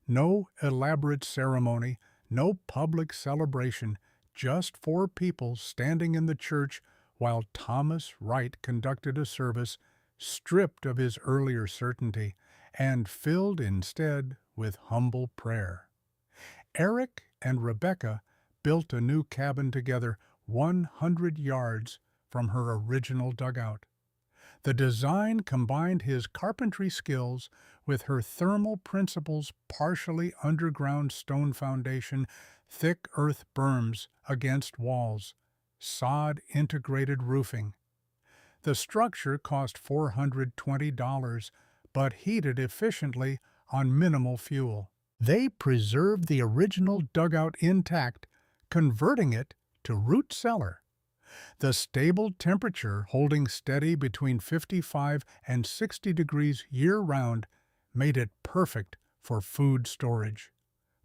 No elaborate ceremony, no public celebration, just 4 people standing in the church while Thomas Wright conducted a service stripped of his earlier certainty and filled instead with humble prayer. Eric and Rebecca built a new cabin together 100 yards from her original dugout. The design combined his carpentry skills with her thermal principles, partially underground stone foundation, thick earth berms against walls, sod-integrated roofing. The structure cost $420, but heated efficiently on minimal fuel. They preserved the original dugout intact, converting it to root cellar. The stable temperature holding steady between 55 and 60 degrees year-round made it perfect for food storage.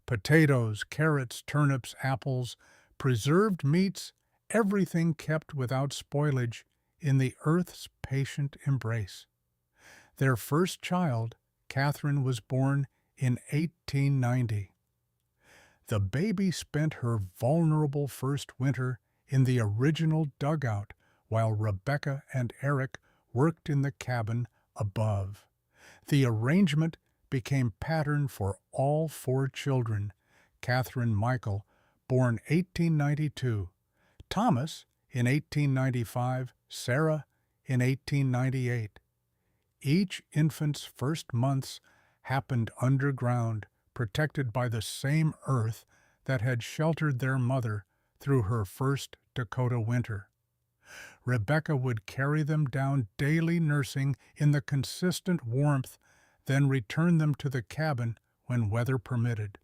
Potatoes, carrots, turnips, apples, preserved meats, everything kept without spoilage in the earth's patient embrace. Their first child, Catherine, was born in 1890. The baby spent her vulnerable first winter in the original dugout while Rebecca and Eric worked in the cabin above. The arrangement became pattern for all four children: Catherine Michael, born 1892, Thomas in 1895, Sarah in 1898. Each infant's first months happened underground, protected by the same earth that had sheltered their mother through her first Dakota winter. Rebecca would carry them down daily nursing in the consistent warmth, then return them to the cabin when weather permitted.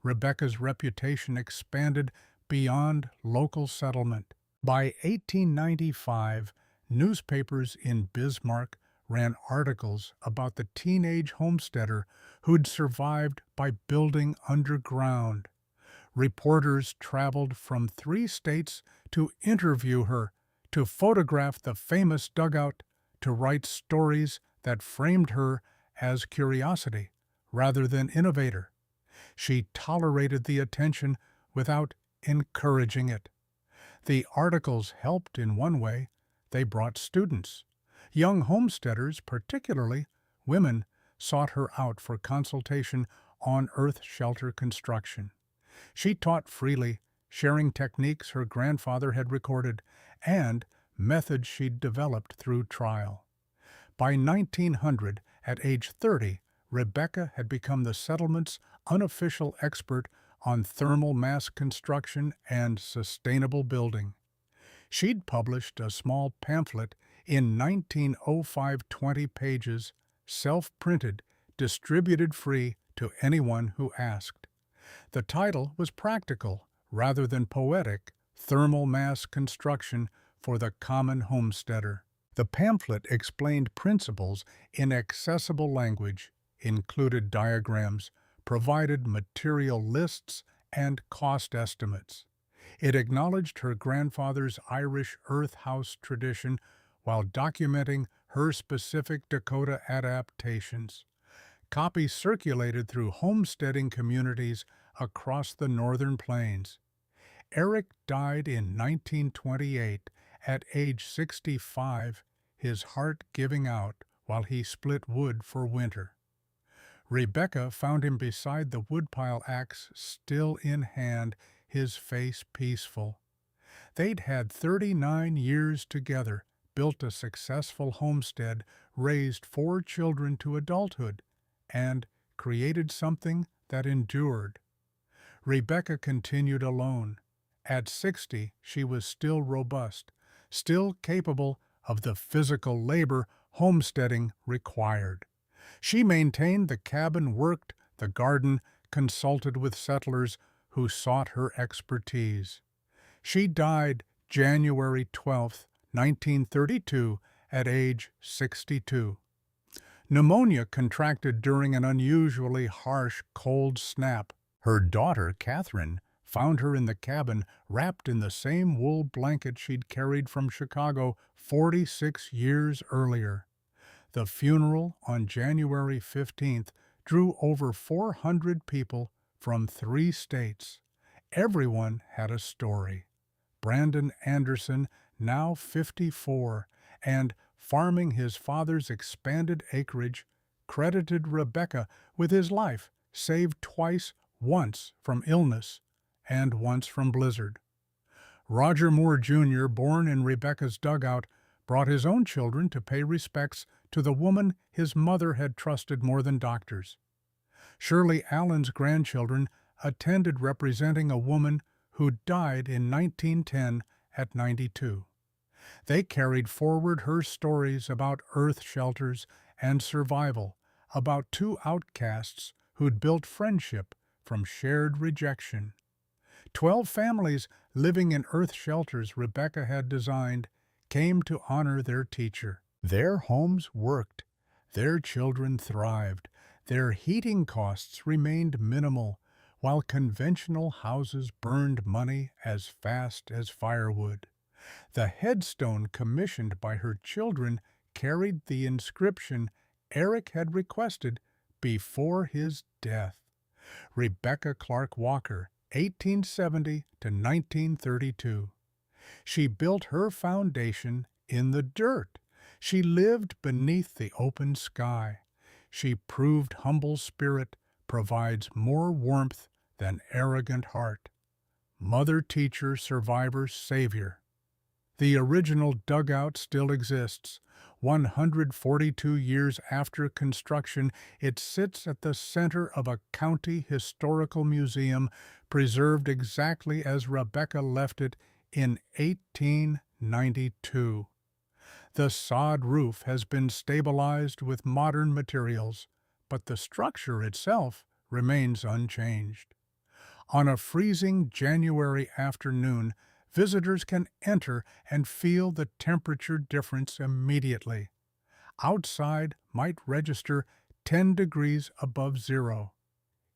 Rebecca's reputation expanded beyond local settlement. By 1895, newspapers in Bismarck ran articles about the teenage homesteader who'd survived by building underground. Reporters traveled from 3 states to interview her, to photograph the famous dugout, to write stories that framed her as curiosity rather than innovator. She tolerated the attention without encouraging it. The articles helped in one way: they brought students. Young homesteaders, particularly women, sought her out for consultation on earth shelter construction. She taught freely, sharing techniques her grandfather had recorded and methods she'd developed through trial. By 1900, at age 30, Rebecca had become the settlement's unofficial expert on thermal mass construction and sustainable building. She'd published a small pamphlet in 1905, 20 pages, self-printed, distributed free to anyone who asked. The title was practical rather than poetic: Thermal Mass Construction for the Common Homesteader. The pamphlet explained principles in accessible language, included diagrams, provided material lists, and cost estimates. It acknowledged her grandfather's Irish earth house tradition while documenting her specific Dakota adaptations. Copies circulated through homesteading communities across the northern plains. Eric died in 1928 at age 65, his heart giving out while he split wood for winter. Rebecca found him beside the woodpile, axe still in hand, his face peaceful. They'd had 39 years together, built a successful homestead, raised 4 children to adulthood, and created something that endured. Rebecca continued alone. At 60, she was still robust, still capable of the physical labor homesteading required. She maintained the cabin, worked the garden, consulted with settlers who sought her expertise. She died January 12, 1932, at age 62. Pneumonia contracted during an unusually harsh cold snap. Her daughter, Catherine, found her in the cabin wrapped in the same wool blanket she'd carried from Chicago 46 years earlier. The funeral on January 15th drew over 400 people from 3 states. Everyone had a story. Brandon Anderson, now 54, and farming his father's expanded acreage, credited Rebecca with his life, saved twice, once from illness and once from blizzard. Roger Moore Jr., born in Rebecca's dugout, brought his own children to pay respects to the woman his mother had trusted more than doctors. Shirley Allen's grandchildren attended, representing a woman who died in 1910 at 92. They carried forward her stories about earth shelters and survival, about 2 outcasts who'd built friendship from shared rejection. 12 families living in earth shelters Rebecca had designed came to honor their teacher. Their homes worked, their children thrived, their heating costs remained minimal, while conventional houses burned money as fast as firewood. The headstone commissioned by her children carried the inscription Eric had requested, before his death. Rebecca Clark Walker, 1870 to 1932. She built her foundation in the dirt. She lived beneath the open sky. She proved humble spirit provides more warmth than arrogant heart. Mother, teacher, survivor, savior. The original dugout still exists. 142 years after construction, it sits at the center of a county historical museum preserved exactly as Rebecca left it in 1892. The sod roof has been stabilized with modern materials, but the structure itself remains unchanged. On a freezing January afternoon, visitors can enter and feel the temperature difference immediately. Outside might register 10 degrees above zero.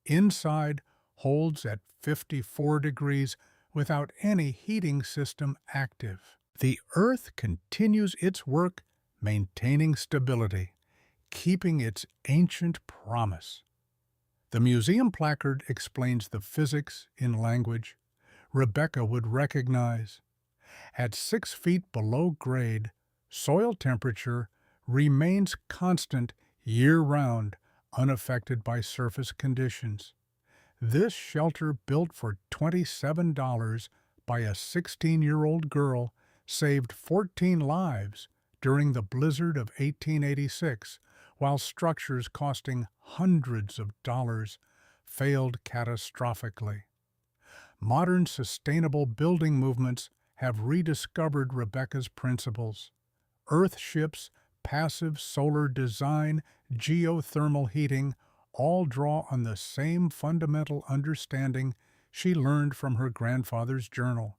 Inside holds at 54 degrees without any heating system active. The Earth continues its work maintaining stability, keeping its ancient promise. The museum placard explains the physics in language Rebecca would recognize. At 6 feet below grade, soil temperature remains constant year-round, unaffected by surface conditions. This shelter, built for $27 by a 16-year-old girl, saved 14 lives during the blizzard of 1886, while structures costing hundreds of dollars failed catastrophically. Modern sustainable building movements have rediscovered Rebecca's principles. Earthships, passive solar design, geothermal heating all draw on the same fundamental understanding she learned from her grandfather's journal.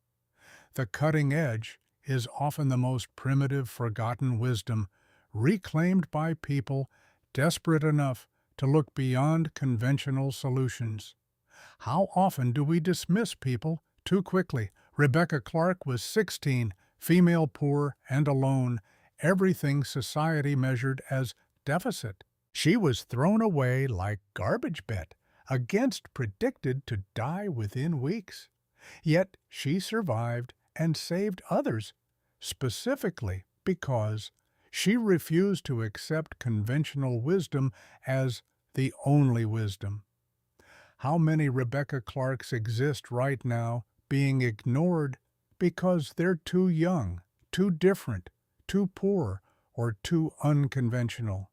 The cutting edge is often the most primitive, forgotten wisdom, reclaimed by people desperate enough to look beyond conventional solutions. How often do we dismiss people too quickly? Rebecca Clark was 16, female, poor, and alone, everything society measured as deficit. She was thrown away like garbage bet, against predicted to die within weeks. Yet she survived and saved others, specifically because she refused to accept conventional wisdom as the only wisdom. How many Rebecca Clarks exist right now being ignored because they're too young, too different, too poor, or too unconventional?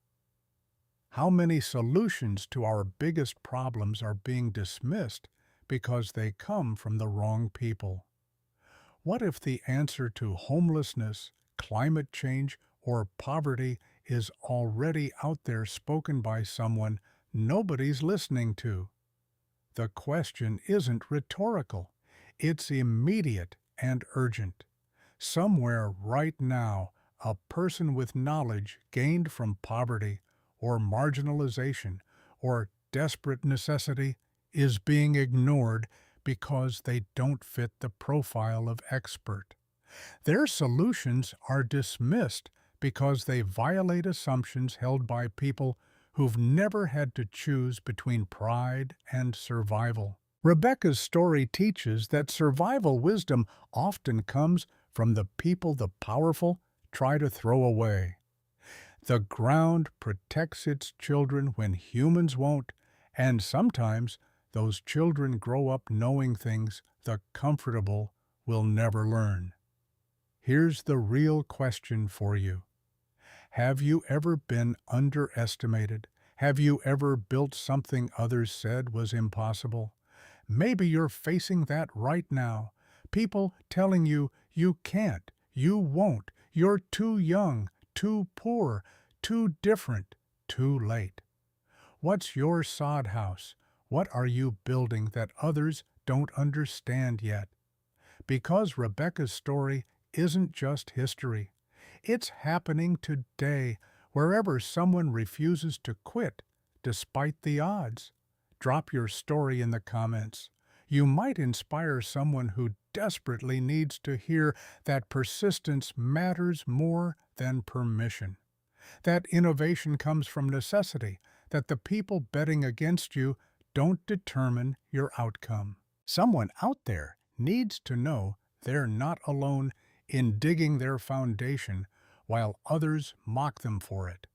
How many solutions to our biggest problems are being dismissed because they come from the wrong people? What if the answer to homelessness, climate change, or poverty is already out there, spoken by someone nobody's listening to? The question isn't rhetorical. It's immediate and urgent. Somewhere right now, a person with knowledge gained from poverty or marginalization or desperate necessity is being ignored because they don't fit the profile of expert. Their solutions are dismissed because they violate assumptions held by people who've never had to choose between pride and survival. Rebecca's story teaches that survival wisdom often comes from the people the powerful try to throw away. The ground protects its children when humans won't, and sometimes those children grow up knowing things the comfortable will never learn. Here's the real question for you. Have you ever been underestimated? Have you ever built something others said was impossible? Maybe you're facing that right now. People telling you you can't, you won't, you're too young, too poor, too different, too late. What's your sod house? What are you building that others don't understand yet? Because Rebecca's story isn't just history. It's happening today, wherever someone refuses to quit despite the odds. Drop your story in the comments. You might inspire someone who desperately needs to hear that persistence matters more than permission, that innovation comes from necessity, that the people betting against you don't determine your outcome. Someone out there needs to know they're not alone in digging their foundation while others mock them for it.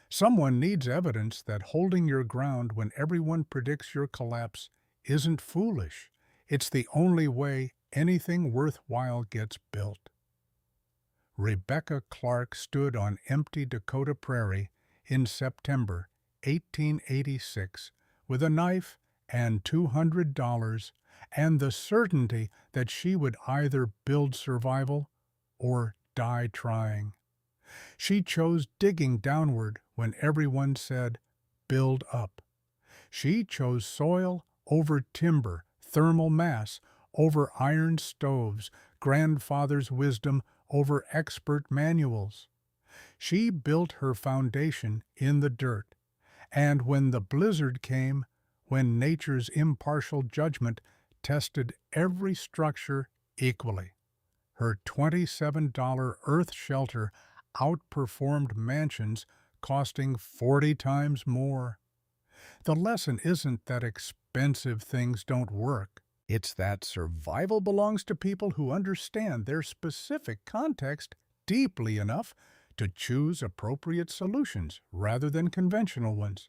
Someone needs evidence that holding your ground when everyone predicts your collapse isn't foolish. It's the only way anything worthwhile gets built. Rebecca Clark stood on empty Dakota prairie in September 1886 with a knife and $200 and the certainty that she would either build survival or die trying. She chose digging downward when everyone said, "Build up." She chose soil over timber, thermal mass over iron stoves, grandfather's wisdom over expert manuals. She built her foundation in the dirt, and when the blizzard came, when nature's impartial judgment tested every structure equally, her $27 earth shelter outperformed mansions costing 40 times more. The lesson isn't that expensive things don't work. It's that survival belongs to people who understand their specific context deeply enough to choose appropriate solutions rather than conventional ones.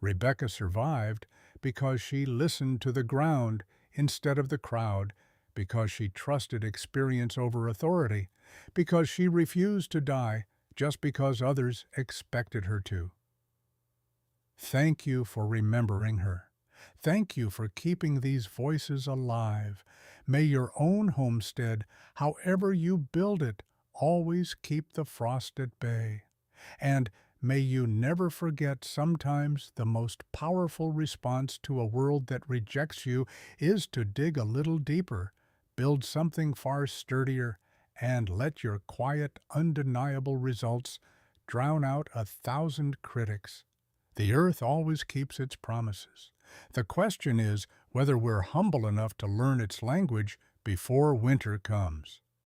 Rebecca survived because she listened to the ground instead of the crowd, because she trusted experience over authority, because she refused to die just because others expected her to. Thank you for remembering her. Thank you for keeping these voices alive. May your own homestead, however you build it, always keep the frost at bay. And may you never forget sometimes the most powerful response to a world that rejects you is to dig a little deeper, build something far sturdier, and let your quiet, undeniable results drown out 1,000 critics. The earth always keeps its promises. The question is whether we're humble enough to learn its language before winter comes.